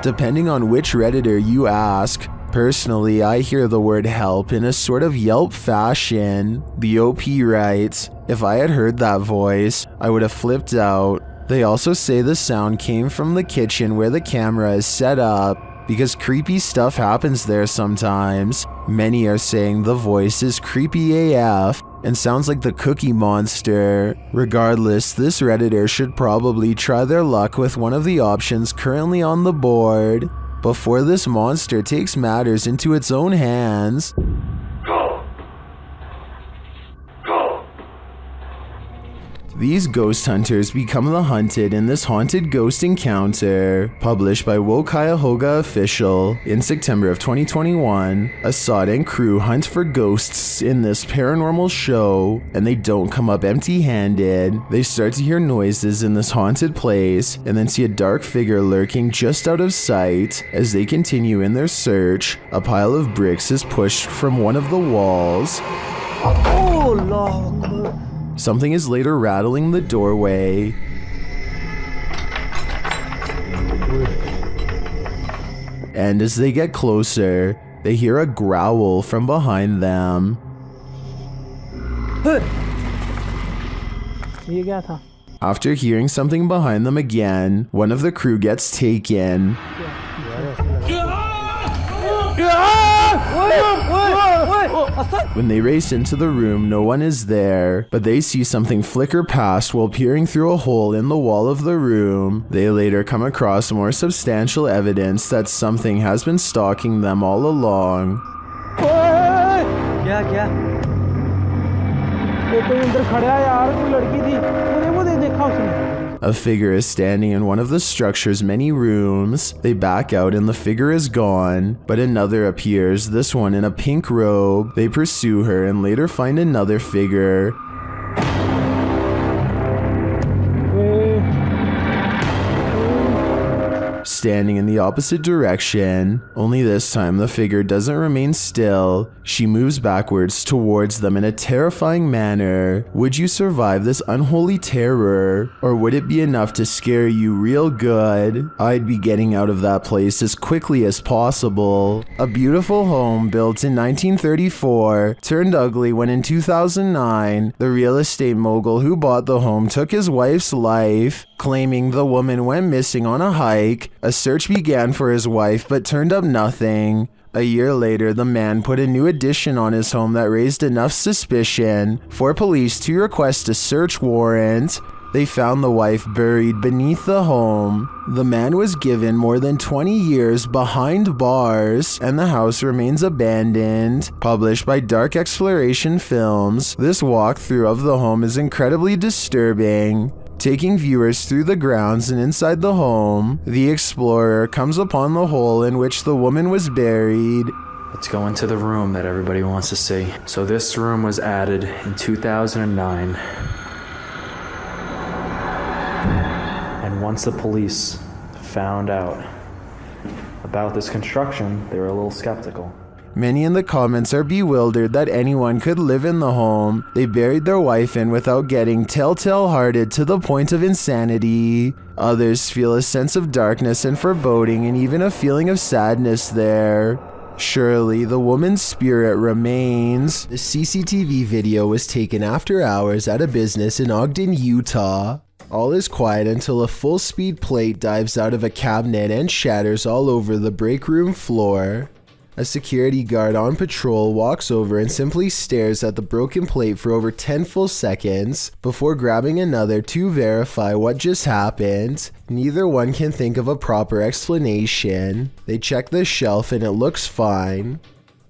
Depending on which Redditor you ask, personally I hear the word help in a sort of Yelp fashion. The OP writes, if I had heard that voice, I would have flipped out. They also say the sound came from the kitchen where the camera is set up, because creepy stuff happens there sometimes. Many are saying the voice is creepy AF and sounds like the Cookie Monster. Regardless, this Redditor should probably try their luck with one of the options currently on the board before this monster takes matters into its own hands. These ghost hunters become the hunted in this haunted ghost encounter. Published by Wo Cuyahoga Official in September of 2021, Assad and crew hunt for ghosts in this paranormal show, and they don't come up empty-handed. They start to hear noises in this haunted place, and then see a dark figure lurking just out of sight. As they continue in their search, a pile of bricks is pushed from one of the walls. Oh, Lord. Something is later rattling the doorway. And as they get closer, they hear a growl from behind them. After hearing something behind them again, one of the crew gets taken. When they race into the room, no one is there, but they see something flicker past while peering through a hole in the wall of the room. They later come across more substantial evidence that something has been stalking them all along. A figure is standing in one of the structure's many rooms. They back out and the figure is gone, but another appears, this one in a pink robe. They pursue her and later find another figure. standing in the opposite direction, only this time the figure doesn't remain still. She moves backwards towards them in a terrifying manner. Would you survive this unholy terror, or would it be enough to scare you real good? I'd be getting out of that place as quickly as possible. A beautiful home built in 1934 turned ugly when in 2009, the real estate mogul who bought the home took his wife's life, claiming the woman went missing on a hike. A search began for his wife but turned up nothing. A year later, the man put a new addition on his home that raised enough suspicion for police to request a search warrant. They found the wife buried beneath the home. The man was given more than 20 years behind bars, and the house remains abandoned. Published by Dark Exploration Films, this walkthrough of the home is incredibly disturbing. Taking viewers through the grounds and inside the home, the explorer comes upon the hole in which the woman was buried. Let's go into the room that everybody wants to see. So this room was added in 2009. And once the police found out about this construction, they were a little skeptical. Many in the comments are bewildered that anyone could live in the home they buried their wife in without getting telltale-hearted to the point of insanity. Others feel a sense of darkness and foreboding and even a feeling of sadness there. Surely the woman's spirit remains. The CCTV video was taken after hours at a business in Ogden, Utah. All is quiet until a full-speed plate dives out of a cabinet and shatters all over the break room floor. A security guard on patrol walks over and simply stares at the broken plate for over 10 full seconds before grabbing another to verify what just happened. Neither one can think of a proper explanation. They check the shelf and it looks fine.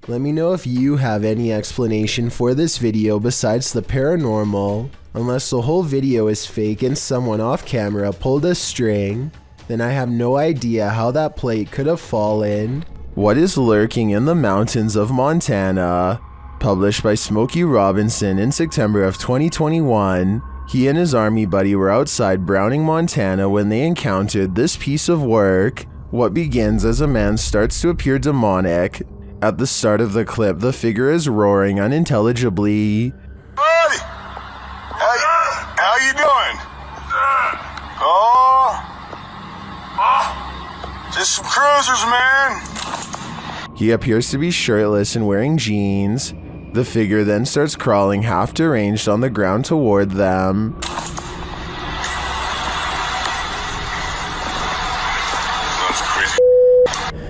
Let me know if you have any explanation for this video besides the paranormal. Unless the whole video is fake and someone off camera pulled a string, then I have no idea how that plate could have fallen. What is lurking in the mountains of Montana? Published by Smokey Robinson in September of 2021. He and his army buddy were outside Browning, Montana when they encountered this piece of work. What begins as a man starts to appear demonic. At the start of the clip, the figure is roaring unintelligibly. Buddy! How you doing? Oh! Just some cruisers, man! He appears to be shirtless and wearing jeans. The figure then starts crawling half deranged on the ground toward them.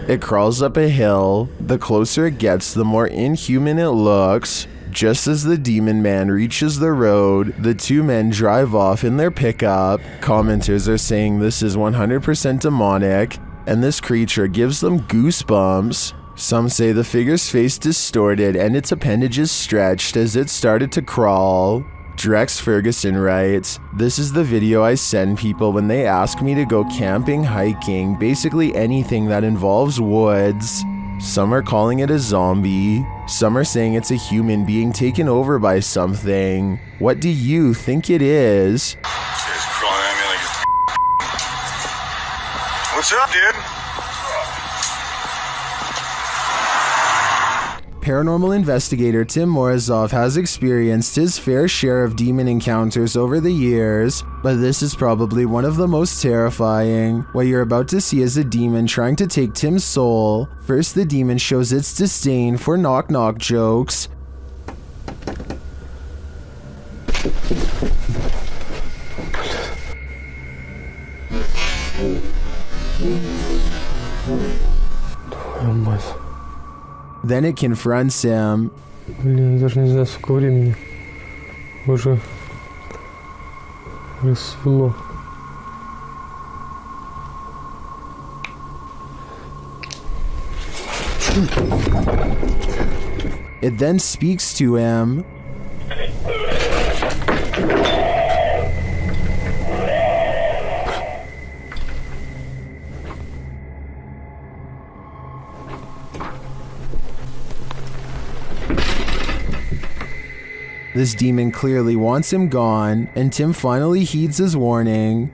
It crawls up a hill. The closer it gets, the more inhuman it looks. Just as the demon man reaches the road, the two men drive off in their pickup. Commenters are saying this is 100% demonic, and this creature gives them goosebumps. Some say the figure's face distorted and its appendages stretched as it started to crawl. Drex Ferguson writes, "This is the video I send people when they ask me to go camping, hiking, basically anything that involves woods." Some are calling it a zombie. Some are saying it's a human being taken over by something. What do you think it is? What's up, dude? Paranormal investigator Tim Morozov has experienced his fair share of demon encounters over the years, but this is probably one of the most terrifying. What you're about to see is a demon trying to take Tim's soul. First, the demon shows its disdain for knock-knock jokes. Then it confronts him. Блин, даже не знаю, сколько времени. Уже рассвело. It then speaks to him. This demon clearly wants him gone, and Tim finally heeds his warning.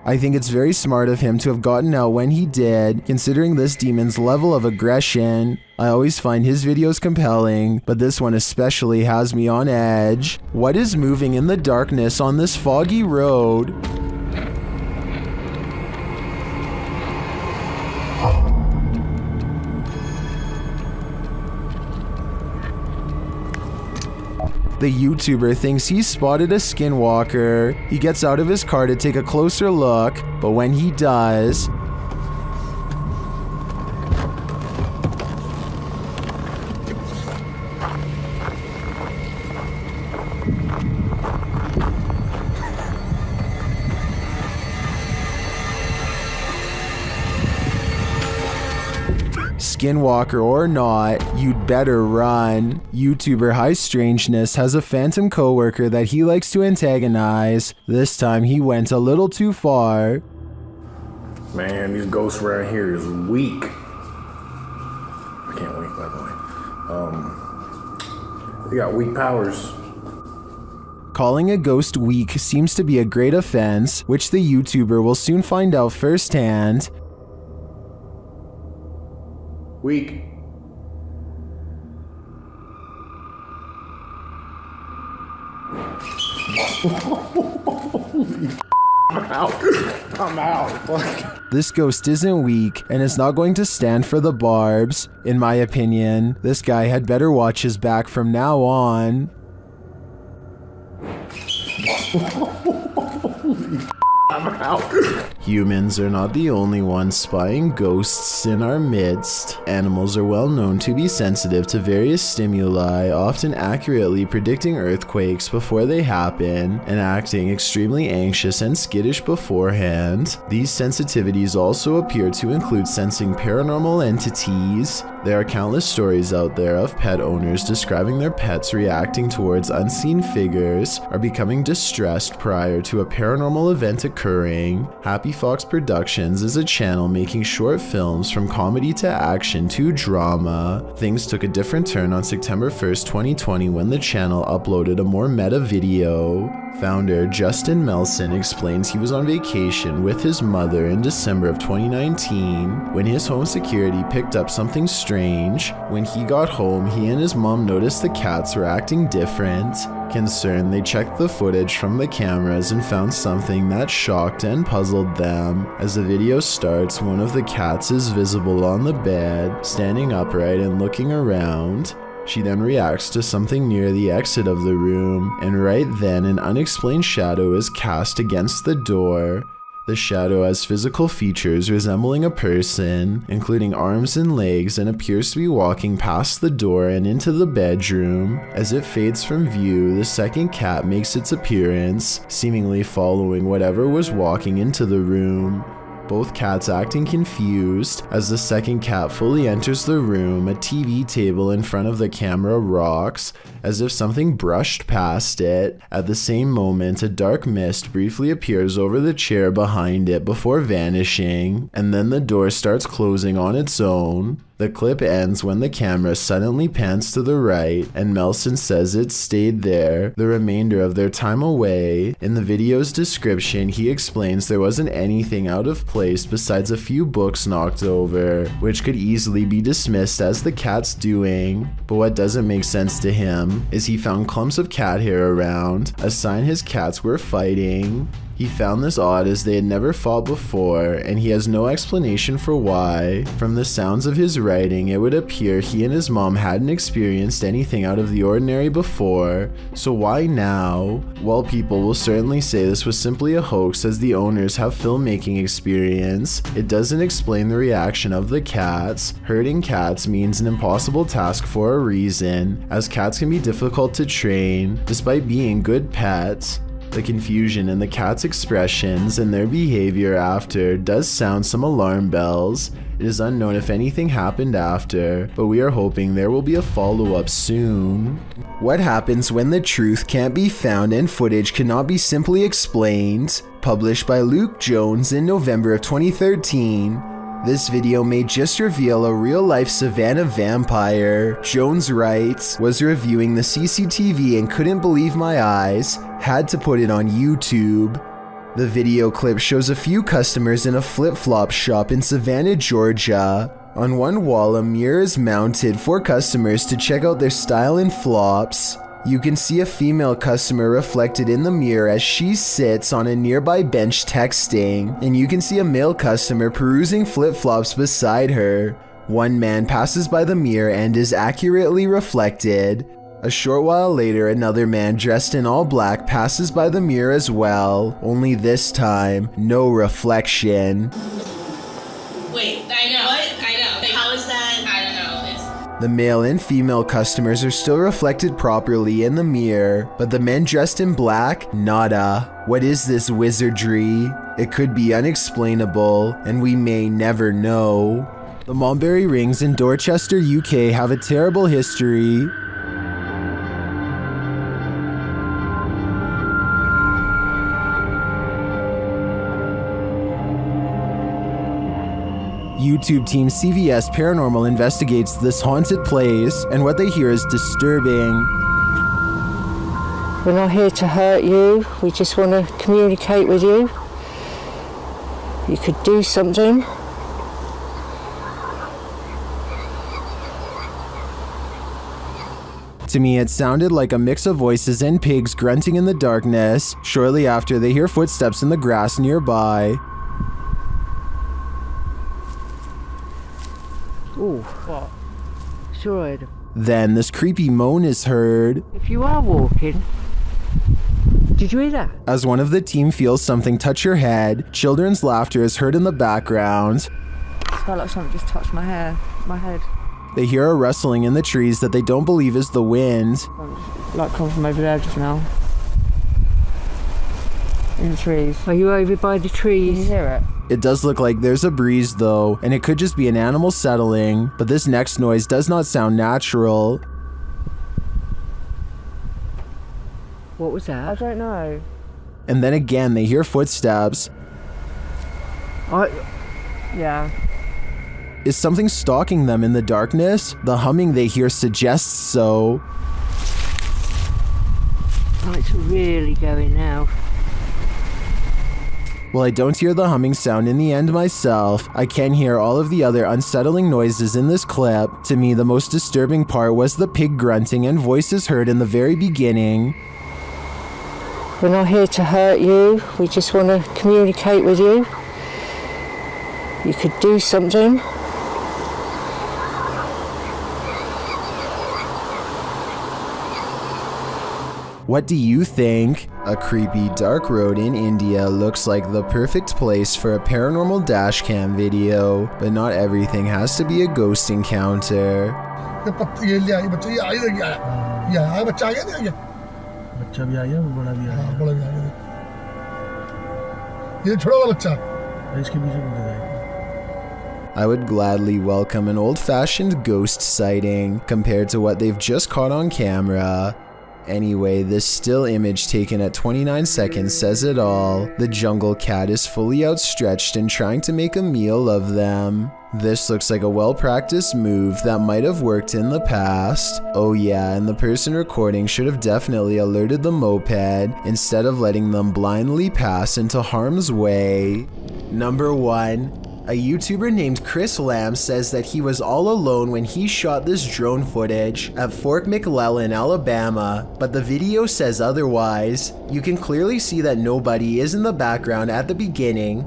I think it's very smart of him to have gotten out when he did, considering this demon's level of aggression. I always find his videos compelling, but this one especially has me on edge. What is moving in the darkness on this foggy road? The YouTuber thinks he's spotted a skinwalker. He gets out of his car to take a closer look, but when he does, Skinwalker or not, you'd better run. YouTuber High Strangeness has a phantom coworker that he likes to antagonize. This time he went a little too far. Man, these ghosts around here is weak. I can't wait, by the way. They got weak powers. Calling a ghost weak seems to be a great offense, which the YouTuber will soon find out firsthand. Weak. I'm out. Fuck. This ghost isn't weak and is not going to stand for the barbs. In my opinion, this guy had better watch his back from now on. I'm out. Humans are not the only ones spying ghosts in our midst. Animals are well known to be sensitive to various stimuli, often accurately predicting earthquakes before they happen, and acting extremely anxious and skittish beforehand. These sensitivities also appear to include sensing paranormal entities. There are countless stories out there of pet owners describing their pets reacting towards unseen figures or becoming distressed prior to a paranormal event occurring. Happy Fox Productions is a channel making short films from comedy to action to drama. Things took a different turn on September 1st, 2020 when the channel uploaded a more meta video. Founder Justin Melson explains he was on vacation with his mother in December of 2019 when his home security picked up something strange. When he got home, he and his mom noticed the cats were acting different. Concerned, they checked the footage from the cameras and found something that shocked and puzzled them. As the video starts, one of the cats is visible on the bed, standing upright and looking around. She then reacts to something near the exit of the room, and right then an unexplained shadow is cast against the door. The shadow has physical features resembling a person, including arms and legs, and appears to be walking past the door and into the bedroom. As it fades from view, the second cat makes its appearance, seemingly following whatever was walking into the room. Both cats acting confused. As the second cat fully enters the room, a TV table in front of the camera rocks, as if something brushed past it. At the same moment, a dark mist briefly appears over the chair behind it before vanishing, and then the door starts closing on its own. The clip ends when the camera suddenly pans to the right, and Melson says it stayed there the remainder of their time away. In the video's description, he explains there wasn't anything out of place besides a few books knocked over, which could easily be dismissed as the cat's doing. But what doesn't make sense to him is he found clumps of cat hair around, a sign his cats were fighting. He found this odd as they had never fought before, and he has no explanation for why. From the sounds of his writing, it would appear he and his mom hadn't experienced anything out of the ordinary before, so why now? Well, people will certainly say this was simply a hoax as the owners have filmmaking experience. It doesn't explain the reaction of the cats. Herding cats means an impossible task for a reason, as cats can be difficult to train, despite being good pets. The confusion in the cat's expressions and their behavior after does sound some alarm bells. It is unknown if anything happened after, but we are hoping there will be a follow-up soon. What happens when the truth can't be found and footage cannot be simply explained? Published by Luke Jones in November of 2013. This video may just reveal a real-life Savannah vampire. Jones writes, was reviewing the CCTV and couldn't believe my eyes, had to put it on YouTube. The video clip shows a few customers in a flip-flop shop in Savannah, Georgia. On one wall, a mirror is mounted for customers to check out their style and flops. You can see a female customer reflected in the mirror as she sits on a nearby bench texting, and you can see a male customer perusing flip-flops beside her. One man passes by the mirror and is accurately reflected. A short while later, another man dressed in all black passes by the mirror as well, only this time, no reflection. Wait, I know. What? I know. Like, how is that? I don't know. The male and female customers are still reflected properly in the mirror, but the men dressed in black, nada. What is this wizardry? It could be unexplainable, and we may never know. The Mulberry Rings in Dorchester, UK have a terrible history. YouTube team CVS Paranormal investigates this haunted place, and what they hear is disturbing. We're not here to hurt you, we just want to communicate with you. You could do something. To me, it sounded like a mix of voices and pigs grunting in the darkness. Shortly after, they hear footsteps in the grass nearby. Ooh, what? Sure. Then this creepy moan is heard. If you are walking, did you hear that? As one of the team feels something touch your head, children's laughter is heard in the background. It felt like something just touched my head. They hear a rustling in the trees that they don't believe is the wind. Like come from over there just now. In the trees. Are you over by the trees? Can you hear it? It does look like there's a breeze though, and it could just be an animal settling, but this next noise does not sound natural. What was that? I don't know. And then again, they hear footsteps. Yeah. Is something stalking them in the darkness? The humming they hear suggests so. Oh, it's really going now. While I don't hear the humming sound in the end myself, I can hear all of the other unsettling noises in this clip. To me, the most disturbing part was the pig grunting and voices heard in the very beginning. We're not here to hurt you, we just want to communicate with you. You could do something. What do you think? A creepy dark road in India looks like the perfect place for a paranormal dashcam video, but not everything has to be a ghost encounter. I would gladly welcome an old-fashioned ghost sighting compared to what they've just caught on camera. Anyway, this still image taken at 29 seconds says it all. The jungle cat is fully outstretched and trying to make a meal of them. This looks like a well-practiced move that might have worked in the past. Oh yeah, and the person recording should have definitely alerted the moped instead of letting them blindly pass into harm's way. Number 1. A YouTuber named Chris Lamb says that he was all alone when he shot this drone footage at Fort McClellan, Alabama, but the video says otherwise. You can clearly see that nobody is in the background at the beginning.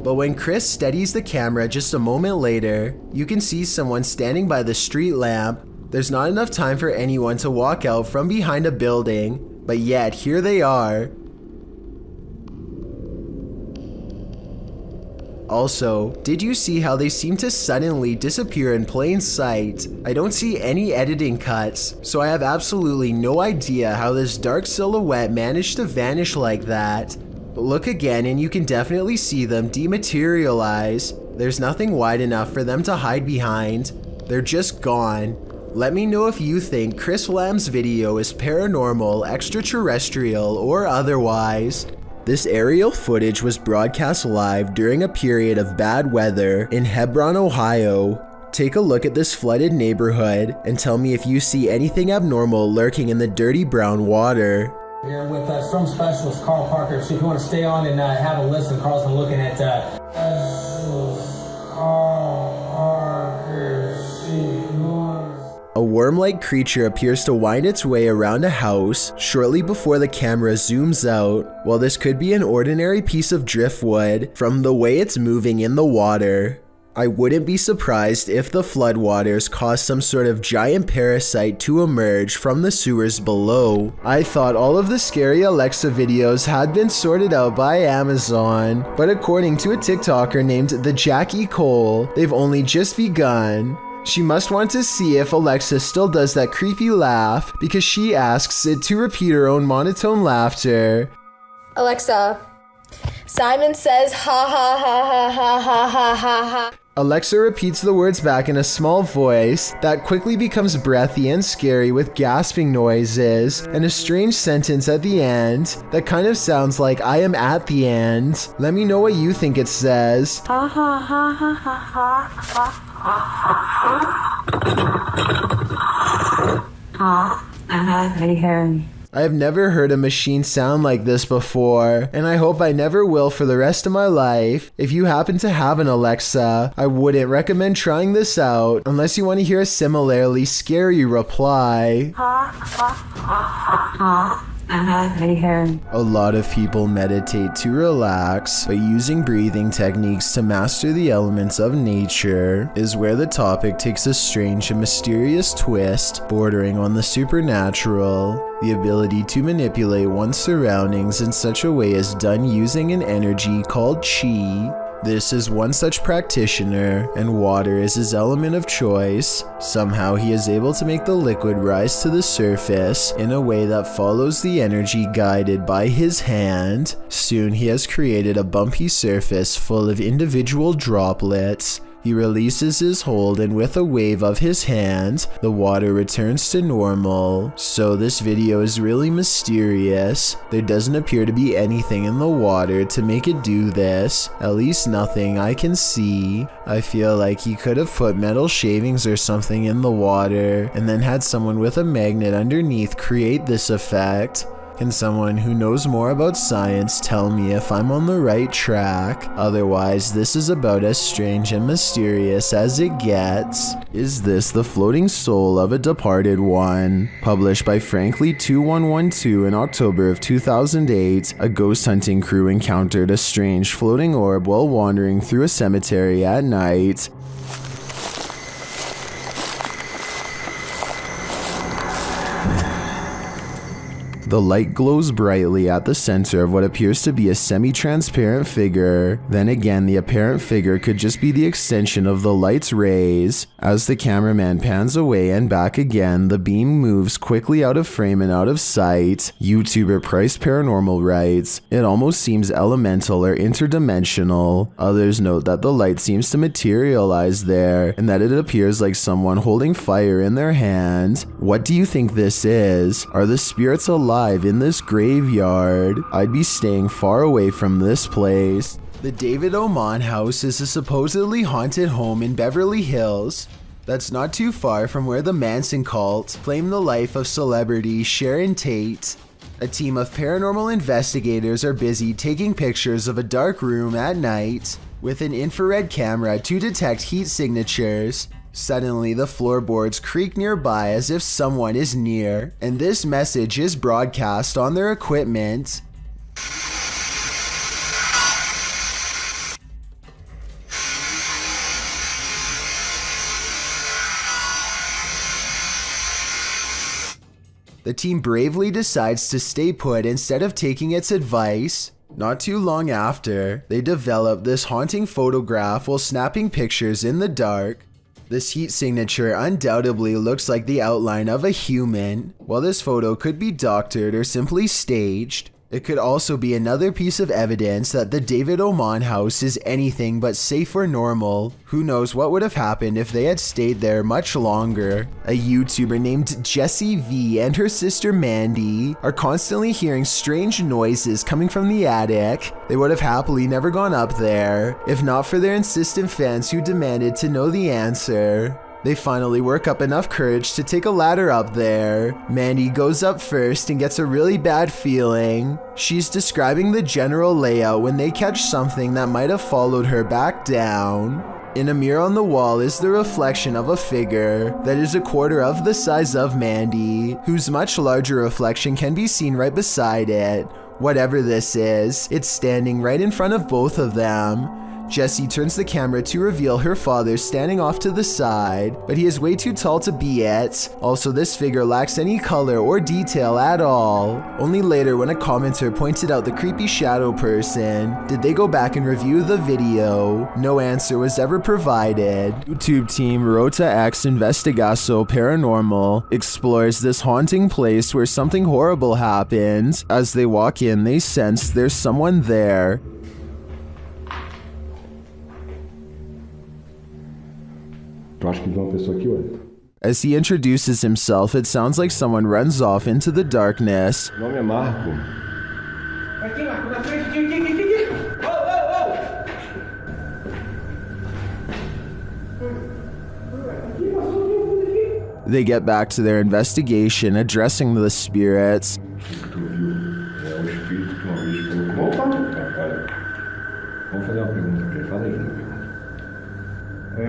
But when Chris steadies the camera just a moment later, you can see someone standing by the street lamp. There's not enough time for anyone to walk out from behind a building, but yet here they are. Also, did you see how they seem to suddenly disappear in plain sight? I don't see any editing cuts, so I have absolutely no idea how this dark silhouette managed to vanish like that. But look again and you can definitely see them dematerialize. There's nothing wide enough for them to hide behind. They're just gone. Let me know if you think Chris Lamb's video is paranormal, extraterrestrial, or otherwise. This aerial footage was broadcast live during a period of bad weather in Hebron, Ohio. Take a look at this flooded neighborhood and tell me if you see anything abnormal lurking in the dirty brown water. Here with storm specialist Carl Parker. So if you want to stay on and have a listen, Carl's been looking at A worm-like creature appears to wind its way around a house shortly before the camera zooms out. While this could be an ordinary piece of driftwood from the way it's moving in the water, I wouldn't be surprised if the floodwaters caused some sort of giant parasite to emerge from the sewers below. I thought all of the scary Alexa videos had been sorted out by Amazon, but according to a TikToker named the Jackie Cole, they've only just begun. She must want to see if Alexa still does that creepy laugh because she asks it to repeat her own monotone laughter. Alexa, Simon says ha ha ha ha ha ha ha ha ha. Alexa repeats the words back in a small voice that quickly becomes breathy and scary with gasping noises and a strange sentence at the end that kind of sounds like I am at the end. Let me know what you think it says. Ha ha ha ha ha ha ha. I have never heard a machine sound like this before, and I hope I never will for the rest of my life. If you happen to have an Alexa, I wouldn't recommend trying this out unless you want to hear a similarly scary reply. A lot of people meditate to relax, but using breathing techniques to master the elements of nature is where the topic takes a strange and mysterious twist, bordering on the supernatural. The ability to manipulate one's surroundings in such a way is done using an energy called chi. This is one such practitioner, and water is his element of choice. Somehow he is able to make the liquid rise to the surface in a way that follows the energy guided by his hand. Soon he has created a bumpy surface full of individual droplets. He releases his hold, and with a wave of his hand, the water returns to normal. So this video is really mysterious. There doesn't appear to be anything in the water to make it do this, at least nothing I can see. I feel like he could have put metal shavings or something in the water, and then had someone with a magnet underneath create this effect. Can someone who knows more about science tell me if I'm on the right track? Otherwise, this is about as strange and mysterious as it gets. Is this the floating soul of a departed one? Published by Frankly2112 in October of 2008, a ghost hunting crew encountered a strange floating orb while wandering through a cemetery at night. The light glows brightly at the center of what appears to be a semi-transparent figure. Then again, the apparent figure could just be the extension of the light's rays. As the cameraman pans away and back again, the beam moves quickly out of frame and out of sight. YouTuber Price Paranormal writes, "It almost seems elemental or interdimensional." Others note that the light seems to materialize there, and that it appears like someone holding fire in their hand. What do you think this is? Are the spirits alive in this graveyard? I'd be staying far away from this place. The David Oman house is a supposedly haunted home in Beverly Hills that's not too far from where the Manson cult claimed the life of celebrity Sharon Tate. A team of paranormal investigators are busy taking pictures of a dark room at night with an infrared camera to detect heat signatures. Suddenly, the floorboards creak nearby as if someone is near, and this message is broadcast on their equipment. The team bravely decides to stay put instead of taking its advice. Not too long after, they develop this haunting photograph while snapping pictures in the dark. This heat signature undoubtedly looks like the outline of a human. While this photo could be doctored or simply staged, It could also be another piece of evidence that the David Oman house is anything but safe or normal. Who knows what would have happened if they had stayed there much longer. A YouTuber named Jessie V and her sister Mandy are constantly hearing strange noises coming from the attic. They would have happily never gone up there, if not for their insistent fans who demanded to know the answer. They finally work up enough courage to take a ladder up there. Mandy goes up first and gets a really bad feeling. She's describing the general layout when they catch something that might have followed her back down. In a mirror on the wall is the reflection of a figure that is a quarter of the size of Mandy, whose much larger reflection can be seen right beside it. Whatever this is, it's standing right in front of both of them. Jessie turns the camera to reveal her father standing off to the side, but he is way too tall to be it. Also, this figure lacks any color or detail at all. Only later, when a commenter pointed out the creepy shadow person, did they go back and review the video. No answer was ever provided. YouTube team Rota X Investigaso Paranormal explores this haunting place where something horrible happened. As they walk in, they sense there's someone there. As he introduces himself, it sounds like someone runs off into the darkness. Meu nome é Marco. Aqui, Marco, na frente, aqui. They get back to their investigation, addressing the spirits.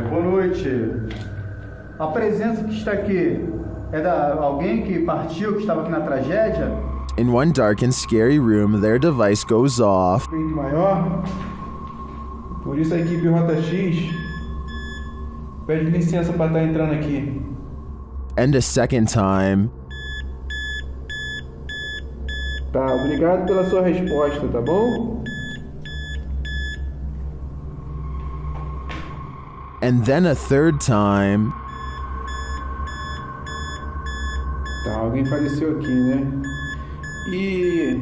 Boa noite. A presença que está aqui é da alguém que partiu, que estava aqui na tragédia? In one dark and scary room, their device goes off. Maior. Por isso a equipe Rota X pede licença para estar entrando aqui. And a second time. Tá, obrigado pela sua resposta, tá bom? And then a third time. Tá, alguém faleceu aqui, né? E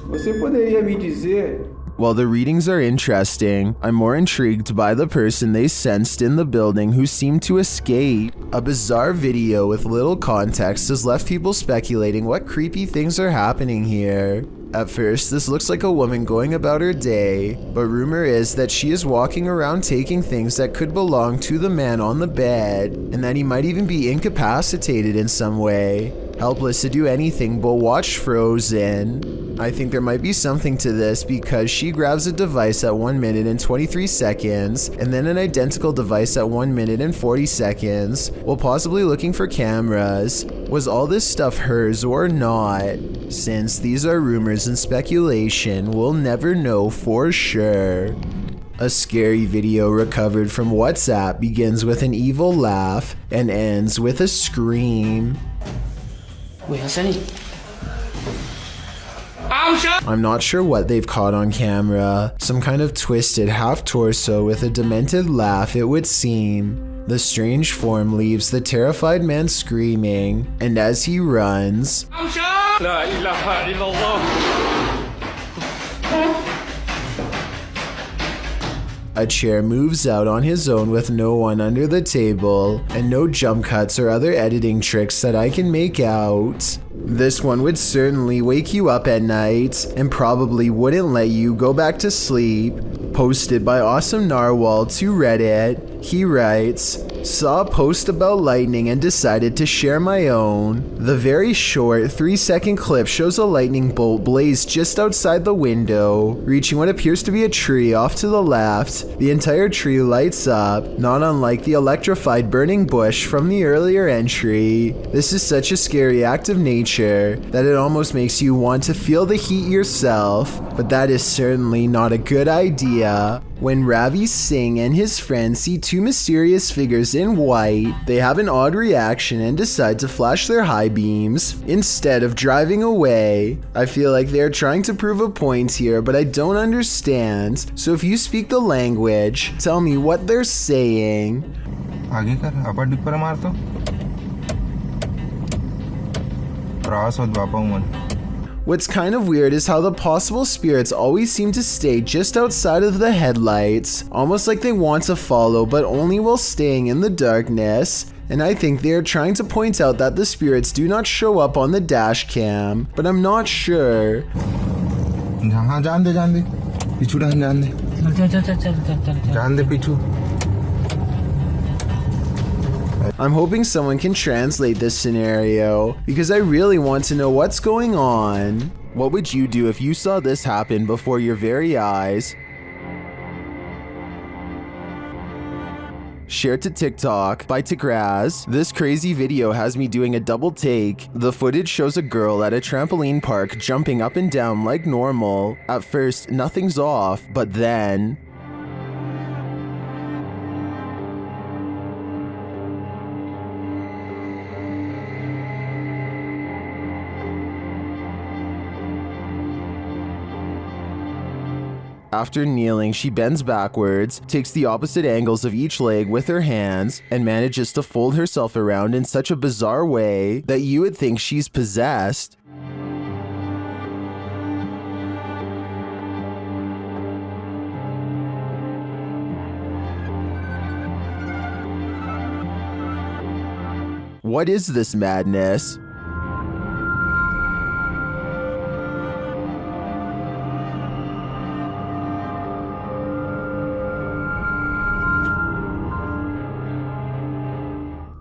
você poderia me dizer... While the readings are interesting, I'm more intrigued by the person they sensed in the building who seemed to escape. A bizarre video with little context has left people speculating what creepy things are happening here. At first, this looks like a woman going about her day, but rumor is that she is walking around taking things that could belong to the man on the bed, and that he might even be incapacitated in some way, helpless to do anything but watch Frozen. I think there might be something to this because she grabs a device at 1 minute and 23 seconds, and then an identical device at 1 minute and 40 seconds, while possibly looking for cameras. Was all this stuff hers or not? Since these are rumors and speculation, we'll never know for sure. A scary video recovered from WhatsApp begins with an evil laugh and ends with a scream. I'm not sure what they've caught on camera. Some kind of twisted half-torso with a demented laugh, it would seem. The strange form leaves the terrified man screaming, and as he runs... La ilaha illallah. A chair moves out on his own with no one under the table, and no jump cuts or other editing tricks that I can make out. This one would certainly wake you up at night, and probably wouldn't let you go back to sleep. Posted by Awesome Narwhal to Reddit, he writes, "Saw a post about lightning and decided to share my own. The very short 3-second clip shows a lightning bolt blaze just outside the window, reaching what appears to be a tree off to the left. The entire tree lights up, not unlike the electrified burning bush from the earlier entry. This is such a scary act of nature that it almost makes you want to feel the heat yourself, but that is certainly not a good idea." When Ravi Singh and his friends see two mysterious figures in white, they have an odd reaction and decide to flash their high beams instead of driving away. I feel like they are trying to prove a point here, but I don't understand. So if you speak the language, tell me what they're saying. आगे कर अपर dip पर मार तो त्रास होत बापा मन. What's kind of weird is how the possible spirits always seem to stay just outside of the headlights, almost like they want to follow but only while staying in the darkness. And I think they are trying to point out that the spirits do not show up on the dash cam, but I'm not sure. I'm hoping someone can translate this scenario, because I really want to know what's going on. What would you do if you saw this happen before your very eyes? Share to TikTok by Tigraz. This crazy video has me doing a double take. The footage shows a girl at a trampoline park jumping up and down like normal. At first, nothing's off, but then... After kneeling, she bends backwards, takes the opposite angles of each leg with her hands, and manages to fold herself around in such a bizarre way that you would think she's possessed. What is this madness?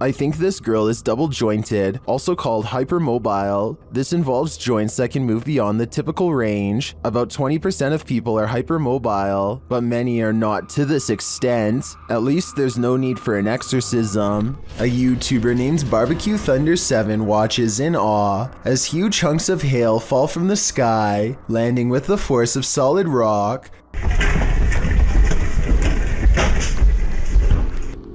I think this girl is double jointed, also called hypermobile. This involves joints that can move beyond the typical range. About 20% of people are hypermobile, but many are not to this extent. At least there's no need for an exorcism. A YouTuber named Barbecue Thunder 7 watches in awe as huge hunks of hail fall from the sky, landing with the force of solid rock.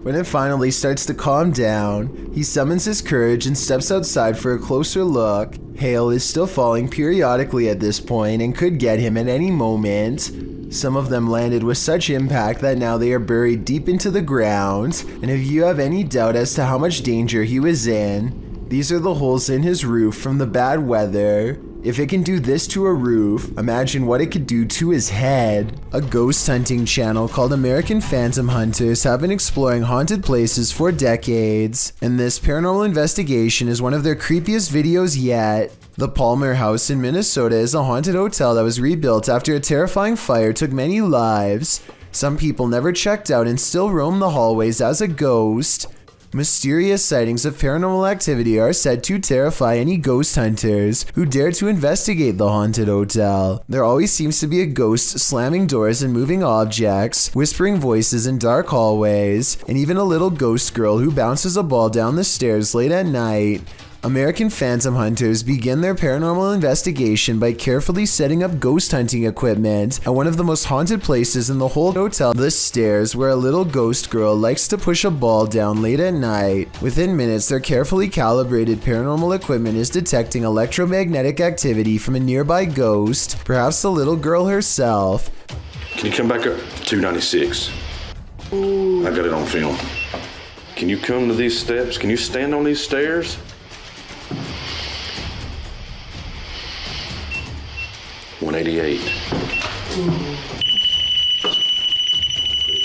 When it finally starts to calm down, he summons his courage and steps outside for a closer look. Hail is still falling periodically at this point and could get him at any moment. Some of them landed with such impact that now they are buried deep into the ground, and if you have any doubt as to how much danger he was in, these are the holes in his roof from the bad weather. If it can do this to a roof, imagine what it could do to his head. A ghost hunting channel called American Phantom Hunters have been exploring haunted places for decades, and this paranormal investigation is one of their creepiest videos yet. The Palmer House in Minnesota is a haunted hotel that was rebuilt after a terrifying fire took many lives. Some people never checked out and still roam the hallways as a ghost. Mysterious sightings of paranormal activity are said to terrify any ghost hunters who dare to investigate the haunted hotel. There always seems to be a ghost slamming doors and moving objects, whispering voices in dark hallways, and even a little ghost girl who bounces a ball down the stairs late at night. American Phantom Hunters begin their paranormal investigation by carefully setting up ghost hunting equipment at one of the most haunted places in the whole hotel, the stairs, where a little ghost girl likes to push a ball down late at night. Within minutes, their carefully calibrated paranormal equipment is detecting electromagnetic activity from a nearby ghost, perhaps the little girl herself. Can you come back up? 296. I got it on film. Can you come to these steps? Can you stand on these stairs? 188.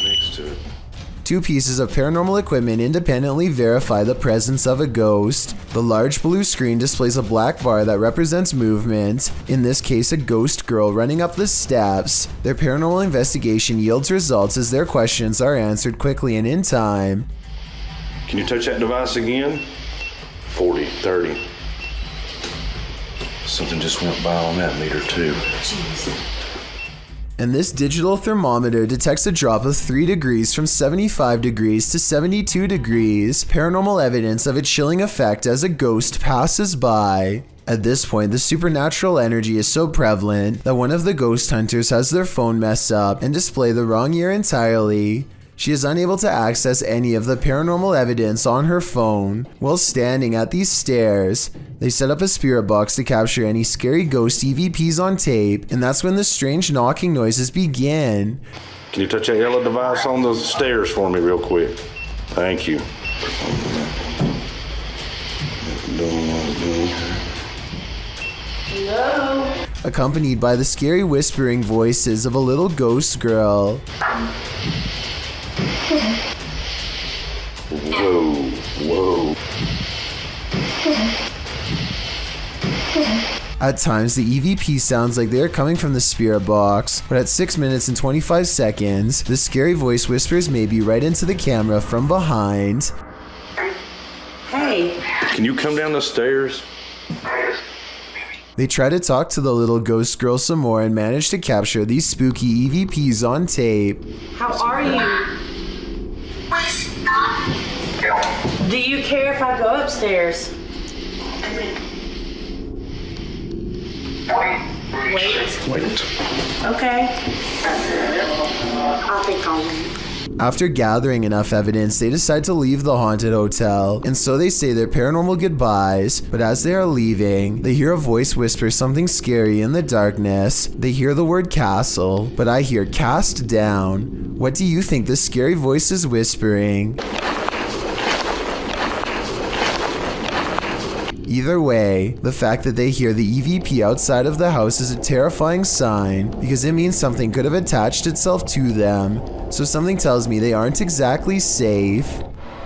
Next to it. Two pieces of paranormal equipment independently verify the presence of a ghost. The large blue screen displays a black bar that represents movement, in this case a ghost girl running up the steps. Their paranormal investigation yields results as their questions are answered quickly and in time. Can you touch that device again? 40, 30. Something just went by on that meter too. Jeez. And this digital thermometer detects a drop of 3 degrees from 75 degrees to 72 degrees, paranormal evidence of a chilling effect as a ghost passes by. At this point, the supernatural energy is so prevalent that one of the ghost hunters has their phone mess up and display the wrong year entirely. She is unable to access any of the paranormal evidence on her phone. While standing at these stairs, they set up a spirit box to capture any scary ghost EVPs on tape, and that's when the strange knocking noises begin. Can you touch that yellow device on the stairs for me real quick? Thank you. Hello? accompanied by the scary whispering voices of a little ghost girl. Whoa, whoa. At times, the EVP sounds like they are coming from the spirit box, but at 6 minutes and 25 seconds, the scary voice whispers maybe right into the camera from behind. Hey. Can you come down the stairs? They try to talk to the little ghost girl some more and manage to capture these spooky EVPs on tape. How are you? Do you care if I go upstairs? Wait. Okay. I think I'll wait. After gathering enough evidence, they decide to leave the haunted hotel, and so they say their paranormal goodbyes, but as they are leaving, they hear a voice whisper something scary in the darkness. They hear the word castle, but I hear cast down. What do you think this scary voice is whispering? Either way, the fact that they hear the EVP outside of the house is a terrifying sign because it means something could have attached itself to them. So something tells me they aren't exactly safe.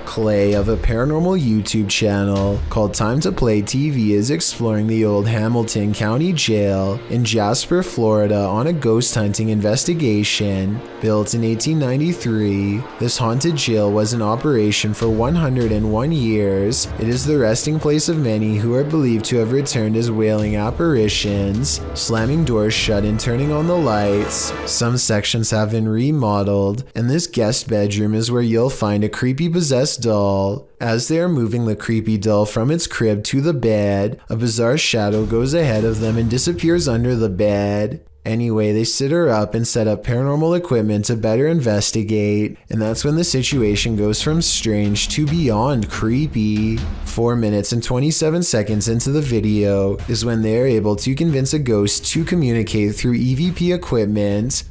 Clay of a paranormal YouTube channel called Time to Play TV is exploring the old Hamilton County Jail in Jasper, Florida on a ghost hunting investigation. Built in 1893, this haunted jail was in operation for 101 years. It is the resting place of many who are believed to have returned as wailing apparitions, slamming doors shut and turning on the lights. Some sections have been remodeled, and this guest bedroom is where you'll find a creepy possessed doll. As they are moving the creepy doll from its crib to the bed, a bizarre shadow goes ahead of them and disappears under the bed. Anyway, they sit her up and set up paranormal equipment to better investigate, and that's when the situation goes from strange to beyond creepy. 4 minutes and 27 seconds into the video is when they are able to convince a ghost to communicate through EVP equipment.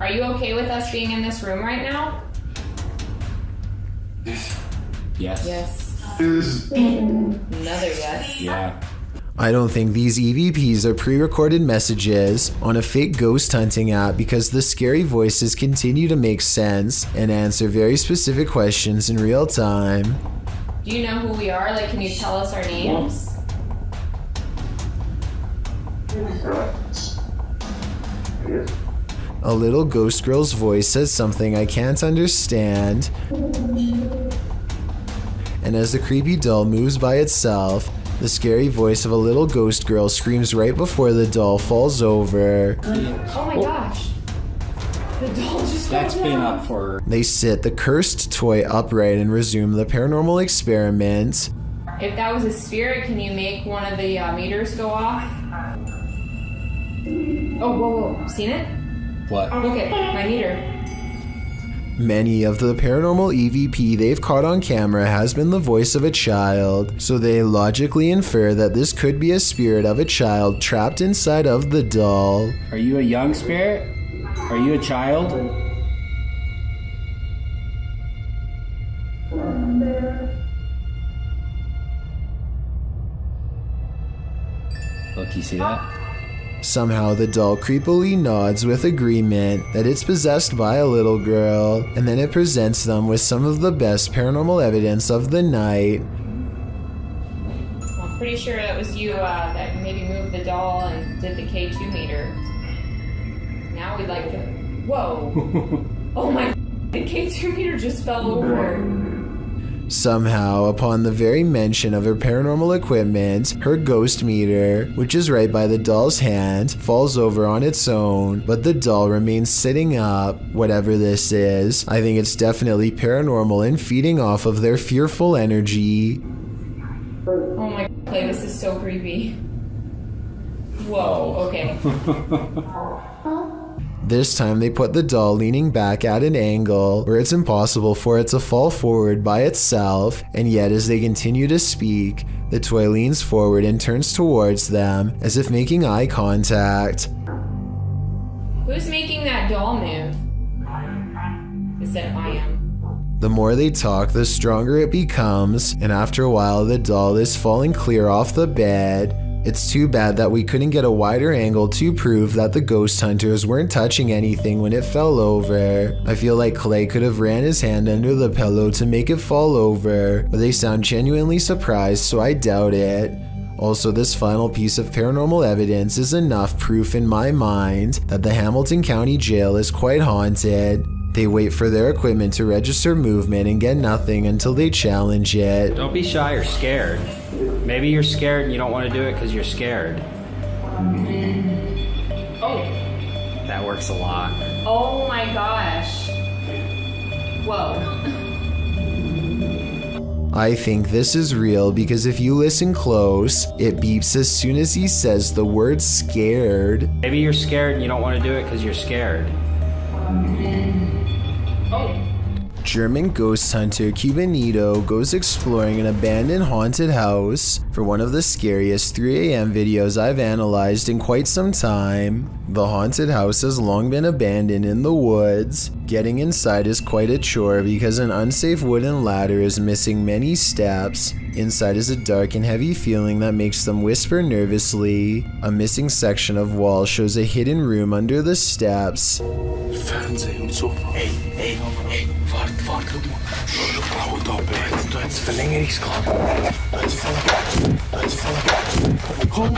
Are you okay with us being in this room right now? Yes. Yes. Another yes. Yeah. I don't think these EVPs are pre-recorded messages on a fake ghost hunting app because the scary voices continue to make sense and answer very specific questions in real time. Do you know who we are? Like, can you tell us our names? A little ghost girl's voice says something I can't understand. And as the creepy doll moves by itself, the scary voice of a little ghost girl screams right before the doll falls over. Oh my gosh. The doll just That's fell been down. up for... They sit the cursed toy upright and resume the paranormal experiment. If that was a spirit, can you make one of the meters go off? Oh, whoa. Seen it? What? Look at my meter. Many of the paranormal EVP they've caught on camera has been the voice of a child, so they logically infer that this could be a spirit of a child trapped inside of the doll. Are you a young spirit? Are you a child? Look, you see that? Somehow the doll creepily nods with agreement that it's possessed by a little girl, and then it presents them with some of the best paranormal evidence of the night. I'm pretty sure that was you that maybe moved the doll and did the K2 meter. Now we'd like to... Whoa! Oh my... The K2 meter just fell over. Somehow, upon the very mention of her paranormal equipment, her ghost meter, which is right by the doll's hand, falls over on its own, but the doll remains sitting up. Whatever this is, I think it's definitely paranormal and feeding off of their fearful energy. Oh my... This is so creepy. Whoa, okay. This time they put the doll leaning back at an angle where it's impossible for it to fall forward by itself, and yet as they continue to speak, the toy leans forward and turns towards them as if making eye contact. Who's making that doll move? Is that I am? The more they talk, the stronger it becomes, and after a while the doll is falling clear off the bed. It's too bad that we couldn't get a wider angle to prove that the ghost hunters weren't touching anything when it fell over. I feel like Clay could have ran his hand under the pillow to make it fall over, but they sound genuinely surprised, so I doubt it. Also, this final piece of paranormal evidence is enough proof in my mind that the Hamilton County Jail is quite haunted. They wait for their equipment to register movement and get nothing until they challenge it. Don't be shy or scared. Maybe you're scared and you don't want to do it because you're scared. Oh. That works a lot. Oh my gosh. Whoa. I think this is real because if you listen close, it beeps as soon as he says the word scared. Maybe you're scared and you don't want to do it because you're scared. Oh. German ghost hunter Cubanito goes exploring an abandoned haunted house for one of the scariest 3 a.m. videos I've analyzed in quite some time. The haunted house has long been abandoned in the woods. Getting inside is quite a chore because an unsafe wooden ladder is missing many steps. Inside is a dark and heavy feeling that makes them whisper nervously. A missing section of wall shows a hidden room under the steps. Fernsehen und Sofa. Hey, warte, guck mal. Hau da, du hast Verlängerungskabel. Du hast Verlängerungskabel. Komm.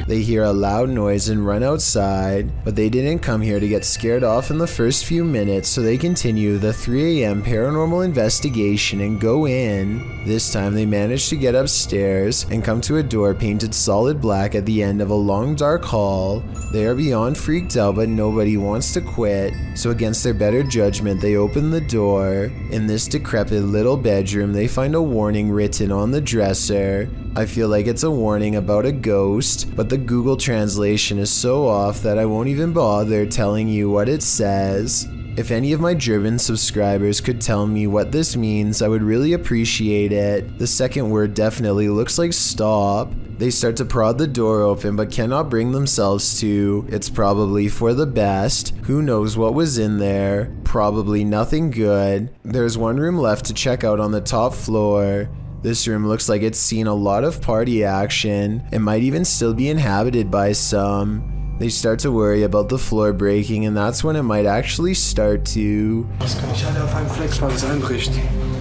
They hear a loud noise and run outside, but they didn't come here to get scared off in the first few minutes, so they continue the 3 a.m. paranormal investigation and go in. This time they manage to get upstairs and come to a door painted solid black at the end of a long dark hall. They are beyond freaked out, but nobody wants to quit, so against their better judgment they open the door. In this decrepit little bedroom they find a warning written on the dresser. I feel like it's a warning about a ghost, but the Google translation is so off that I won't even bother telling you what it says. If any of my German subscribers could tell me what this means, I would really appreciate it. The second word definitely looks like stop. They start to prod the door open but cannot bring themselves to. It's probably for the best. Who knows what was in there? Probably nothing good. There's one room left to check out on the top floor. This room looks like it's seen a lot of party action. It might even still be inhabited by some. They start to worry about the floor breaking, and that's when it might actually start to. Was kann ich alle auf einem Flex, weil es einbricht?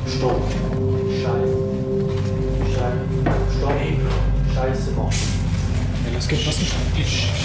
Stopp. Scheiße, Mann. Ey, los geht's, was geht?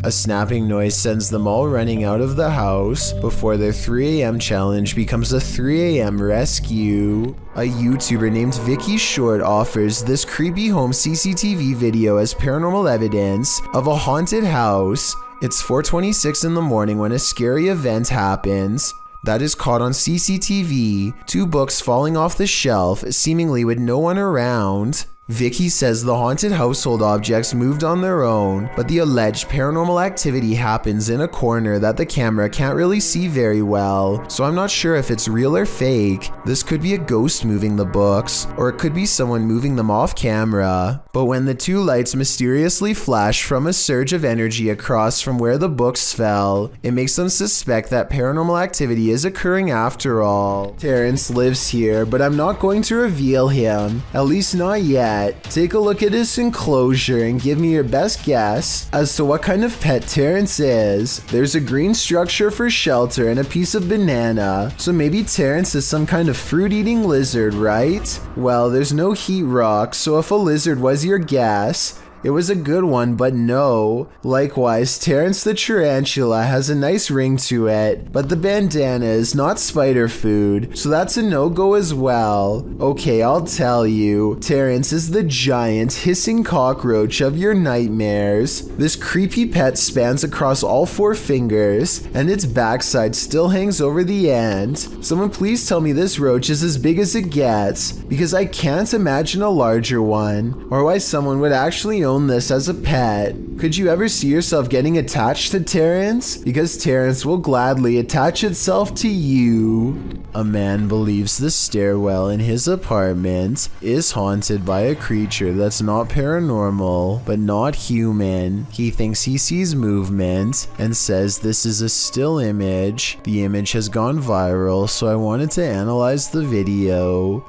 A snapping noise sends them all running out of the house before their 3 a.m. challenge becomes a 3 a.m. rescue. A YouTuber named Vicky Short offers this creepy home CCTV video as paranormal evidence of a haunted house. It's 4:26 in the morning when a scary event happens. That is caught on CCTV, 2 books falling off the shelf, seemingly with no one around. Vicky says the haunted household objects moved on their own, but the alleged paranormal activity happens in a corner that the camera can't really see very well, so I'm not sure if it's real or fake. This could be a ghost moving the books, or it could be someone moving them off camera. But when the 2 lights mysteriously flash from a surge of energy across from where the books fell, it makes them suspect that paranormal activity is occurring after all. Terrence lives here, but I'm not going to reveal him, at least not yet. Take a look at his enclosure and give me your best guess as to what kind of pet Terrence is. There's a green structure for shelter and a piece of banana, so maybe Terrence is some kind of fruit-eating lizard, right? Well, there's no heat rock, so if a lizard was your guess, it was a good one, but no. Likewise, Terrence the Tarantula has a nice ring to it, but the bandana is not spider food, so that's a no-go as well. Okay, I'll tell you. Terrence is the giant, hissing cockroach of your nightmares. This creepy pet spans across all 4 fingers, and its backside still hangs over the end. Someone please tell me this roach is as big as it gets, because I can't imagine a larger one, or why someone would actually own this as a pet. Could you ever see yourself getting attached to Terrence? Because Terrence will gladly attach itself to you. A man believes the stairwell in his apartment is haunted by a creature that's not paranormal, but not human. He thinks he sees movement and says this is a still image. The image has gone viral, so I wanted to analyze the video.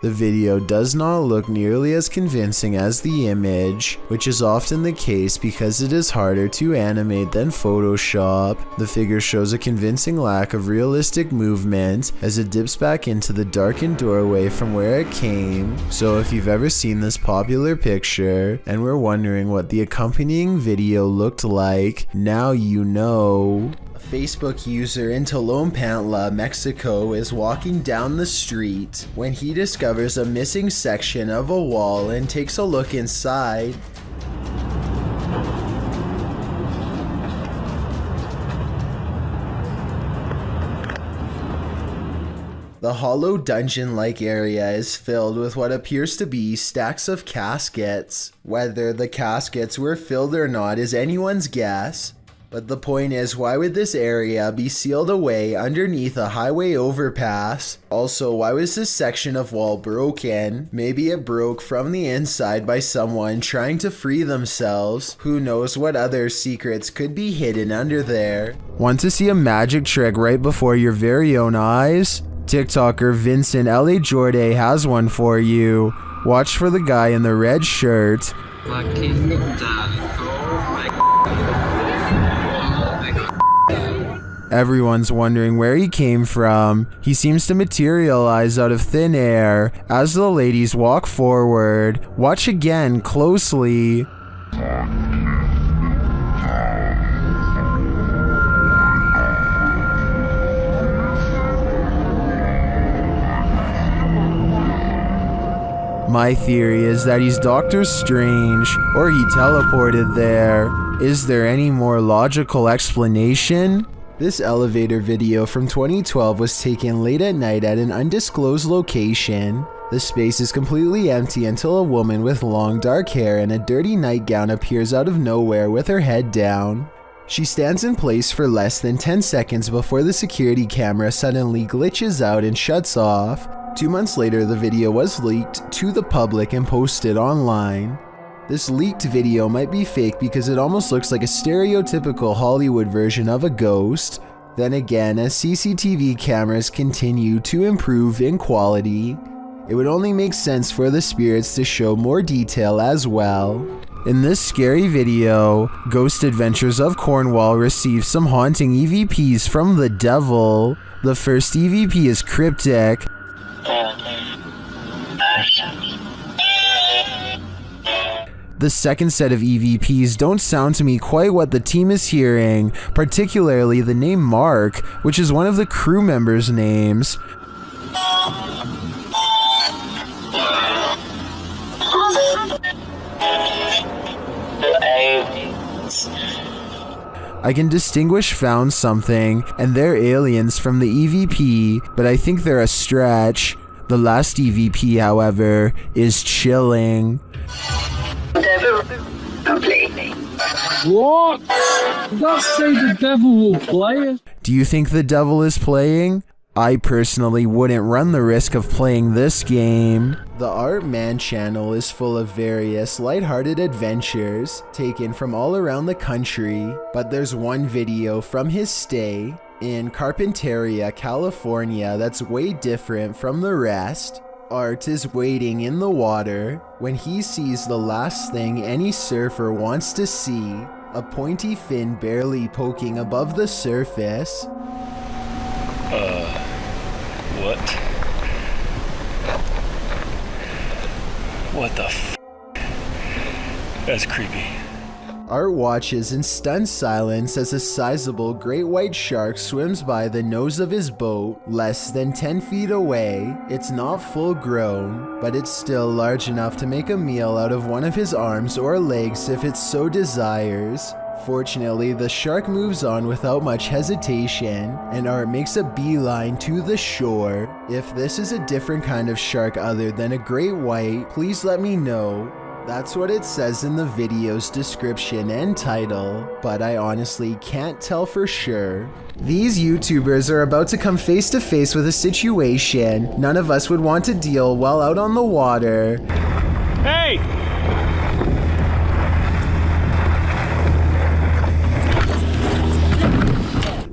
The video does not look nearly as convincing as the image, which is often the case because it is harder to animate than Photoshop. The figure shows a convincing lack of realistic movement as it dips back into the darkened doorway from where it came. So if you've ever seen this popular picture and were wondering what the accompanying video looked like, now you know. Facebook user in Tlalnepantla, Mexico is walking down the street when he discovers a missing section of a wall and takes a look inside. The hollow dungeon-like area is filled with what appears to be stacks of caskets. Whether the caskets were filled or not is anyone's guess. But the point is, why would this area be sealed away underneath a highway overpass? Also, why was this section of wall broken? Maybe it broke from the inside by someone trying to free themselves. Who knows what other secrets could be hidden under there? Want to see a magic trick right before your very own eyes? TikToker Vincent L.A. Jordan has one for you. Watch for the guy in the red shirt. Everyone's wondering where he came from. He seems to materialize out of thin air as the ladies walk forward. Watch again closely. My theory is that he's Doctor Strange, or he teleported there. Is there any more logical explanation? This elevator video from 2012 was taken late at night at an undisclosed location. The space is completely empty until a woman with long dark hair and a dirty nightgown appears out of nowhere with her head down. She stands in place for less than 10 seconds before the security camera suddenly glitches out and shuts off. 2 months later, the video was leaked to the public and posted online. This leaked video might be fake because it almost looks like a stereotypical Hollywood version of a ghost. Then again, as CCTV cameras continue to improve in quality, it would only make sense for the spirits to show more detail as well. In this scary video, Ghost Adventures of Cornwall receives some haunting EVPs from the devil. The first EVP is cryptic. The second set of EVPs don't sound to me quite what the team is hearing, particularly the name Mark, which is one of the crew members' names. I can distinguish found something and they're aliens from the EVP, but I think they're a stretch. The last EVP, however, is chilling. What? That say the devil will play it? Do you think the devil is playing? I personally wouldn't run the risk of playing this game. The Art Man channel is full of various lighthearted adventures taken from all around the country, but there's one video from his stay in Carpinteria, California that's way different from the rest. Art is wading in the water when he sees the last thing any surfer wants to see, a pointy fin barely poking above the surface. What? What the f? That's creepy. Art watches in stunned silence as a sizable great white shark swims by the nose of his boat, less than 10 feet away. It's not full grown, but it's still large enough to make a meal out of one of his arms or legs if it so desires. Fortunately, the shark moves on without much hesitation, and Art makes a beeline to the shore. If this is a different kind of shark other than a great white, please let me know. That's what it says in the video's description and title, but I honestly can't tell for sure. These YouTubers are about to come face to face with a situation none of us would want to deal while out on the water. Hey!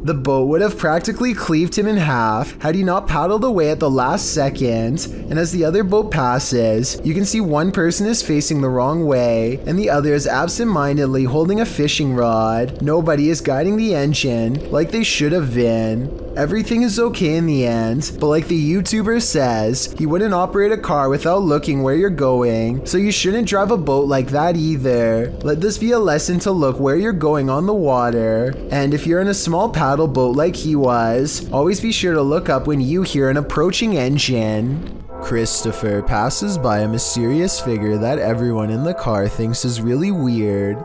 The boat would have practically cleaved him in half had he not paddled away at the last second, and as the other boat passes, you can see one person is facing the wrong way, and the other is absent-mindedly holding a fishing rod. Nobody is guiding the engine like they should have been. Everything is okay in the end, but like the YouTuber says, he wouldn't operate a car without looking where you're going, so you shouldn't drive a boat like that either. Let this be a lesson to look where you're going on the water, and if you're in a small paddle boat like he was, always be sure to look up when you hear an approaching engine. Christopher passes by a mysterious figure that everyone in the car thinks is really weird.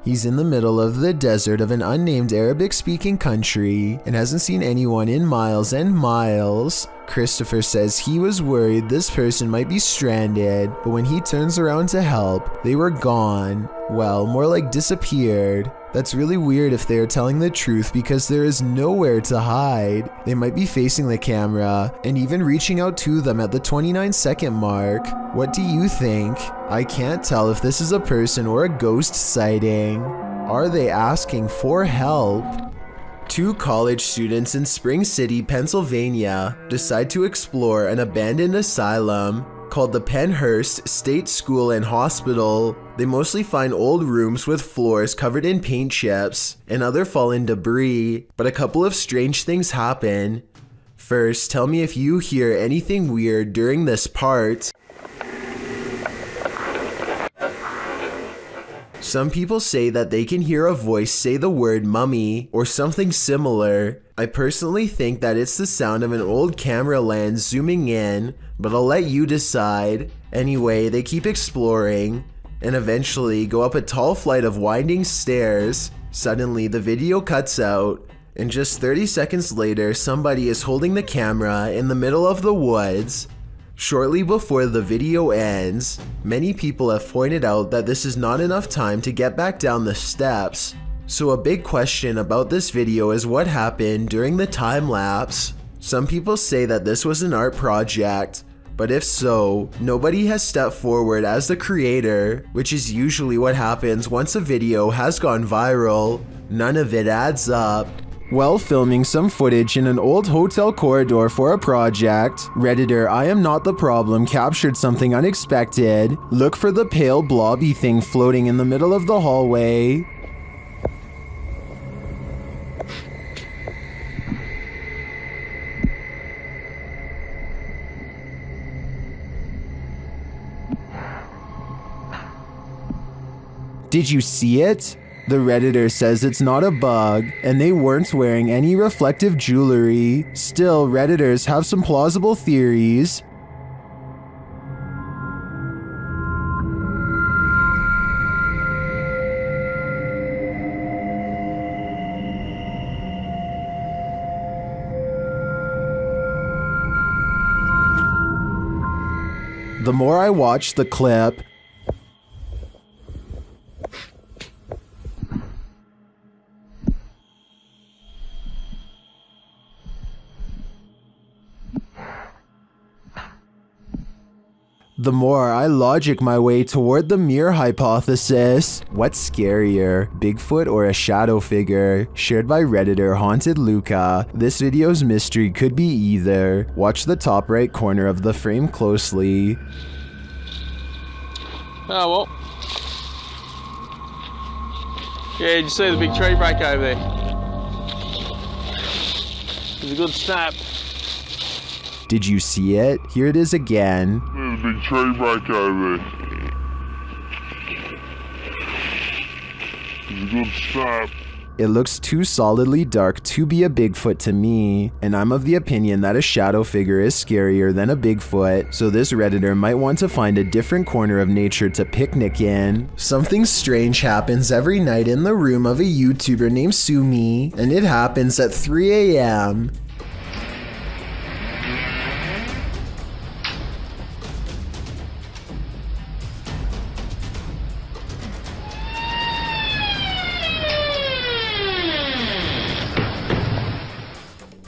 He's in the middle of the desert of an unnamed Arabic-speaking country and hasn't seen anyone in miles and miles. Christopher says he was worried this person might be stranded, but when he turns around to help, they were gone. Well, more like disappeared. That's really weird if they are telling the truth because there is nowhere to hide. They might be facing the camera and even reaching out to them at the 29-second mark. What do you think? I can't tell if this is a person or a ghost sighting. Are they asking for help? Two college students in Spring City, Pennsylvania, decide to explore an abandoned asylum called the Pennhurst State School and Hospital. They mostly find old rooms with floors covered in paint chips and other fallen debris, but a couple of strange things happen. First, tell me if you hear anything weird during this part. Some people say that they can hear a voice say the word mummy or something similar. I personally think that it's the sound of an old camera lens zooming in, but I'll let you decide. Anyway, they keep exploring and eventually go up a tall flight of winding stairs. Suddenly, the video cuts out, and just 30 seconds later, somebody is holding the camera in the middle of the woods. Shortly before the video ends, many people have pointed out that this is not enough time to get back down the steps. So a big question about this video is what happened during the time lapse. Some people say that this was an art project, but if so, nobody has stepped forward as the creator, which is usually what happens once a video has gone viral. None of it adds up. While filming some footage in an old hotel corridor for a project, Redditor I Am Not the Problem captured something unexpected. Look for the pale blobby thing floating in the middle of the hallway. Did you see it? The Redditor says it's not a bug, and they weren't wearing any reflective jewelry. Still, Redditors have some plausible theories. The more I watch the clip, the more I logic my way toward the mirror hypothesis. What's scarier, Bigfoot or a shadow figure? Shared by Redditor Haunted Luca. This video's mystery could be either. Watch the top right corner of the frame closely. Oh, well. Yeah, did you see the big tree break over there? It was a good snap. Did you see it? Here it is again. There's a big tree break over there. It's a good snap. It looks too solidly dark to be a Bigfoot to me, and I'm of the opinion that a shadow figure is scarier than a Bigfoot, so this Redditor might want to find a different corner of nature to picnic in. Something strange happens every night in the room of a YouTuber named Sumi, and it happens at 3 a.m.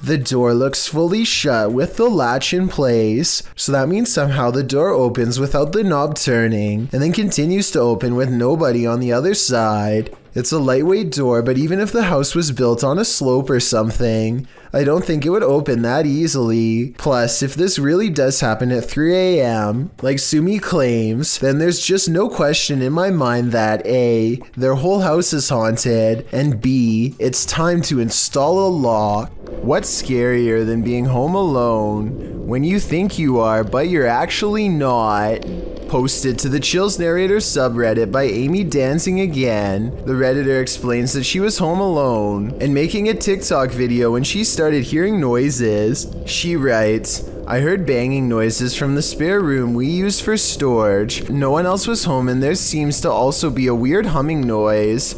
The door looks fully shut with the latch in place, so that means somehow the door opens without the knob turning, and then continues to open with nobody on the other side. It's a lightweight door, but even if the house was built on a slope or something, I don't think it would open that easily. Plus, if this really does happen at 3 a.m., like Sumi claims, then there's just no question in my mind that A, their whole house is haunted, and B, it's time to install a lock. What's scarier than being home alone when you think you are, but you're actually not? Posted to the Chills Narrator subreddit by Amy Dancing Again, the Redditor explains that she was home alone and making a TikTok video when she started hearing noises. She writes, "I heard banging noises from the spare room we use for storage. No one else was home and there seems to also be a weird humming noise.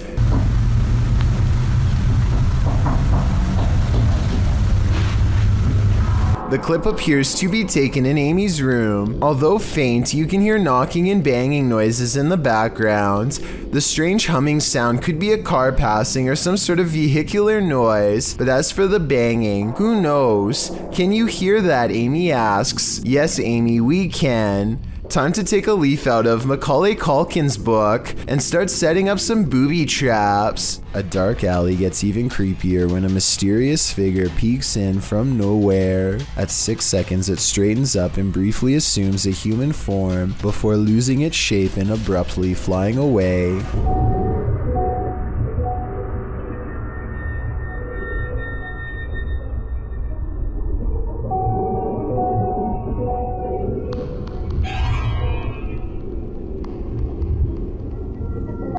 The clip appears to be taken in Amy's room. Although faint, you can hear knocking and banging noises in the background. The strange humming sound could be a car passing or some sort of vehicular noise. But as for the banging, who knows? Can you hear that?" Amy asks. Yes, Amy, we can. Time to take a leaf out of Macaulay Culkin's book and start setting up some booby traps. A dark alley gets even creepier when a mysterious figure peeks in from nowhere. At 6 seconds, it straightens up and briefly assumes a human form before losing its shape and abruptly flying away.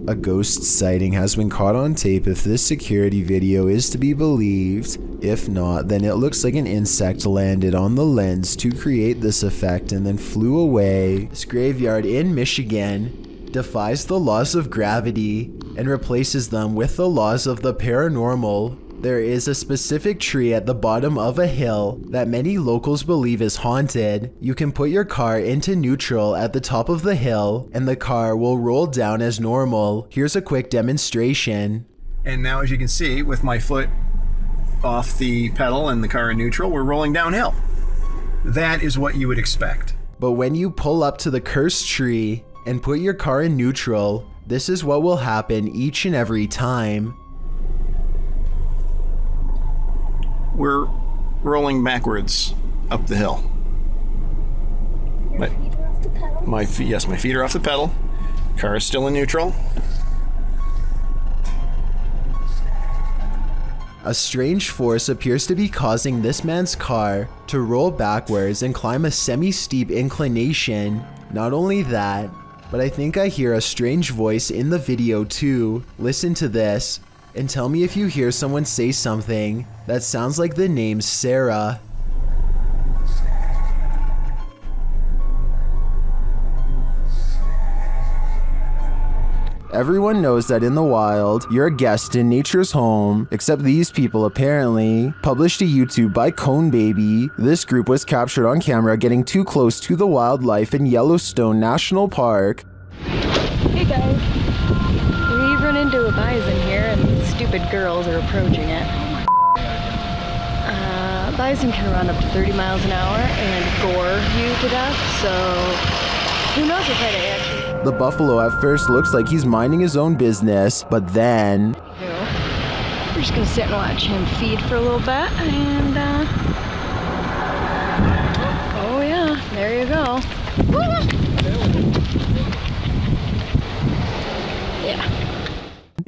A ghost sighting has been caught on tape if this security video is to be believed. If not, then it looks like an insect landed on the lens to create this effect and then flew away. This graveyard in Michigan defies the laws of gravity and replaces them with the laws of the paranormal. There is a specific tree at the bottom of a hill that many locals believe is haunted. You can put your car into neutral at the top of the hill and the car will roll down as normal. Here's a quick demonstration. And now, as you can see, with my foot off the pedal and the car in neutral, we're rolling downhill. That is what you would expect. But when you pull up to the cursed tree and put your car in neutral, this is what will happen each and every time. We're rolling backwards up the hill. My feet are off the pedal. Car is still in neutral. A strange force appears to be causing this man's car to roll backwards and climb a semi-steep inclination. Not only that, but I think I hear a strange voice in the video too. Listen to this and tell me if you hear someone say something that sounds like the name Sarah. Everyone knows that in the wild, you're a guest in nature's home, except these people apparently. Published to YouTube by Cone Baby, this group was captured on camera getting too close to the wildlife in Yellowstone National Park. Hey guys, we run into a bison here and these stupid girls are approaching it. Bison can run up to 30 miles an hour and gore you to death, so who knows if I'd actually... The buffalo at first looks like he's minding his own business, but then... We're just gonna sit and watch him feed for a little bit, and oh yeah, there you go. Yeah.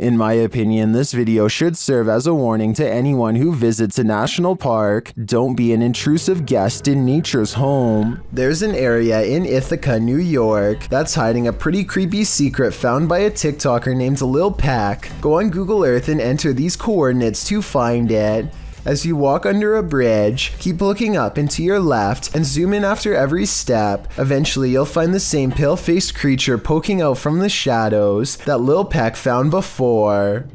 In my opinion, this video should serve as a warning to anyone who visits a national park. Don't be an intrusive guest in nature's home. There's an area in Ithaca, New York that's hiding a pretty creepy secret found by a TikToker named Lil Pac. Go on Google Earth and enter these coordinates to find it. As you walk under a bridge, keep looking up and to your left and zoom in after every step. Eventually, you'll find the same pale-faced creature poking out from the shadows that Lil Pac found before.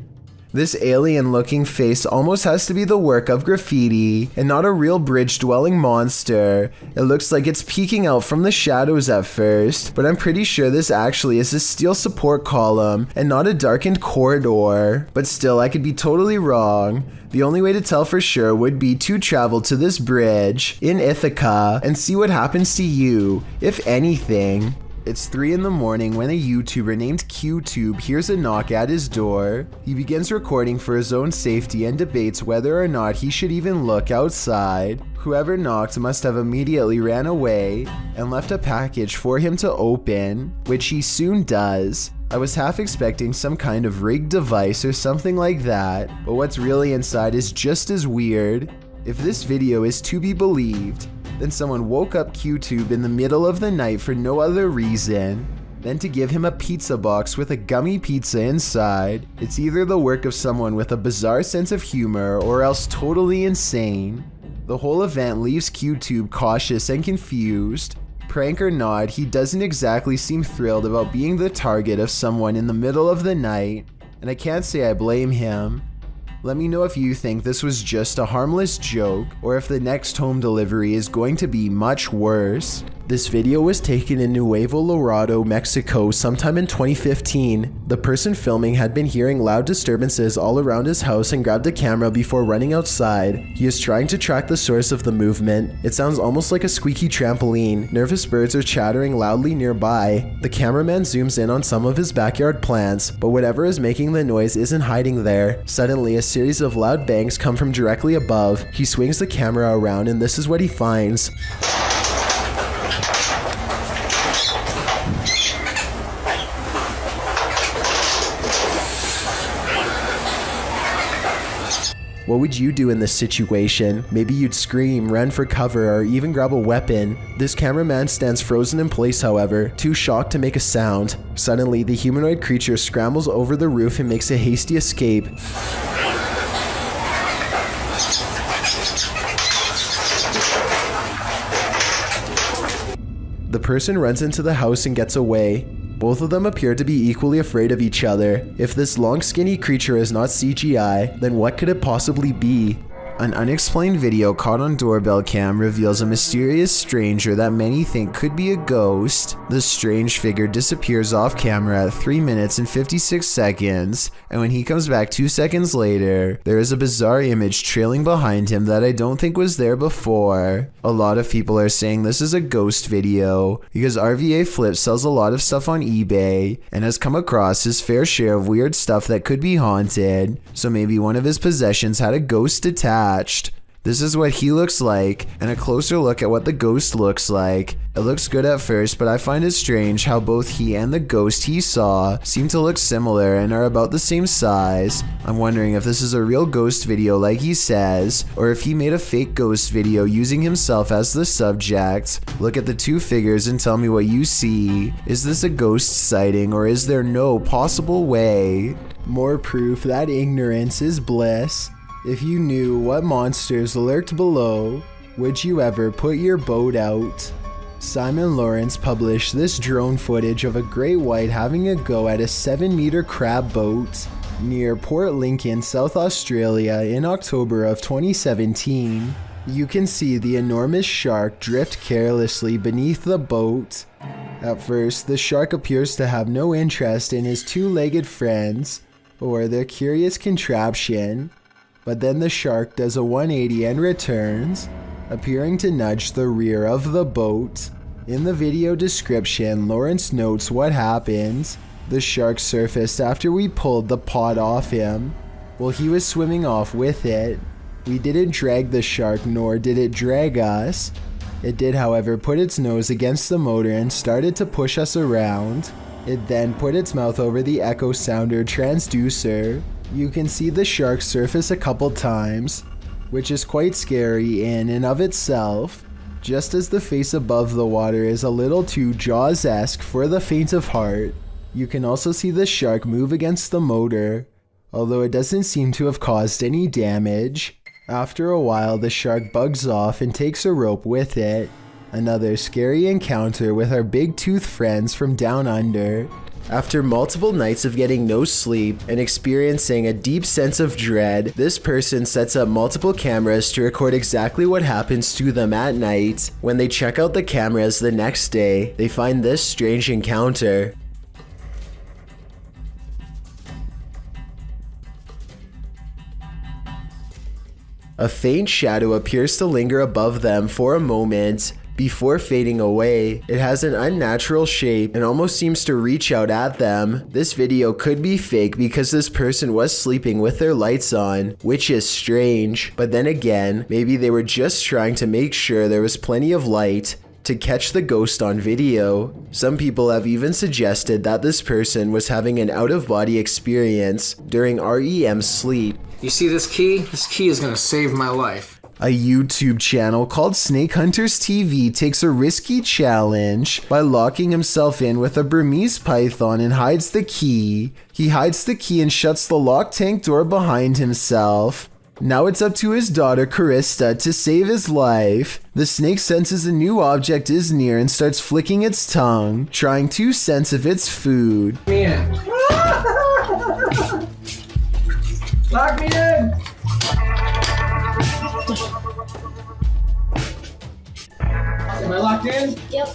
This alien-looking face almost has to be the work of graffiti and not a real bridge-dwelling monster. It looks like it's peeking out from the shadows at first, but I'm pretty sure this actually is a steel support column and not a darkened corridor. But still, I could be totally wrong. The only way to tell for sure would be to travel to this bridge in Ithaca and see what happens to you, if anything. It's 3 in the morning when a YouTuber named QTube hears a knock at his door. He begins recording for his own safety and debates whether or not he should even look outside. Whoever knocked must have immediately ran away and left a package for him to open, which he soon does. I was half expecting some kind of rigged device or something like that, but what's really inside is just as weird. If this video is to be believed, then someone woke up QTube in the middle of the night for no other reason than to give him a pizza box with a gummy pizza inside. It's either the work of someone with a bizarre sense of humor or else totally insane. The whole event leaves QTube cautious and confused. Prank or not, he doesn't exactly seem thrilled about being the target of someone in the middle of the night, and I can't say I blame him. Let me know if you think this was just a harmless joke, or if the next home delivery is going to be much worse. This video was taken in Nuevo Laredo, Mexico sometime in 2015. The person filming had been hearing loud disturbances all around his house and grabbed a camera before running outside. He is trying to track the source of the movement. It sounds almost like a squeaky trampoline. Nervous birds are chattering loudly nearby. The cameraman zooms in on some of his backyard plants, but whatever is making the noise isn't hiding there. Suddenly, a series of loud bangs come from directly above. He swings the camera around and this is what he finds. What would you do in this situation? Maybe you'd scream, run for cover, or even grab a weapon. This cameraman stands frozen in place, however, too shocked to make a sound. Suddenly, the humanoid creature scrambles over the roof and makes a hasty escape. The person runs into the house and gets away. Both of them appear to be equally afraid of each other. If this long skinny creature is not CGI, then what could it possibly be? An unexplained video caught on doorbell cam reveals a mysterious stranger that many think could be a ghost. The strange figure disappears off camera at 3 minutes and 56 seconds, and when he comes back 2 seconds later, there is a bizarre image trailing behind him that I don't think was there before. A lot of people are saying this is a ghost video because RVA Flip sells a lot of stuff on eBay and has come across his fair share of weird stuff that could be haunted, so maybe one of his possessions had a ghost attached. This is what he looks like, and a closer look at what the ghost looks like. It looks good at first, but I find it strange how both he and the ghost he saw seem to look similar and are about the same size. I'm wondering if this is a real ghost video like he says, or if he made a fake ghost video using himself as the subject. Look at the two figures and tell me what you see. Is this a ghost sighting, or is there no possible way? More proof that ignorance is bliss. If you knew what monsters lurked below, would you ever put your boat out? Simon Lawrence published this drone footage of a great white having a go at a 7-meter crab boat near Port Lincoln, South Australia in October of 2017. You can see the enormous shark drift carelessly beneath the boat. At first, the shark appears to have no interest in his two-legged friends or their curious contraption. But then the shark does a 180 and returns, appearing to nudge the rear of the boat. In the video description, Lawrence notes what happened. The shark surfaced after we pulled the pod off him. Well, he was swimming off with it. We didn't drag the shark, nor did it drag us. It did, however, put its nose against the motor and started to push us around. It then put its mouth over the echo sounder transducer. You can see the shark surface a couple times, which is quite scary in and of itself, just as the face above the water is a little too Jaws-esque for the faint of heart. You can also see the shark move against the motor, although it doesn't seem to have caused any damage. After a while, the shark bugs off and takes a rope with it. Another scary encounter with our big tooth friends from down under. After multiple nights of getting no sleep and experiencing a deep sense of dread, this person sets up multiple cameras to record exactly what happens to them at night. When they check out the cameras the next day, they find this strange encounter. A faint shadow appears to linger above them for a moment before fading away. It has an unnatural shape and almost seems to reach out at them. This video could be fake because this person was sleeping with their lights on, which is strange. But then again, maybe they were just trying to make sure there was plenty of light to catch the ghost on video. Some people have even suggested that this person was having an out-of-body experience during REM sleep. You see this key? This key is gonna save my life. A YouTube channel called Snake Hunters TV takes a risky challenge by locking himself in with a Burmese python and hides the key. He hides the key and shuts the locked tank door behind himself. Now it's up to his daughter Carista to save his life. The snake senses a new object is near and starts flicking its tongue, trying to sense if it's food. Man. Lock me in! Am I locked in? Yep.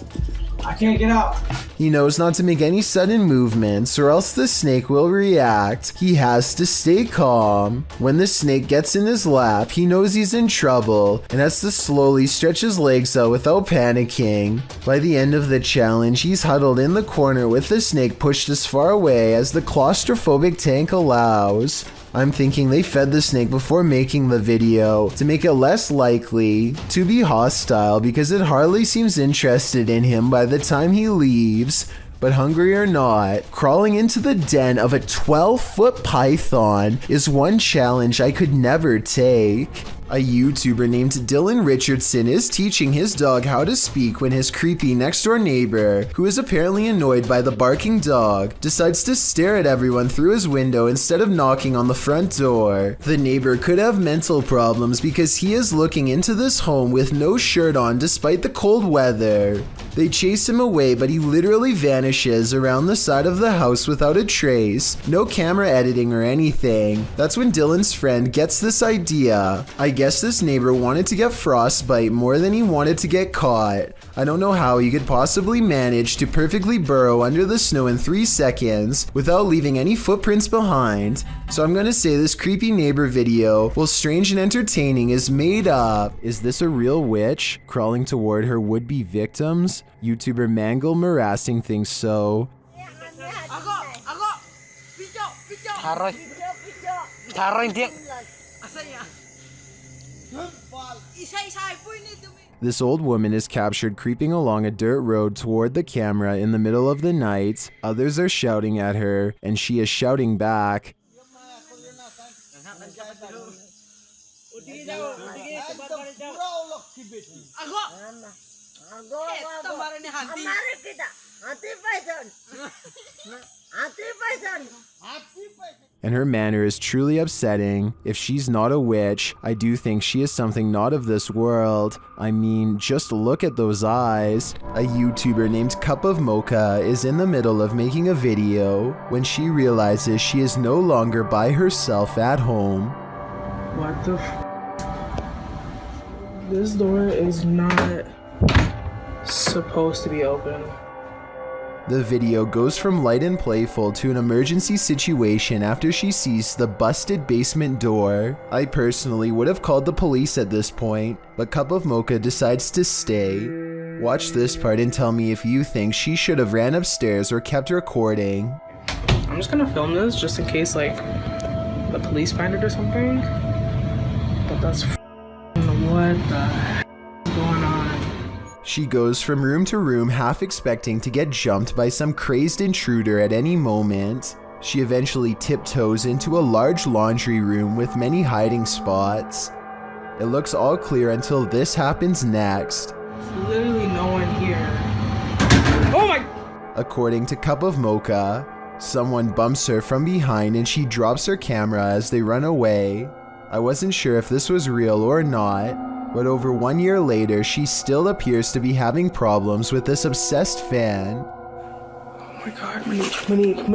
I can't get out. He knows not to make any sudden movements or else the snake will react. He has to stay calm. When the snake gets in his lap, he knows he's in trouble and has to slowly stretch his legs out without panicking. By the end of the challenge, he's huddled in the corner with the snake pushed as far away as the claustrophobic tank allows. I'm thinking they fed the snake before making the video to make it less likely to be hostile because it hardly seems interested in him by the time he leaves. But hungry or not, crawling into the den of a 12-foot python is one challenge I could never take. A YouTuber named Dylan Richardson is teaching his dog how to speak when his creepy next-door neighbor, who is apparently annoyed by the barking dog, decides to stare at everyone through his window instead of knocking on the front door. The neighbor could have mental problems because he is looking into this home with no shirt on despite the cold weather. They chase him away, but he literally vanishes around the side of the house without a trace. No camera editing or anything. That's when Dylan's friend gets this idea. I guess this neighbor wanted to get frostbite more than he wanted to get caught. I don't know how he could possibly manage to perfectly burrow under the snow in 3 seconds without leaving any footprints behind. So I'm gonna say this creepy neighbor video, while strange and entertaining, is made up. Is this a real witch crawling toward her would-be victims? YouTuber Mangle Marassing thinks so. This old woman is captured creeping along a dirt road toward the camera in the middle of the night. Others are shouting at her, and she is shouting back. And her manner is truly upsetting. If she's not a witch, I do think she is something not of this world. I mean, just look at those eyes. A YouTuber named Cup of Mocha is in the middle of making a video when she realizes she is no longer by herself at home. What the This door is not supposed to be open. The video goes from light and playful to an emergency situation after she sees the busted basement door. I personally would have called the police at this point, but Cup of Mocha decides to stay. Watch this part and tell me if you think she should have ran upstairs or kept recording. I'm just gonna film this just in case like the police find it or something. But that's what the heck is going on? She goes from room to room, half expecting to get jumped by some crazed intruder at any moment. She eventually tiptoes into a large laundry room with many hiding spots. It looks all clear until this happens next. There's literally no one here. Oh my! According to Cup of Mocha, someone bumps her from behind and she drops her camera as they run away. I wasn't sure if this was real or not, but over 1 year later, she still appears to be having problems with this obsessed fan. Oh my god, Monique,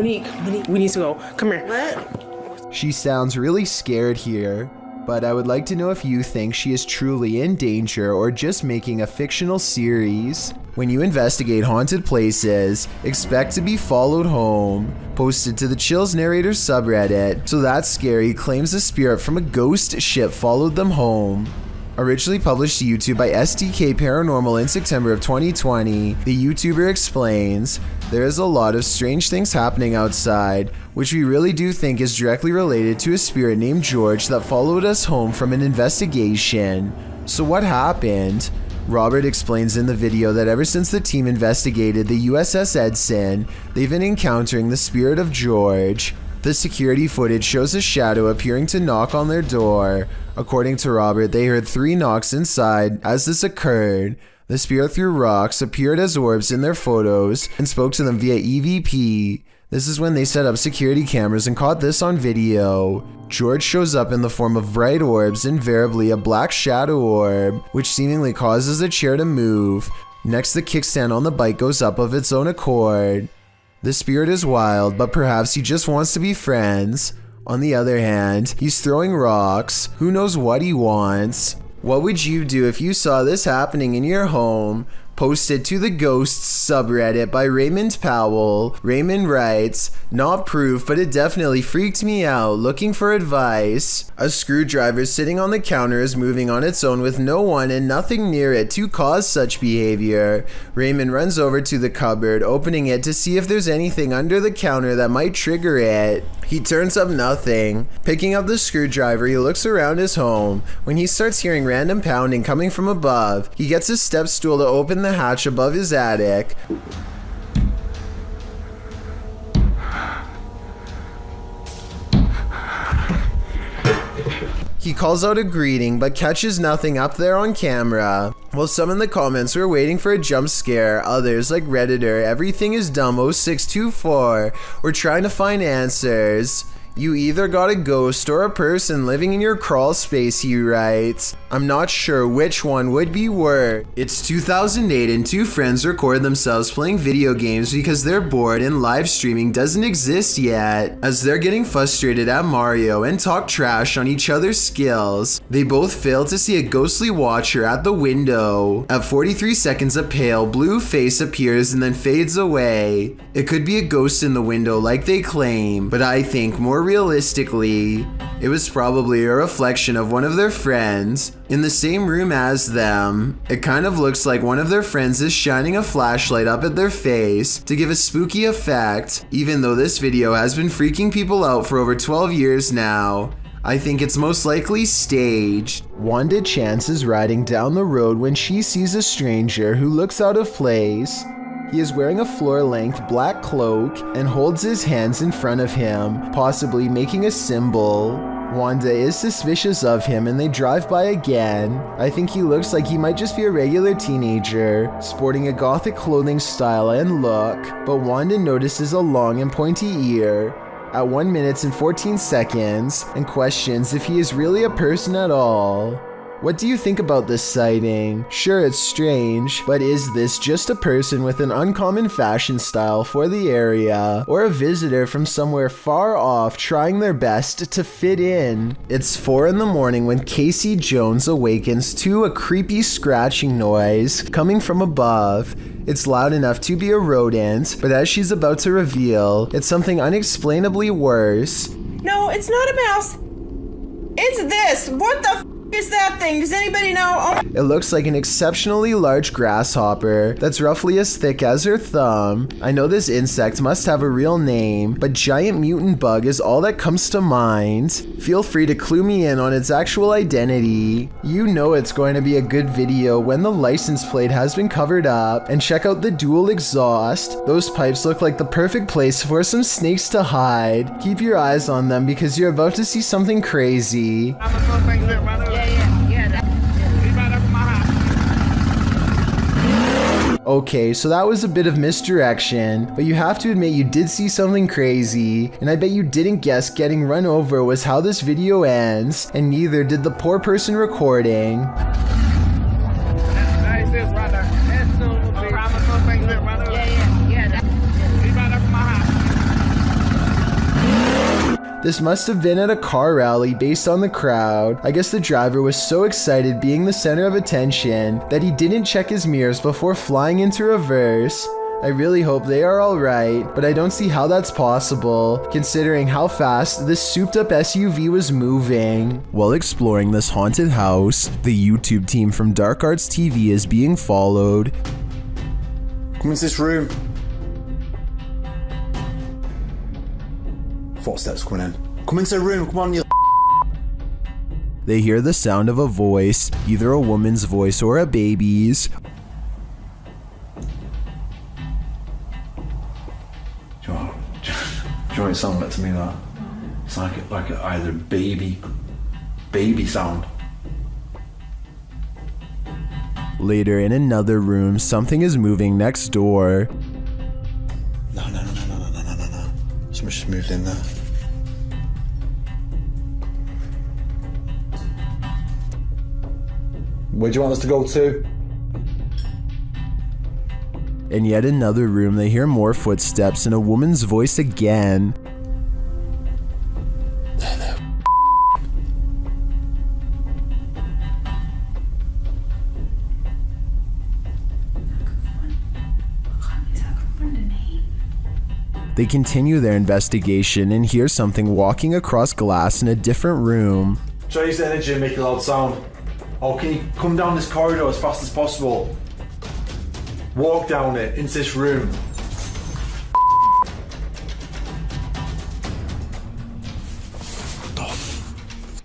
we need to go. Come here. What? She sounds really scared here, but I would like to know if you think she is truly in danger or just making a fictional series. When you investigate haunted places, expect to be followed home. Posted to the Chills Narrator subreddit, So That's Scary claims a spirit from a ghost ship followed them home. Originally published to YouTube by SDK Paranormal in September of 2020, the YouTuber explains, there is a lot of strange things happening outside, which we really do think is directly related to a spirit named George that followed us home from an investigation. So what happened? Robert explains in the video that ever since the team investigated the USS Edson, they've been encountering the spirit of George. The security footage shows a shadow appearing to knock on their door. According to Robert, they heard 3 knocks inside. As this occurred, the spirit threw rocks, appeared as orbs in their photos, and spoke to them via EVP. This is when they set up security cameras and caught this on video. George shows up in the form of bright orbs, invariably a black shadow orb, which seemingly causes a chair to move. Next, the kickstand on the bike goes up of its own accord. The spirit is wild, but perhaps he just wants to be friends. On the other hand, he's throwing rocks. Who knows what he wants? What would you do if you saw this happening in your home? Posted to the Ghosts subreddit by Raymond Powell. Raymond writes, not proof, but it definitely freaked me out. Looking for advice. A screwdriver sitting on the counter is moving on its own with no one and nothing near it to cause such behavior. Raymond runs over to the cupboard, opening it to see if there's anything under the counter that might trigger it. He turns up nothing. Picking up the screwdriver, he looks around his home. When he starts hearing random pounding coming from above, he gets his step stool to open the hatch above his attic. He calls out a greeting but catches nothing up there on camera. While some in the comments were waiting for a jump scare, others like Redditor Everything is Dumb 0624 were trying to find answers. You either got a ghost or a person living in your crawl space, he writes. I'm not sure which one would be worse. It's 2008 and 2 friends record themselves playing video games because they're bored and live streaming doesn't exist yet. As they're getting frustrated at Mario and talk trash on each other's skills, they both fail to see a ghostly watcher at the window. At 43 seconds, a pale blue face appears and then fades away. It could be a ghost in the window like they claim, but I think more realistically, it was probably a reflection of one of their friends in the same room as them. It kind of looks like one of their friends is shining a flashlight up at their face to give a spooky effect, even though this video has been freaking people out for over 12 years now. I think it's most likely staged. Wanda Chance is riding down the road when she sees a stranger who looks out of place. He is wearing a floor-length black cloak and holds his hands in front of him, possibly making a symbol. Wanda is suspicious of him and they drive by again. I think he looks like he might just be a regular teenager, sporting a gothic clothing style and look, but Wanda notices a long and pointy ear at 1 minute and 14 seconds and questions if he is really a person at all. What do you think about this sighting? Sure, it's strange, but is this just a person with an uncommon fashion style for the area, or a visitor from somewhere far off trying their best to fit in? It's 4 in the morning when Casey Jones awakens to a creepy scratching noise coming from above. It's loud enough to be a rodent, but as she's about to reveal, it's something unexplainably worse. No, it's not a mouse. It's this. What the is that thing? Does anybody know? Oh. It looks like an exceptionally large grasshopper that's roughly as thick as her thumb. I know this insect must have a real name, but giant mutant bug is all that comes to mind. Feel free to clue me in on its actual identity. You know it's going to be a good video when the license plate has been covered up, and check out the dual exhaust. Those pipes look like the perfect place for some snakes to hide. Keep your eyes on them because you're about to see something crazy. Okay, so that was a bit of misdirection, but you have to admit you did see something crazy, and I bet you didn't guess getting run over was how this video ends, and neither did the poor person recording. This must have been at a car rally based on the crowd. I guess the driver was so excited being the center of attention that he didn't check his mirrors before flying into reverse. I really hope they are alright, but I don't see how that's possible, considering how fast this souped up SUV was moving. While exploring this haunted house, the YouTube team from Dark Arts TV is being followed. Come into this room. Footsteps coming in. Come into the room, come on, you. They hear the sound of a voice, either a woman's voice or a baby's. Do you know what it sounded like to me, that? It's like either baby sound. Later in another room, something is moving next door. No. Someone's just moved in there. Where do you want us to go to? In yet another room, they hear more footsteps and a woman's voice again. They continue their investigation and hear something walking across glass in a different room. Try to use the energy and make a loud sound. Oh, can you come down this corridor as fast as possible? Walk down it, into this room.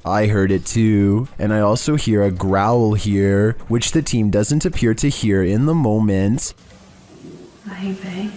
I heard it too, and I also hear a growl here, which the team doesn't appear to hear in the moment. Hey, babe.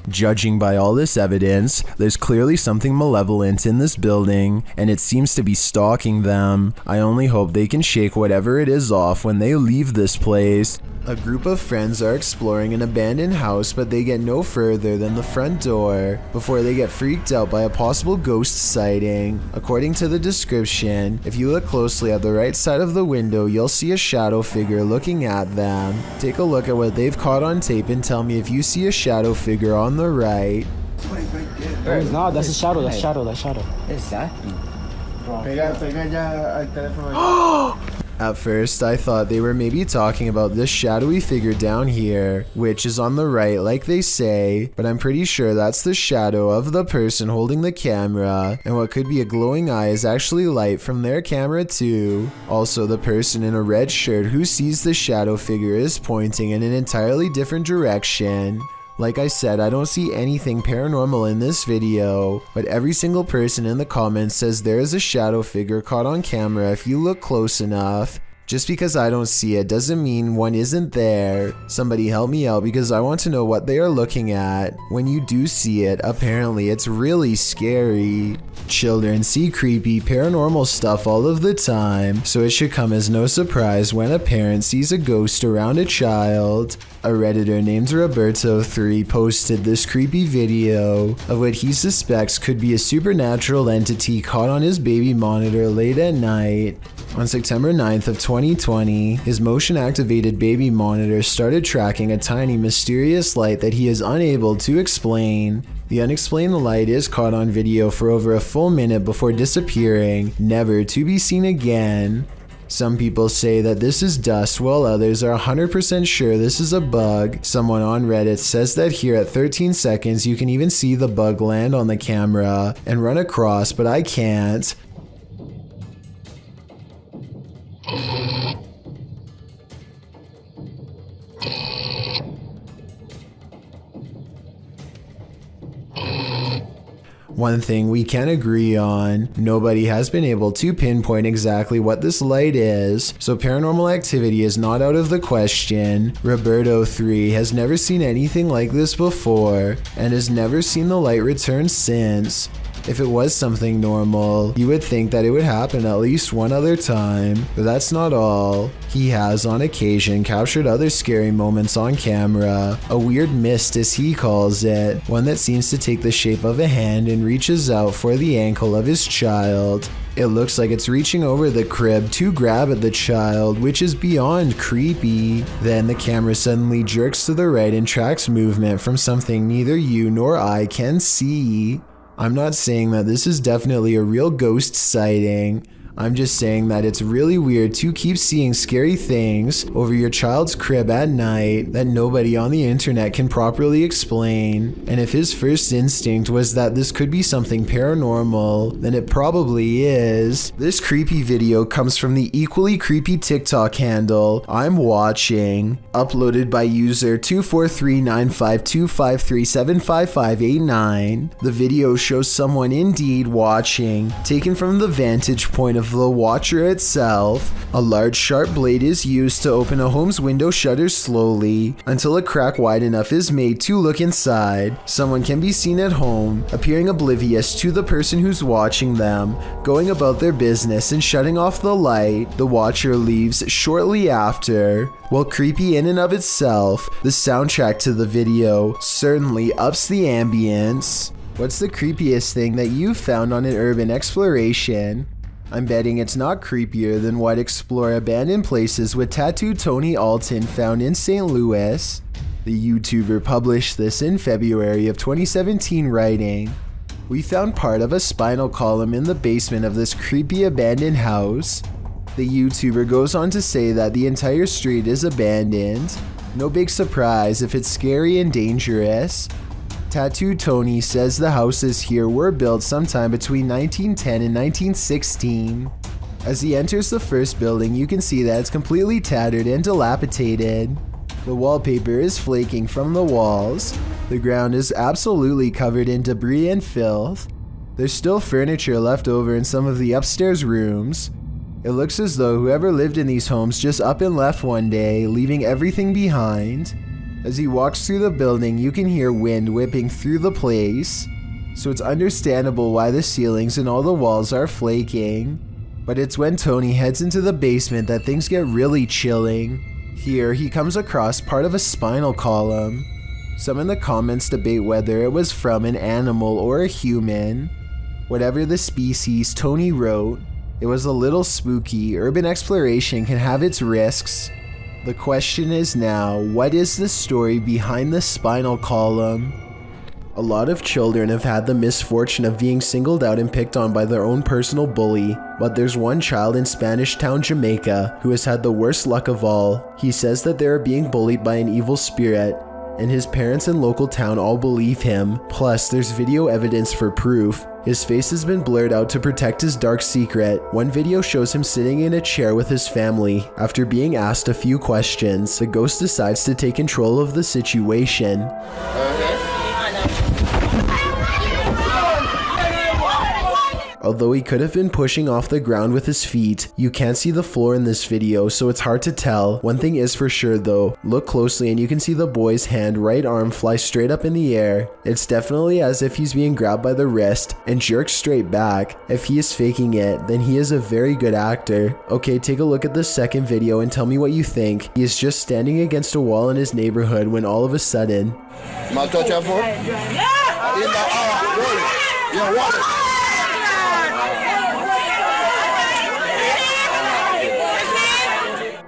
Judging by all this evidence, there's clearly something malevolent in this building, and it seems to be stalking them. I only hope they can shake whatever it is off when they leave this place. A group of friends are exploring an abandoned house, but they get no further than the front door before they get freaked out by a possible ghost sighting. According to the description, if you look closely at the right side of the window, you'll see a shadow figure looking at them. Take a look at what they've caught on tape and tell me if you see a shadow figure on the right. No, that's a shadow, that's shadow. Exactly. Pega ya al teléfono. At first, I thought they were maybe talking about this shadowy figure down here, which is on the right like they say, but I'm pretty sure that's the shadow of the person holding the camera, and what could be a glowing eye is actually light from their camera too. Also, the person in a red shirt who sees the shadow figure is pointing in an entirely different direction. Like I said, I don't see anything paranormal in this video, but every single person in the comments says there is a shadow figure caught on camera if you look close enough. Just because I don't see it doesn't mean one isn't there. Somebody help me out because I want to know what they are looking at. When you do see it, apparently it's really scary. Children see creepy paranormal stuff all of the time, so it should come as no surprise when a parent sees a ghost around a child. A Redditor named Roberto3 posted this creepy video of what he suspects could be a supernatural entity caught on his baby monitor late at night. On September 9th of 2020, his motion-activated baby monitor started tracking a tiny mysterious light that he is unable to explain. The unexplained light is caught on video for over a full minute before disappearing, never to be seen again. Some people say that this is dust, while others are 100% sure this is a bug. Someone on Reddit says that here at 13 seconds you can even see the bug land on the camera and run across, but I can't. One thing we can agree on, nobody has been able to pinpoint exactly what this light is, so paranormal activity is not out of the question. Roberto 3 has never seen anything like this before, and has never seen the light return since. If it was something normal, you would think that it would happen at least one other time, but that's not all. He has on occasion captured other scary moments on camera, a weird mist as he calls it, one that seems to take the shape of a hand and reaches out for the ankle of his child. It looks like it's reaching over the crib to grab at the child, which is beyond creepy. Then the camera suddenly jerks to the right and tracks movement from something neither you nor I can see. I'm not saying that this is definitely a real ghost sighting. I'm just saying that it's really weird to keep seeing scary things over your child's crib at night that nobody on the internet can properly explain. And if his first instinct was that this could be something paranormal, then it probably is. This creepy video comes from the equally creepy TikTok handle I'm watching, uploaded by user 2439525375589. The video shows someone indeed watching, taken from the vantage point of the watcher itself. A large sharp blade is used to open a home's window shutters slowly until a crack wide enough is made to look inside. Someone can be seen at home, appearing oblivious to the person who's watching them, going about their business and shutting off the light. The watcher leaves shortly after. While creepy in and of itself, the soundtrack to the video certainly ups the ambience. What's the creepiest thing that you've found on an urban exploration? I'm betting it's not creepier than what Explore Abandoned Places with Tattooed Tony Alton found in St. Louis. The YouTuber published this in February of 2017, writing, "We found part of a spinal column in the basement of this creepy abandoned house." The YouTuber goes on to say that the entire street is abandoned. No big surprise if it's scary and dangerous. Tattoo Tony says the houses here were built sometime between 1910 and 1916. As he enters the first building, you can see that it's completely tattered and dilapidated. The wallpaper is flaking from the walls. The ground is absolutely covered in debris and filth. There's still furniture left over in some of the upstairs rooms. It looks as though whoever lived in these homes just up and left one day, leaving everything behind. As he walks through the building, you can hear wind whipping through the place, so it's understandable why the ceilings and all the walls are flaking. But it's when Tony heads into the basement that things get really chilling. Here, he comes across part of a spinal column. Some in the comments debate whether it was from an animal or a human. Whatever the species, Tony wrote, it was a little spooky. Urban exploration can have its risks. The question is now, what is the story behind the spinal column? A lot of children have had the misfortune of being singled out and picked on by their own personal bully, but there's one child in Spanish Town, Jamaica, who has had the worst luck of all. He says that they are being bullied by an evil spirit, and his parents and local town all believe him. Plus, there's video evidence for proof. His face has been blurred out to protect his dark secret. One video shows him sitting in a chair with his family. After being asked a few questions, the ghost decides to take control of the situation. Although he could have been pushing off the ground with his feet, you can't see the floor in this video, so it's hard to tell. One thing is for sure though, look closely and you can see the boy's right arm fly straight up in the air. It's definitely as if he's being grabbed by the wrist and jerked straight back. If he is faking it, then he is a very good actor. Okay, take a look at the second video and tell me what you think. He is just standing against a wall in his neighborhood when all of a sudden...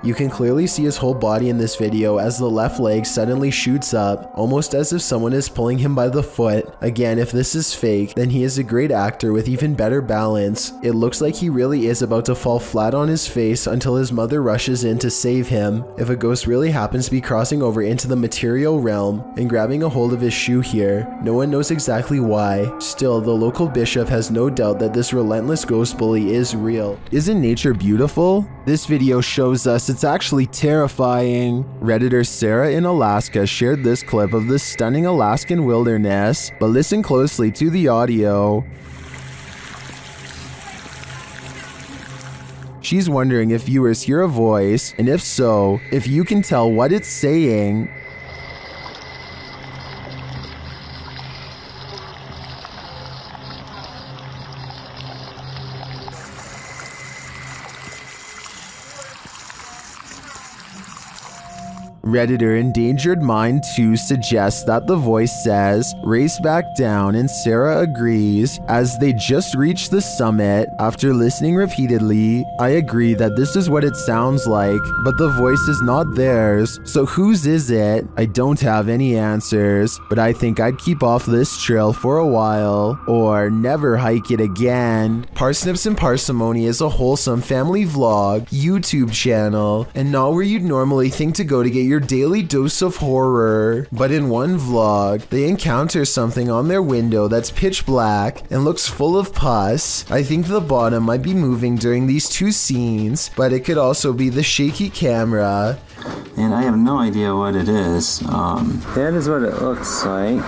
You can clearly see his whole body in this video as the left leg suddenly shoots up, almost as if someone is pulling him by the foot. Again, if this is fake, then he is a great actor with even better balance. It looks like he really is about to fall flat on his face until his mother rushes in to save him. If a ghost really happens to be crossing over into the material realm and grabbing a hold of his shoe here, no one knows exactly why. Still, the local bishop has no doubt that this relentless ghost bully is real. Isn't nature beautiful? This video shows us it's actually terrifying. Redditor Sarah in Alaska shared this clip of the stunning Alaskan wilderness, but but listen closely to the audio. She's wondering if viewers hear a voice, and if so, if you can tell what it's saying. Redditor Endangered Mind 2 suggests that the voice says, "Race back down," and Sarah agrees. As they just reached the summit, after listening repeatedly, I agree that this is what it sounds like, but the voice is not theirs, so whose is it? I don't have any answers, but I think I'd keep off this trail for a while, or never hike it again. Parsnips and Parsimony is a wholesome family vlog, YouTube channel, and not where you'd normally think to go to get your daily dose of horror. But in one vlog, they encounter something on their window that's pitch black and looks full of pus. I think the bottom might be moving during these two scenes, but it could also be the shaky camera. And I have no idea what it is. That is what it looks like.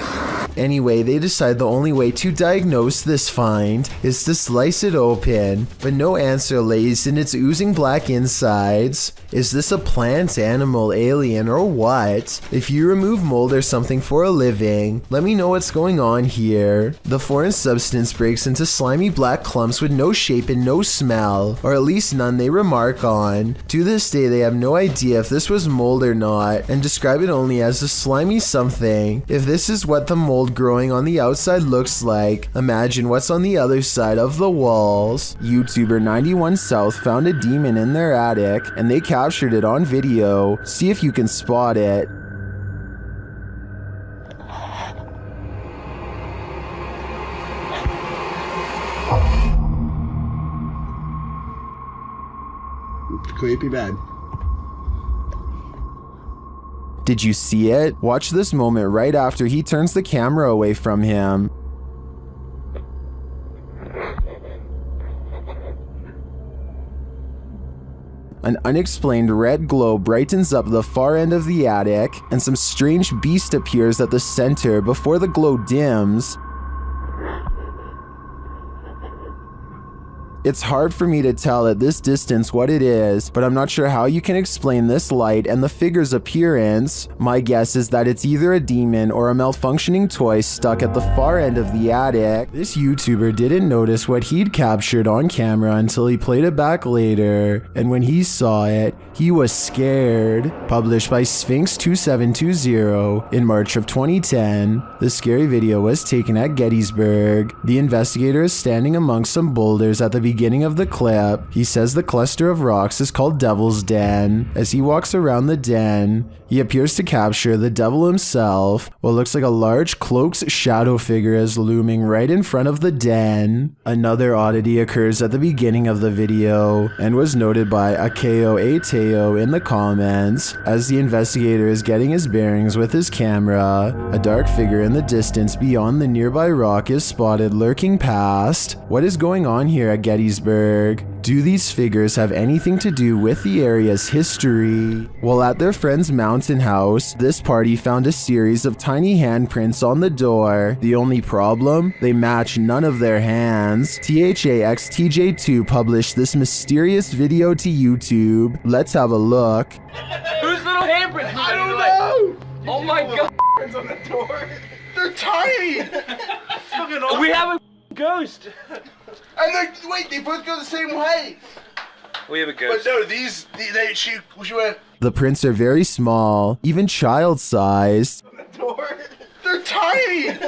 Anyway, they decide the only way to diagnose this find is to slice it open, but no answer lays in its oozing black insides. Is this a plant, animal, alien, or what? If you remove mold or something for a living, let me know what's going on here. The foreign substance breaks into slimy black clumps with no shape and no smell, or at least none they remark on. To this day, they have no idea if this was mold or not, and describe it only as a slimy something. If this is what the mold growing on the outside looks like, imagine what's on the other side of the walls. YouTuber 91 South found a demon in their attic, and they captured it on video. See if you can spot it. Creepy bad. Did you see it? Watch this moment right after he turns the camera away from him. An unexplained red glow brightens up the far end of the attic, and some strange beast appears at the center before the glow dims. It's hard for me to tell at this distance what it is, but I'm not sure how you can explain this light and the figure's appearance. My guess is that it's either a demon or a malfunctioning toy stuck at the far end of the attic. This YouTuber didn't notice what he'd captured on camera until he played it back later, and when he saw it, he was scared. Published by Sphinx 2720 in March of 2010, the scary video was taken at Gettysburg. The investigator is standing amongst some boulders at the beginning of the clip. He says the cluster of rocks is called Devil's Den. As he walks around the den, he appears to capture the devil himself. What looks like a large cloaked shadow figure is looming right in front of the den. Another oddity occurs at the beginning of the video and was noted by Akeo Ateo in the comments. As the investigator is getting his bearings with his camera, a dark figure in the distance beyond the nearby rock is spotted lurking past. What is going on here at Gettysburg? Do these figures have anything to do with the area's history? While at their friend's mountain house, this party found a series of tiny handprints on the door. The only problem? They match none of their hands. THAXTJ2 published this mysterious video to YouTube. Let's have a look. Whose little handprints? I don't know. Oh my god. On the door. They're tiny. We have a ghost. And wait, they both go the same way. We have a ghost. But no, she went. The prints are very small, even child-sized. They're tiny.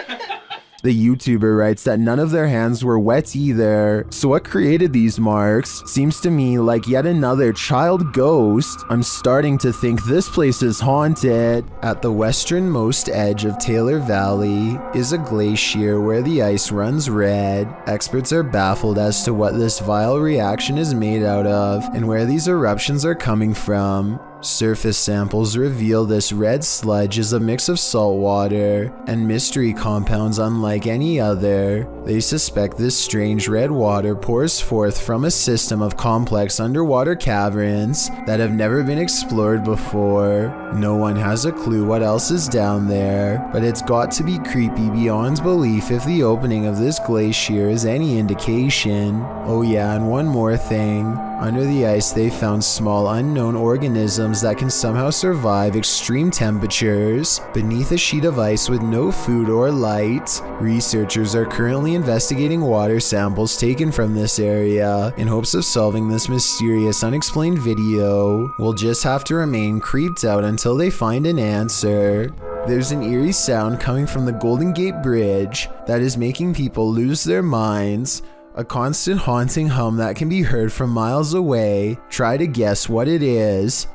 The YouTuber writes that none of their hands were wet either. So what created these marks? Seems to me like yet another child ghost. I'm starting to think this place is haunted. At the westernmost edge of Taylor Valley is a glacier where the ice runs red. Experts are baffled as to what this vile reaction is made out of and where these eruptions are coming from. Surface samples reveal this red sludge is a mix of salt water and mystery compounds unlike any other. They suspect this strange red water pours forth from a system of complex underwater caverns that have never been explored before. No one has a clue what else is down there, but it's got to be creepy beyond belief if the opening of this glacier is any indication. Oh yeah, and one more thing. Under the ice, they found small unknown organisms that can somehow survive extreme temperatures beneath a sheet of ice with no food or light. Researchers are currently investigating water samples taken from this area in hopes of solving this mysterious unexplained video. We'll just have to remain creeped out until they find an answer. There's an eerie sound coming from the Golden Gate Bridge that is making people lose their minds. A constant haunting hum that can be heard from miles away. Try to guess what it is.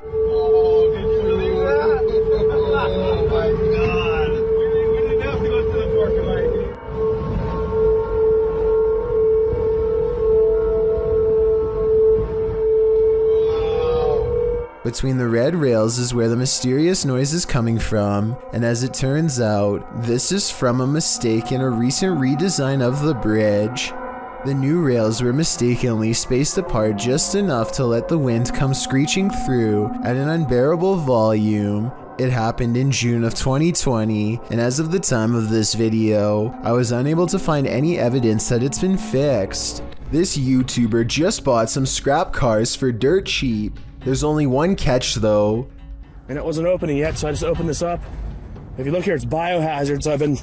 Between the red rails is where the mysterious noise is coming from, and as it turns out, this is from a mistake in a recent redesign of the bridge. The new rails were mistakenly spaced apart just enough to let the wind come screeching through at an unbearable volume. It happened in June of 2020, and as of the time of this video, I was unable to find any evidence that it's been fixed. This YouTuber just bought some scrap cars for dirt cheap. There's only one catch though. And it wasn't opening yet, so I just opened this up. If you look here, it's biohazard, so I've been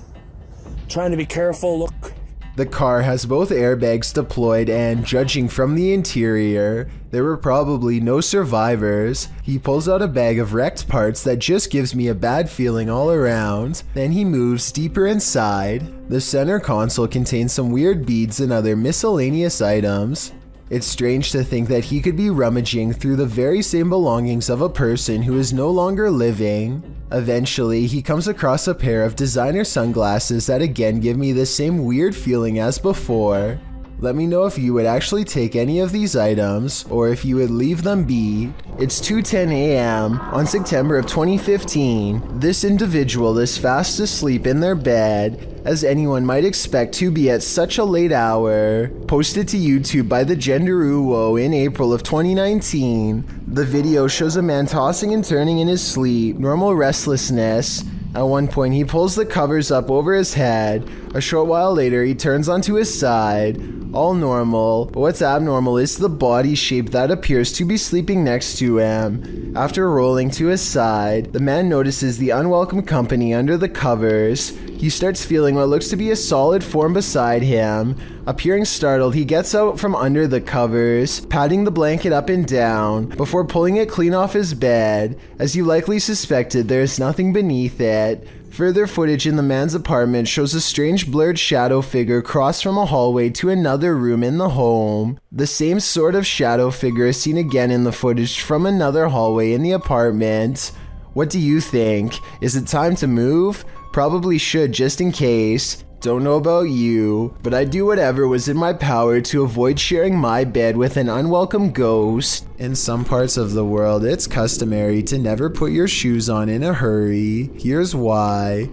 trying to be careful. Look. The car has both airbags deployed and, judging from the interior, there were probably no survivors. He pulls out a bag of wrecked parts that just gives me a bad feeling all around. Then he moves deeper inside. The center console contains some weird beads and other miscellaneous items. It's strange to think that he could be rummaging through the very same belongings of a person who is no longer living. Eventually, he comes across a pair of designer sunglasses that again give me the same weird feeling as before. Let me know if you would actually take any of these items, or if you would leave them be. It's 2:10 a.m. on September of 2015. This individual is fast asleep in their bed, as anyone might expect to be at such a late hour. Posted to YouTube by the Genderuwo in April of 2019. The video shows a man tossing and turning in his sleep, normal restlessness. At one point, he pulls the covers up over his head. A short while later, he turns onto his side. All normal, but what's abnormal is the body shape that appears to be sleeping next to him. After rolling to his side, the man notices the unwelcome company under the covers. He starts feeling what looks to be a solid form beside him. Appearing startled, he gets out from under the covers, patting the blanket up and down, before pulling it clean off his bed. As you likely suspected, there is nothing beneath it. Further footage in the man's apartment shows a strange blurred shadow figure cross from a hallway to another room in the home. The same sort of shadow figure is seen again in the footage from another hallway in the apartment. What do you think? Is it time to move? Probably should, just in case. Don't know about you, but I'd do whatever was in my power to avoid sharing my bed with an unwelcome ghost. In some parts of the world, it's customary to never put your shoes on in a hurry. Here's why.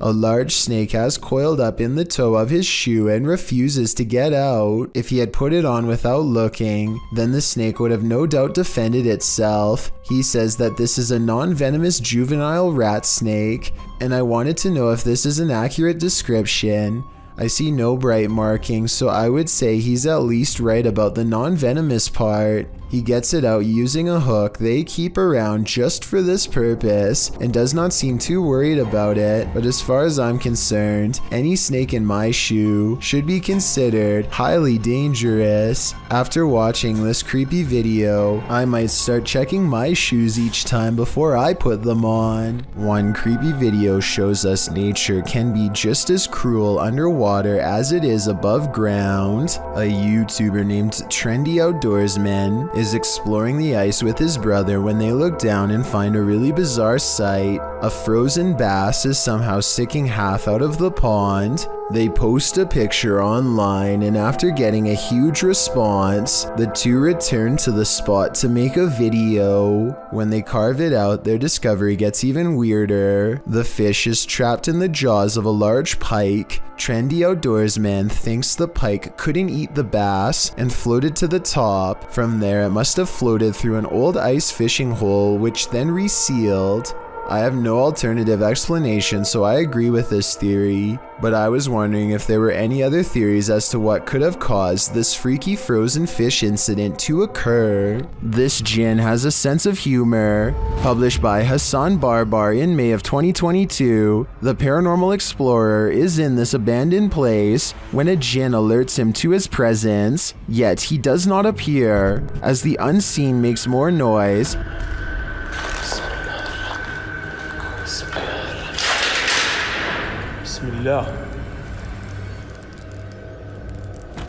A large snake has coiled up in the toe of his shoe and refuses to get out. If he had put it on without looking, then the snake would have no doubt defended itself. He says that this is a non-venomous juvenile rat snake, and I wanted to know if this is an accurate description. I see no bright markings, so I would say he's at least right about the non-venomous part. He gets it out using a hook they keep around just for this purpose and does not seem too worried about it, but as far as I'm concerned, any snake in my shoe should be considered highly dangerous. After watching this creepy video, I might start checking my shoes each time before I put them on. One creepy video shows us nature can be just as cruel underwater as it is above ground. A YouTuber named Trendy Outdoorsman is exploring the ice with his brother when they look down and find a really bizarre sight. A frozen bass is somehow sticking half out of the pond. They post a picture online, and after getting a huge response, the two return to the spot to make a video. When they carve it out, their discovery gets even weirder. The fish is trapped in the jaws of a large pike. Trendy outdoorsman thinks the pike couldn't eat the bass and floated to the top. From there, it must have floated through an old ice fishing hole, which then resealed. I have no alternative explanation, so I agree with this theory, but I was wondering if there were any other theories as to what could have caused this freaky frozen fish incident to occur. This Jinn has a sense of humor. Published by Hassan Barbar in May of 2022, the paranormal explorer is in this abandoned place when a Jinn alerts him to his presence, yet he does not appear. As the unseen makes more noise,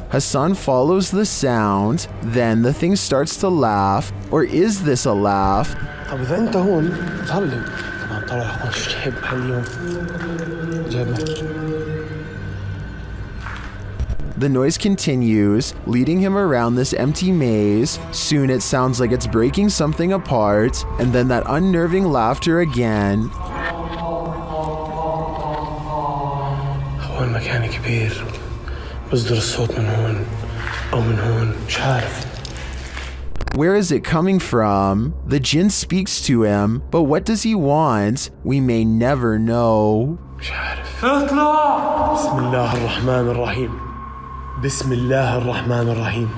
Hassan follows the sound, then the thing starts to laugh. Or is this a laugh? The noise continues, leading him around this empty maze. Soon it sounds like it's breaking something apart, and then that unnerving laughter again. هو المكان كبير بصدر الصوت من هون أو من هون مش عارف. Where is it coming from? The Jinn speaks to him, but what does he want? We may never know. مش عارف. اطلع. بسم الله الرحمن الرحيم. بسم الله الرحمن الرحيم.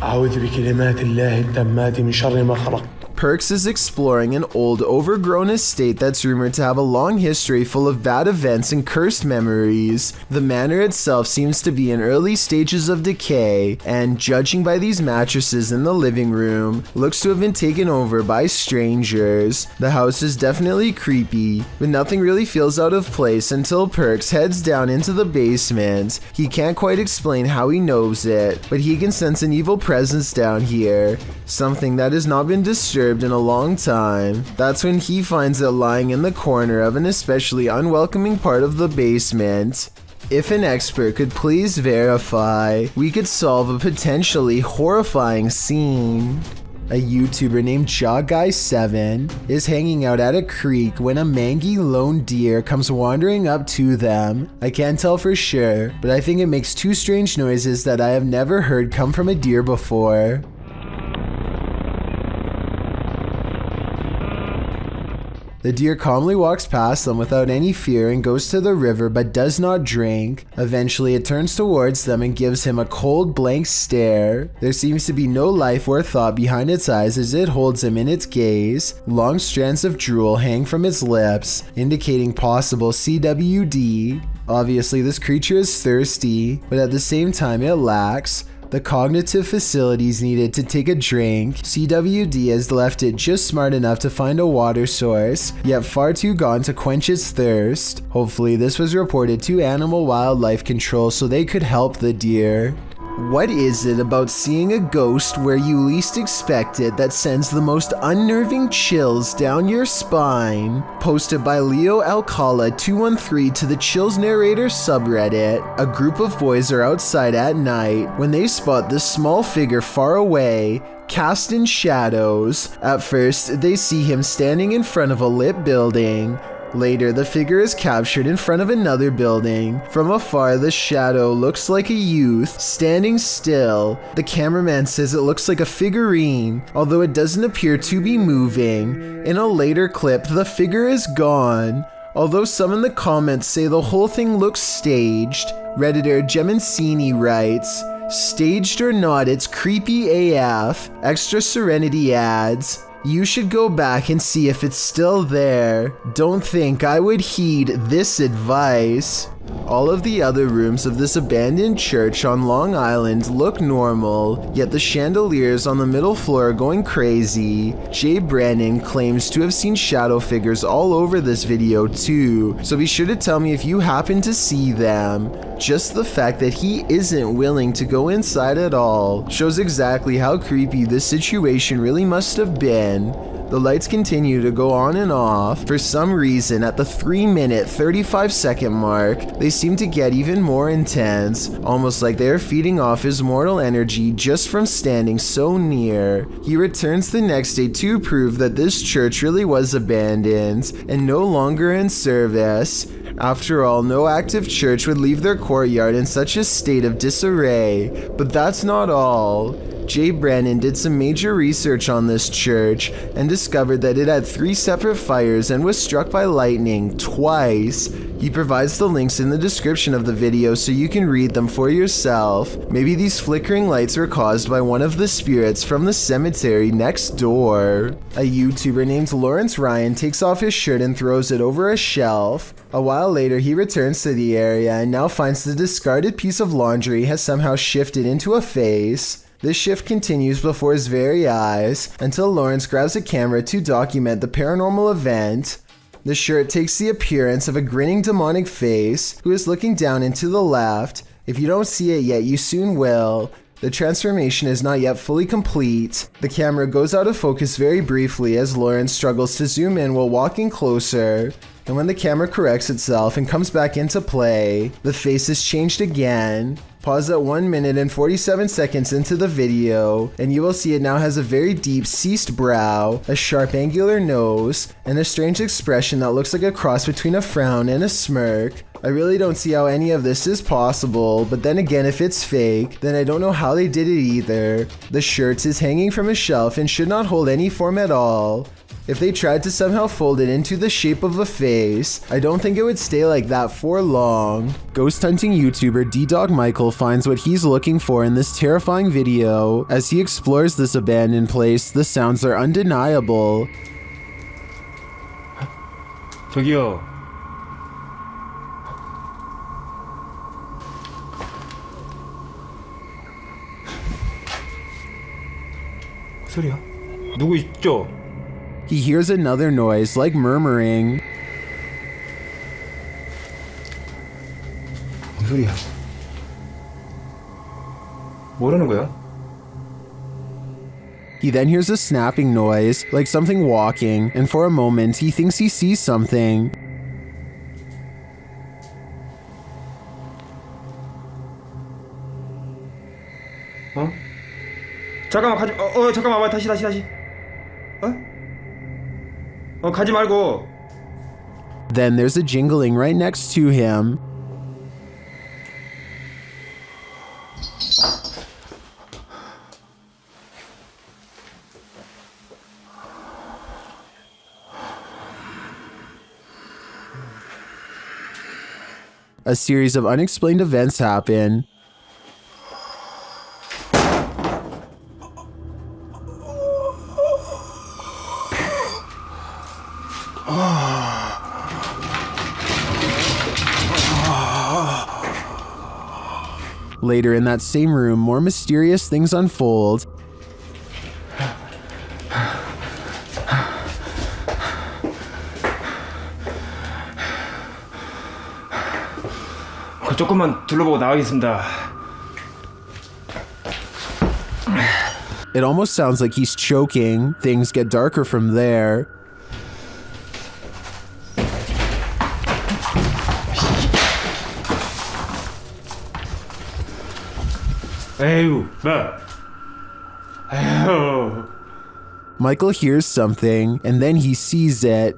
أعوذ بكلمات الله التامات من شر ما خلق. Perks is exploring an old, overgrown estate that's rumored to have a long history full of bad events and cursed memories. The manor itself seems to be in early stages of decay, and judging by these mattresses in the living room, looks to have been taken over by strangers. The house is definitely creepy, but nothing really feels out of place until Perks heads down into the basement. He can't quite explain how he knows it, but he can sense an evil presence down here, something that has not been disturbed in a long time. That's when he finds it lying in the corner of an especially unwelcoming part of the basement. If an expert could please verify, we could solve a potentially horrifying scene. A YouTuber named JawGuy7 is hanging out at a creek when a mangy lone deer comes wandering up to them. I can't tell for sure, but I think it makes two strange noises that I have never heard come from a deer before. The deer calmly walks past them without any fear and goes to the river but does not drink. Eventually it turns towards them and gives him a cold blank stare. There seems to be no life or thought behind its eyes as it holds him in its gaze. Long strands of drool hang from its lips, indicating possible CWD. Obviously this creature is thirsty, but at the same time it lacks the cognitive facilities needed to take a drink. CWD has left it just smart enough to find a water source, yet far too gone to quench its thirst. Hopefully this was reported to Animal Wildlife Control so they could help the deer. What is it about seeing a ghost where you least expect it that sends the most unnerving chills down your spine? Posted by Leo Alcala 213 to the Chills Narrator subreddit. A group of boys are outside at night when they spot this small figure far away, cast in shadows. At first, they see him standing in front of a lit building. Later, the figure is captured in front of another building. From afar, the shadow looks like a youth standing still. The cameraman says it looks like a figurine, although it doesn't appear to be moving. In a later clip, the figure is gone, although some in the comments say the whole thing looks staged. Redditor Gemancini writes, "Staged or not, it's creepy AF." Extra Serenity adds, "You should go back and see if it's still there. Don't think I would heed this advice." All of the other rooms of this abandoned church on Long Island look normal, yet the chandeliers on the middle floor are going crazy. Jay Brennan claims to have seen shadow figures all over this video too, so be sure to tell me if you happen to see them. Just the fact that he isn't willing to go inside at all shows exactly how creepy this situation really must have been. The lights continue to go on and off. For some reason, at the 3-minute 35-second mark, they seem to get even more intense, almost like they are feeding off his mortal energy just from standing so near. He returns the next day to prove that this church really was abandoned and no longer in service. After all, no active church would leave their courtyard in such a state of disarray. But that's not all. Jay Brennan did some major research on this church and discovered that it had 3 separate fires and was struck by lightning twice. He provides the links in the description of the video so you can read them for yourself. Maybe these flickering lights were caused by one of the spirits from the cemetery next door. A YouTuber named Lawrence Ryan takes off his shirt and throws it over a shelf. A while later, he returns to the area and now finds the discarded piece of laundry has somehow shifted into a face. This shift continues before his very eyes until Lawrence grabs a camera to document the paranormal event. The shirt takes the appearance of a grinning demonic face who is looking down and to the left. If you don't see it yet, you soon will. The transformation is not yet fully complete. The camera goes out of focus very briefly as Lawrence struggles to zoom in while walking closer. And when the camera corrects itself and comes back into play, the face is changed again. Pause at 1 minute and 47 seconds into the video, and you will see it now has a very deep ceased brow, a sharp angular nose, and a strange expression that looks like a cross between a frown and a smirk. I really don't see how any of this is possible, but then again, if it's fake, then I don't know how they did it either. The shirt is hanging from a shelf and should not hold any form at all. If they tried to somehow fold it into the shape of a face, I don't think it would stay like that for long. Ghost hunting YouTuber D-Dog Michael finds what he's looking for in this terrifying video. As he explores this abandoned place, the sounds are undeniable. 저기요. 소리야? 누구 있죠? He hears another noise, like murmuring. 뭔 소리야? 뭐라는 거야? He then hears a snapping noise, like something walking, and for a moment he thinks he sees something. 어? 잠깐만 가지. 잠깐만 다시. 가지 말고. Then there's a jingling right next to him. A series of unexplained events happen. Later in that same room, more mysterious things unfold. 조금만 둘러보고 나가겠습니다. It almost sounds like he's choking. Things get darker from there. 에휴, 뭐? 에휴. Michael hears something, and then he sees it.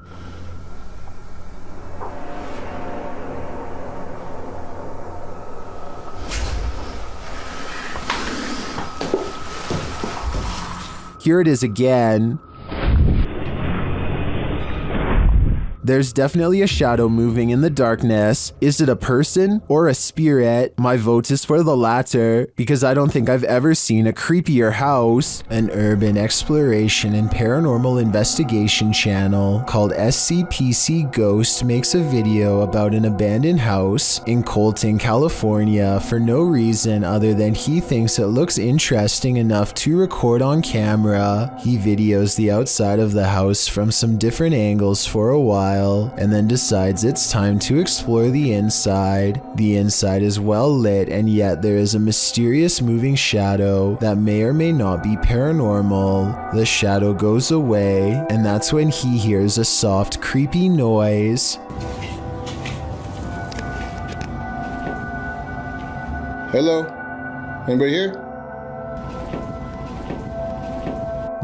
Here it is again. There's definitely a shadow moving in the darkness. Is it a person or a spirit? My vote is for the latter, because I don't think I've ever seen a creepier house. An urban exploration and paranormal investigation channel called SCPC Ghost makes a video about an abandoned house in Colton, California for no reason other than he thinks it looks interesting enough to record on camera. He videos the outside of the house from some different angles for a while, while and then decides it's time to explore the inside. The inside is well lit, and yet there is a mysterious moving shadow that may or may not be paranormal. The shadow goes away, and that's when he hears a soft, creepy noise. Hello? Anybody here?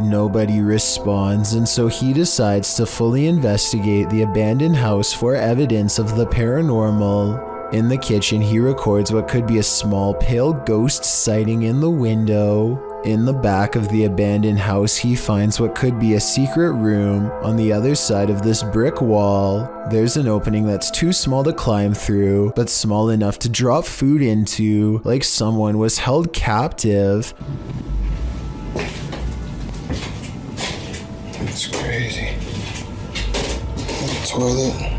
Nobody responds, and so he decides to fully investigate the abandoned house for evidence of the paranormal. In the kitchen, he records what could be a small pale ghost sighting in the window. In the back of the abandoned house, he finds what could be a secret room. On the other side of this brick wall, there's an opening that's too small to climb through, but small enough to drop food into, like someone was held captive. It's crazy. The toilet.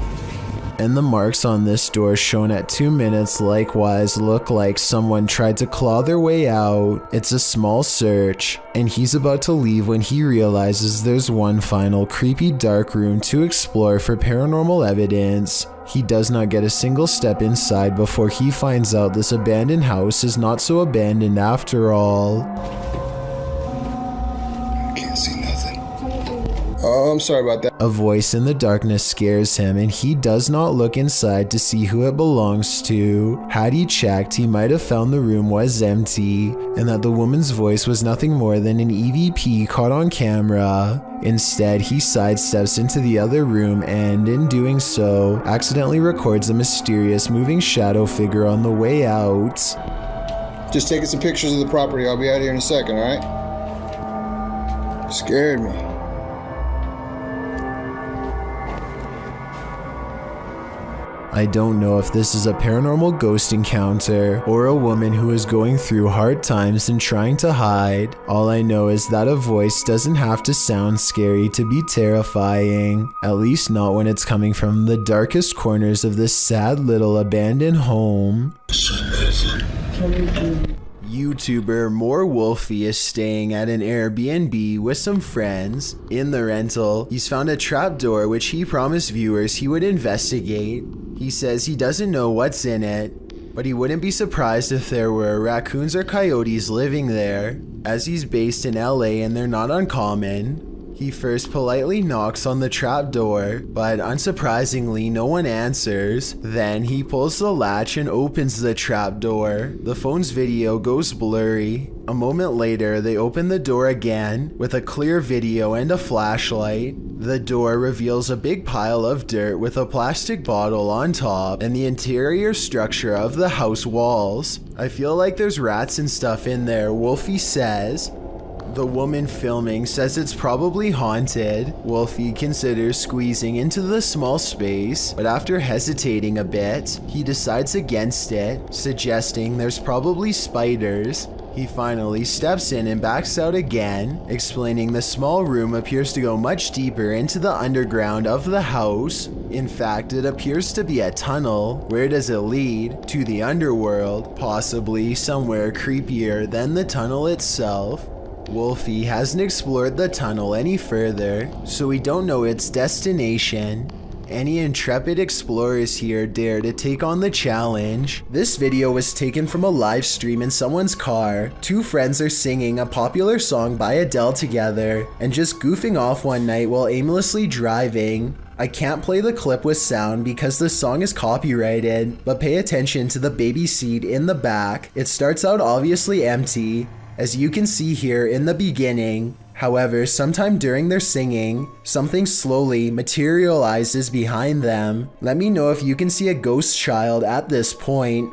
And the marks on this door shown at 2 minutes likewise look like someone tried to claw their way out. It's a small search, and he's about to leave when he realizes there's one final creepy dark room to explore for paranormal evidence. He does not get a single step inside before he finds out this abandoned house is not so abandoned after all. Can't see nothing. Oh, I'm sorry about that. A voice in the darkness scares him, and he does not look inside to see who it belongs to. Had he checked, he might have found the room was empty, and that the woman's voice was nothing more than an EVP caught on camera. Instead, he sidesteps into the other room and, in doing so, accidentally records a mysterious moving shadow figure on the way out. Just taking some pictures of the property. I'll be out here in a second, alright? Scared me. I don't know if this is a paranormal ghost encounter or a woman who is going through hard times and trying to hide. All I know is that a voice doesn't have to sound scary to be terrifying, at least not when it's coming from the darkest corners of this sad little abandoned home. YouTuber More Wolfie is staying at an Airbnb with some friends. In the rental, he's found a trapdoor which he promised viewers he would investigate. He says he doesn't know what's in it, but he wouldn't be surprised if there were raccoons or coyotes living there, as he's based in LA and they're not uncommon. He first politely knocks on the trapdoor, but unsurprisingly no one answers. Then he pulls the latch and opens the trapdoor. The phone's video goes blurry. A moment later, they open the door again with a clear video and a flashlight. The door reveals a big pile of dirt with a plastic bottle on top and the interior structure of the house walls. I feel like there's rats and stuff in there, Wolfie says. The woman filming says it's probably haunted. Wolfie considers squeezing into the small space, but after hesitating a bit, he decides against it, suggesting there's probably spiders. He finally steps in and backs out again, explaining the small room appears to go much deeper into the underground of the house. In fact, it appears to be a tunnel. Where does it lead? To the underworld, possibly somewhere creepier than the tunnel itself. Wolfie hasn't explored the tunnel any further, so we don't know its destination. Any intrepid explorers here dare to take on the challenge. This video was taken from a live stream in someone's car. Two friends are singing a popular song by Adele together and just goofing off one night while aimlessly driving. I can't play the clip with sound because the song is copyrighted, but pay attention to the baby seat in the back. It starts out obviously empty, as you can see here in the beginning. However, sometime during their singing, something slowly materializes behind them. Let me know if you can see a ghost child at this point.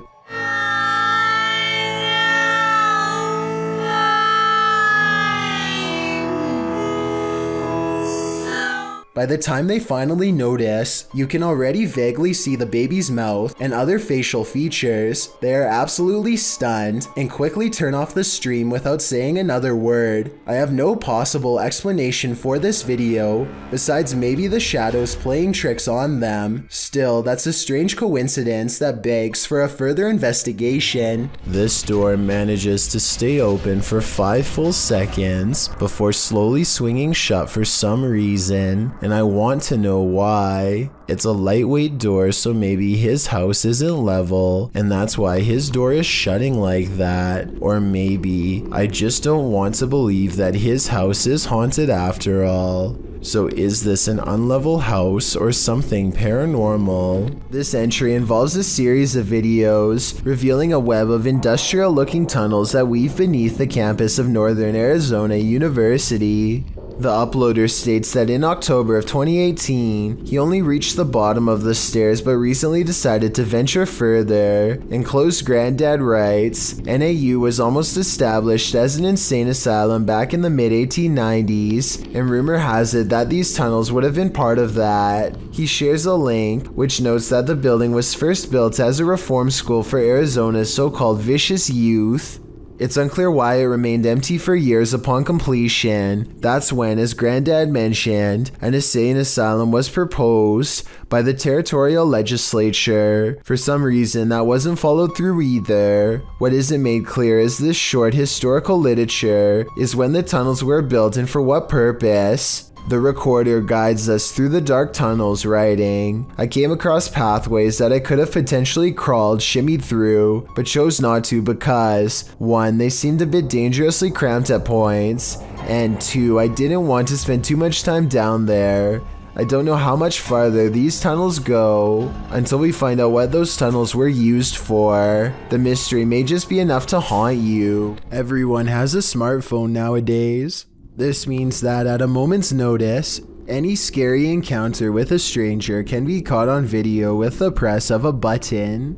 By the time they finally notice, you can already vaguely see the baby's mouth and other facial features. They are absolutely stunned and quickly turn off the stream without saying another word. I have no possible explanation for this video, besides maybe the shadows playing tricks on them. Still, that's a strange coincidence that begs for a further investigation. This door manages to stay open for 5 full seconds before slowly swinging shut for some reason. and I want to know why. It's a lightweight door, so maybe his house isn't level, and that's why his door is shutting like that. Or maybe I just don't want to believe that his house is haunted after all. So is this an unlevel house or something paranormal? This entry involves a series of videos revealing a web of industrial looking tunnels that weave beneath the campus of Northern Arizona University. The uploader states that in October of 2018, he only reached the bottom of the stairs but recently decided to venture further. Enclosed Granddad writes, NAU was almost established as an insane asylum back in the mid-1890s, and rumor has it that these tunnels would have been part of that. He shares a link, which notes that the building was first built as a reform school for Arizona's so-called vicious youth. It's unclear why it remained empty for years upon completion. That's when, as Granddad mentioned, an insane asylum was proposed by the territorial legislature. For some reason, that wasn't followed through either. What isn't made clear is this short historical literature is when the tunnels were built and for what purpose. The recorder guides us through the dark tunnels, writing, I came across pathways that I could have potentially crawled, shimmied through, but chose not to because 1. They seemed a bit dangerously cramped at points, and 2. I didn't want to spend too much time down there. I don't know how much farther these tunnels go until we find out what those tunnels were used for. The mystery may just be enough to haunt you. Everyone has a smartphone nowadays. This means that at a moment's notice, any scary encounter with a stranger can be caught on video with the press of a button.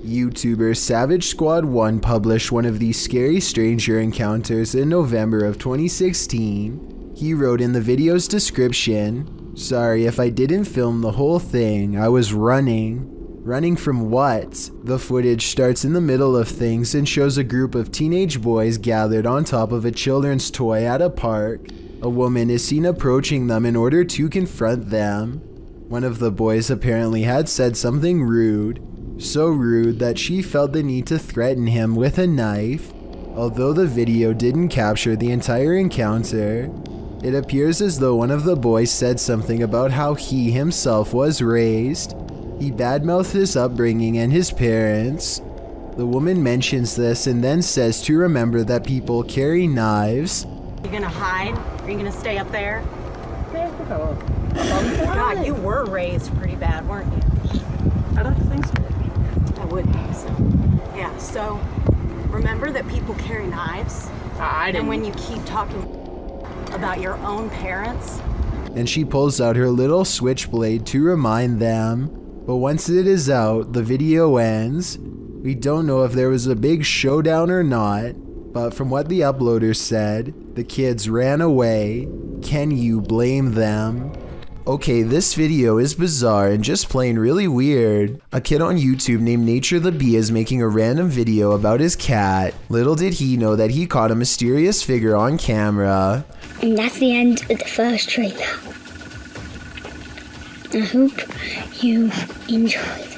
YouTuber Savage Squad 1 published one of these scary stranger encounters in November of 2016. He wrote in the video's description, sorry if I didn't film the whole thing, I was running. Running from what? The footage starts in the middle of things and shows a group of teenage boys gathered on top of a children's toy at a park. A woman is seen approaching them in order to confront them. One of the boys apparently had said something rude, so rude that she felt the need to threaten him with a knife. Although the video didn't capture the entire encounter, it appears as though one of the boys said something about how he himself was raised. He badmouthed his upbringing and his parents. The woman mentions this and then says to remember that people carry knives. You gonna hide? Are you gonna stay up there? God, you were raised pretty bad, weren't you? I don't think so. I would think so. Yeah, so remember that people carry knives? And when you keep talking about your own parents? And she pulls out her little switchblade to remind them. But once it is out, the video ends. We don't know if there was a big showdown or not, but from what the uploader said, the kids ran away. Can you blame them? Okay, this video is bizarre and just plain really weird. A kid on YouTube named Nature the Bee is making a random video about his cat. Little did he know that he caught a mysterious figure on camera. And that's the end of the first trailer. I hope you enjoyed.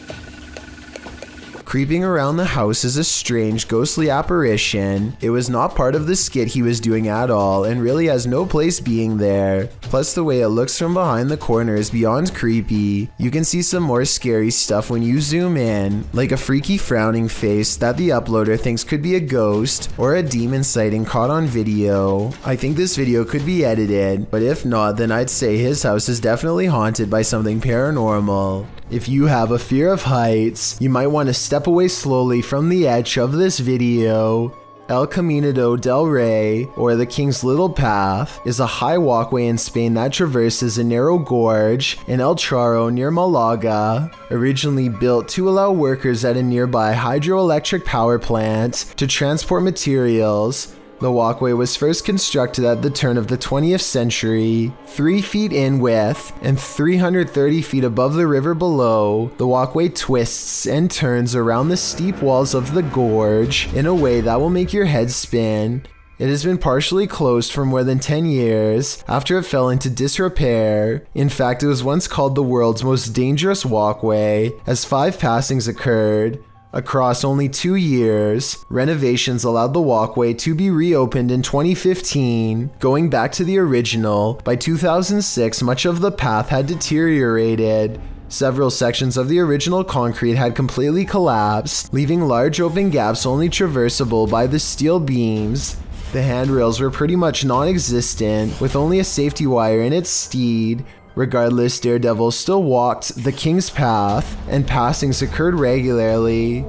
Creeping around the house is a strange, ghostly apparition. It was not part of the skit he was doing at all and really has no place being there. Plus the way it looks from behind the corner is beyond creepy. You can see some more scary stuff when you zoom in, like a freaky frowning face that the uploader thinks could be a ghost or a demon sighting caught on video. I think this video could be edited, but if not, then I'd say his house is definitely haunted by something paranormal. If you have a fear of heights, you might want to step away slowly from the edge of this video. El Camino del Rey, or the King's Little Path, is a high walkway in Spain that traverses a narrow gorge in El Charro near Malaga. Originally built to allow workers at a nearby hydroelectric power plant to transport materials, the walkway was first constructed at the turn of the 20th century. 3 feet in width and 330 feet above the river below, the walkway twists and turns around the steep walls of the gorge in a way that will make your head spin. It has been partially closed for more than 10 years after it fell into disrepair. In fact, it was once called the world's most dangerous walkway, as 5 passings occurred. Across only 2 years, renovations allowed the walkway to be reopened in 2015. Going back to the original, by 2006, much of the path had deteriorated. Several sections of the original concrete had completely collapsed, leaving large open gaps only traversable by the steel beams. The handrails were pretty much non-existent, with only a safety wire in its steed. Regardless, daredevils still walked the King's Path, and passings occurred regularly.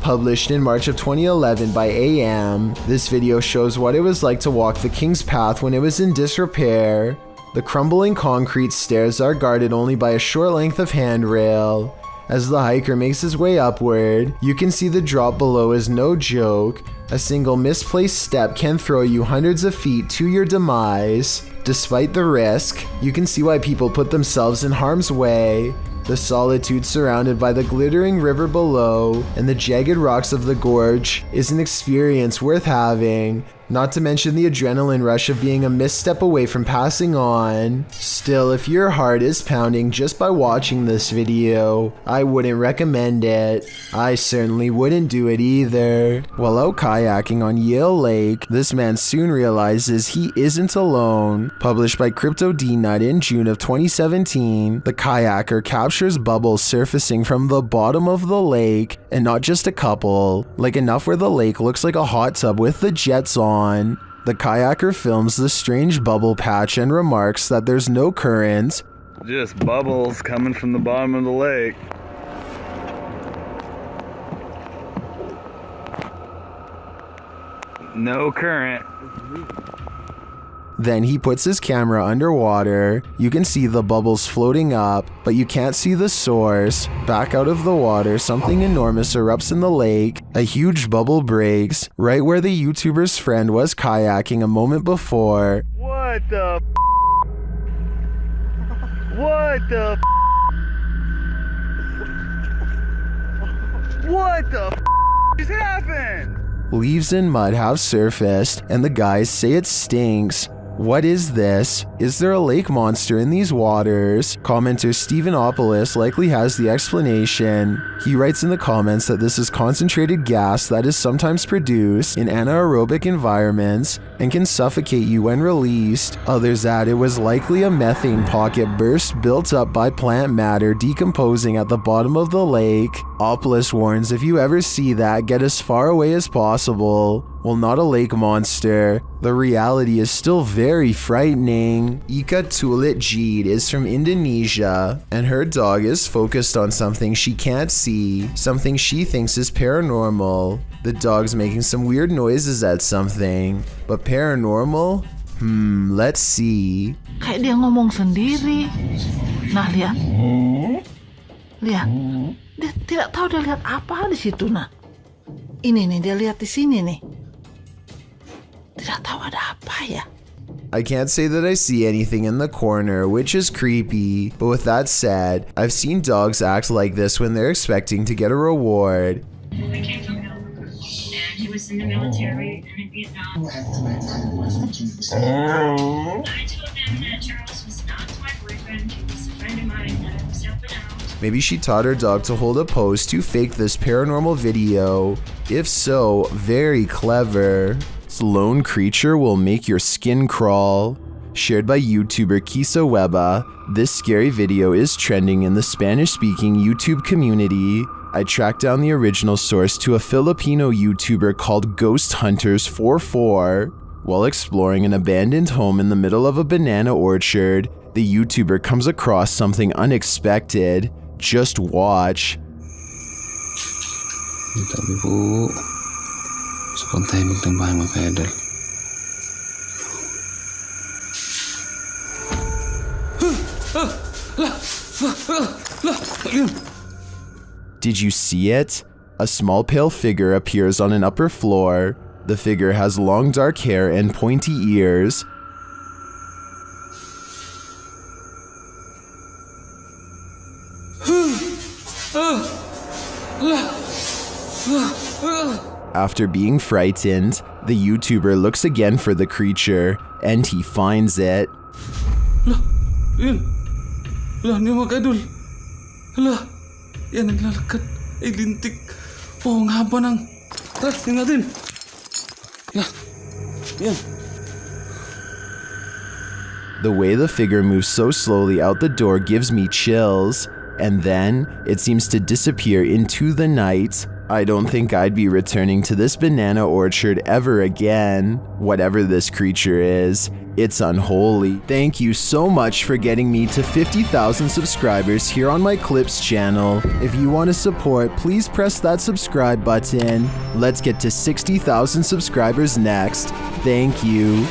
Published in March of 2011 by AM, this video shows what it was like to walk the King's Path when it was in disrepair. The crumbling concrete stairs are guarded only by a short length of handrail. As the hiker makes his way upward, you can see the drop below is no joke. A single misplaced step can throw you hundreds of feet to your demise. Despite the risk, you can see why people put themselves in harm's way. The solitude surrounded by the glittering river below and the jagged rocks of the gorge is an experience worth having, not to mention the adrenaline rush of being a misstep away from passing on. Still, if your heart is pounding just by watching this video, I wouldn't recommend it. I certainly wouldn't do it either. While out kayaking on Yale Lake, this man soon realizes he isn't alone. Published by Crypto D-Nut in June of 2017, the kayaker captures bubbles surfacing from the bottom of the lake, and not just a couple, like enough where the lake looks like a hot tub with the jets on. The kayaker films the strange bubble patch and remarks that there's no current. Just bubbles coming from the bottom of the lake. No current. Then he puts his camera underwater. You can see the bubbles floating up, but you can't see the source. Back out of the water, something enormous erupts in the lake. A huge bubble breaks, right where the YouTuber's friend was kayaking a moment before. What the What the What the just happened? Leaves and mud have surfaced, and the guys say it stinks. What is this? Is there a lake monster in these waters? Commenter Stephenopoulos likely has the explanation. He writes in the comments that this is concentrated gas that is sometimes produced in anaerobic environments and can suffocate you when released. Others add it was likely a methane pocket burst built up by plant matter decomposing at the bottom of the lake. Opoulos warns if you ever see that, get as far away as possible. Well, not a lake monster. The reality is still very frightening. Ika Tulit Jeed is from Indonesia, and her dog is focused on something she can't see, something she thinks is paranormal. The dog's making some weird noises at something, but paranormal? Let's see. Kayak dia ngomong sendiri. Nah, lihat. Lihat. Dia tidak tahu dia lihat apa di situ, nah. Ini nih, dia lihat di sini nih. Tidak tahu ada apa ya. I can't say that I see anything in the corner, which is creepy, but with that said, I've seen dogs act like this when they're expecting to get a reward. I came from Edinburgh, and he was in the military and in Vietnam. I told them that Charles was not my boyfriend, he was a friend of mine that I was helping out. Maybe she taught her dog to hold a pose to fake this paranormal video. If so, very clever. This lone creature will make your skin crawl. Shared by YouTuber Kisa Weba, this scary video is trending in the Spanish-speaking YouTube community. I tracked down the original source to a Filipino YouTuber called Ghost Hunters 44. While exploring an abandoned home in the middle of a banana orchard, the YouTuber comes across something unexpected. Just watch. Tapi Bu, spontaneous tambah mga pedal. Did you see it? A small pale figure appears on an upper floor. The figure has long dark hair and pointy ears. After being frightened, the YouTuber looks again for the creature, and he finds it. Lah, ni mga idol. Hala, yan naglalakad. Ay, lintik. Oh, ang haba ng... Tara, tingnan natin. Yan. The way the figure moves so slowly out the door gives me chills, and then it seems to disappear into the night. I don't think I'd be returning to this banana orchard ever again. Whatever this creature is, it's unholy. Thank you so much for getting me to 50,000 subscribers here on my Clips channel. If you want to support, please press that subscribe button. Let's get to 60,000 subscribers next. Thank you.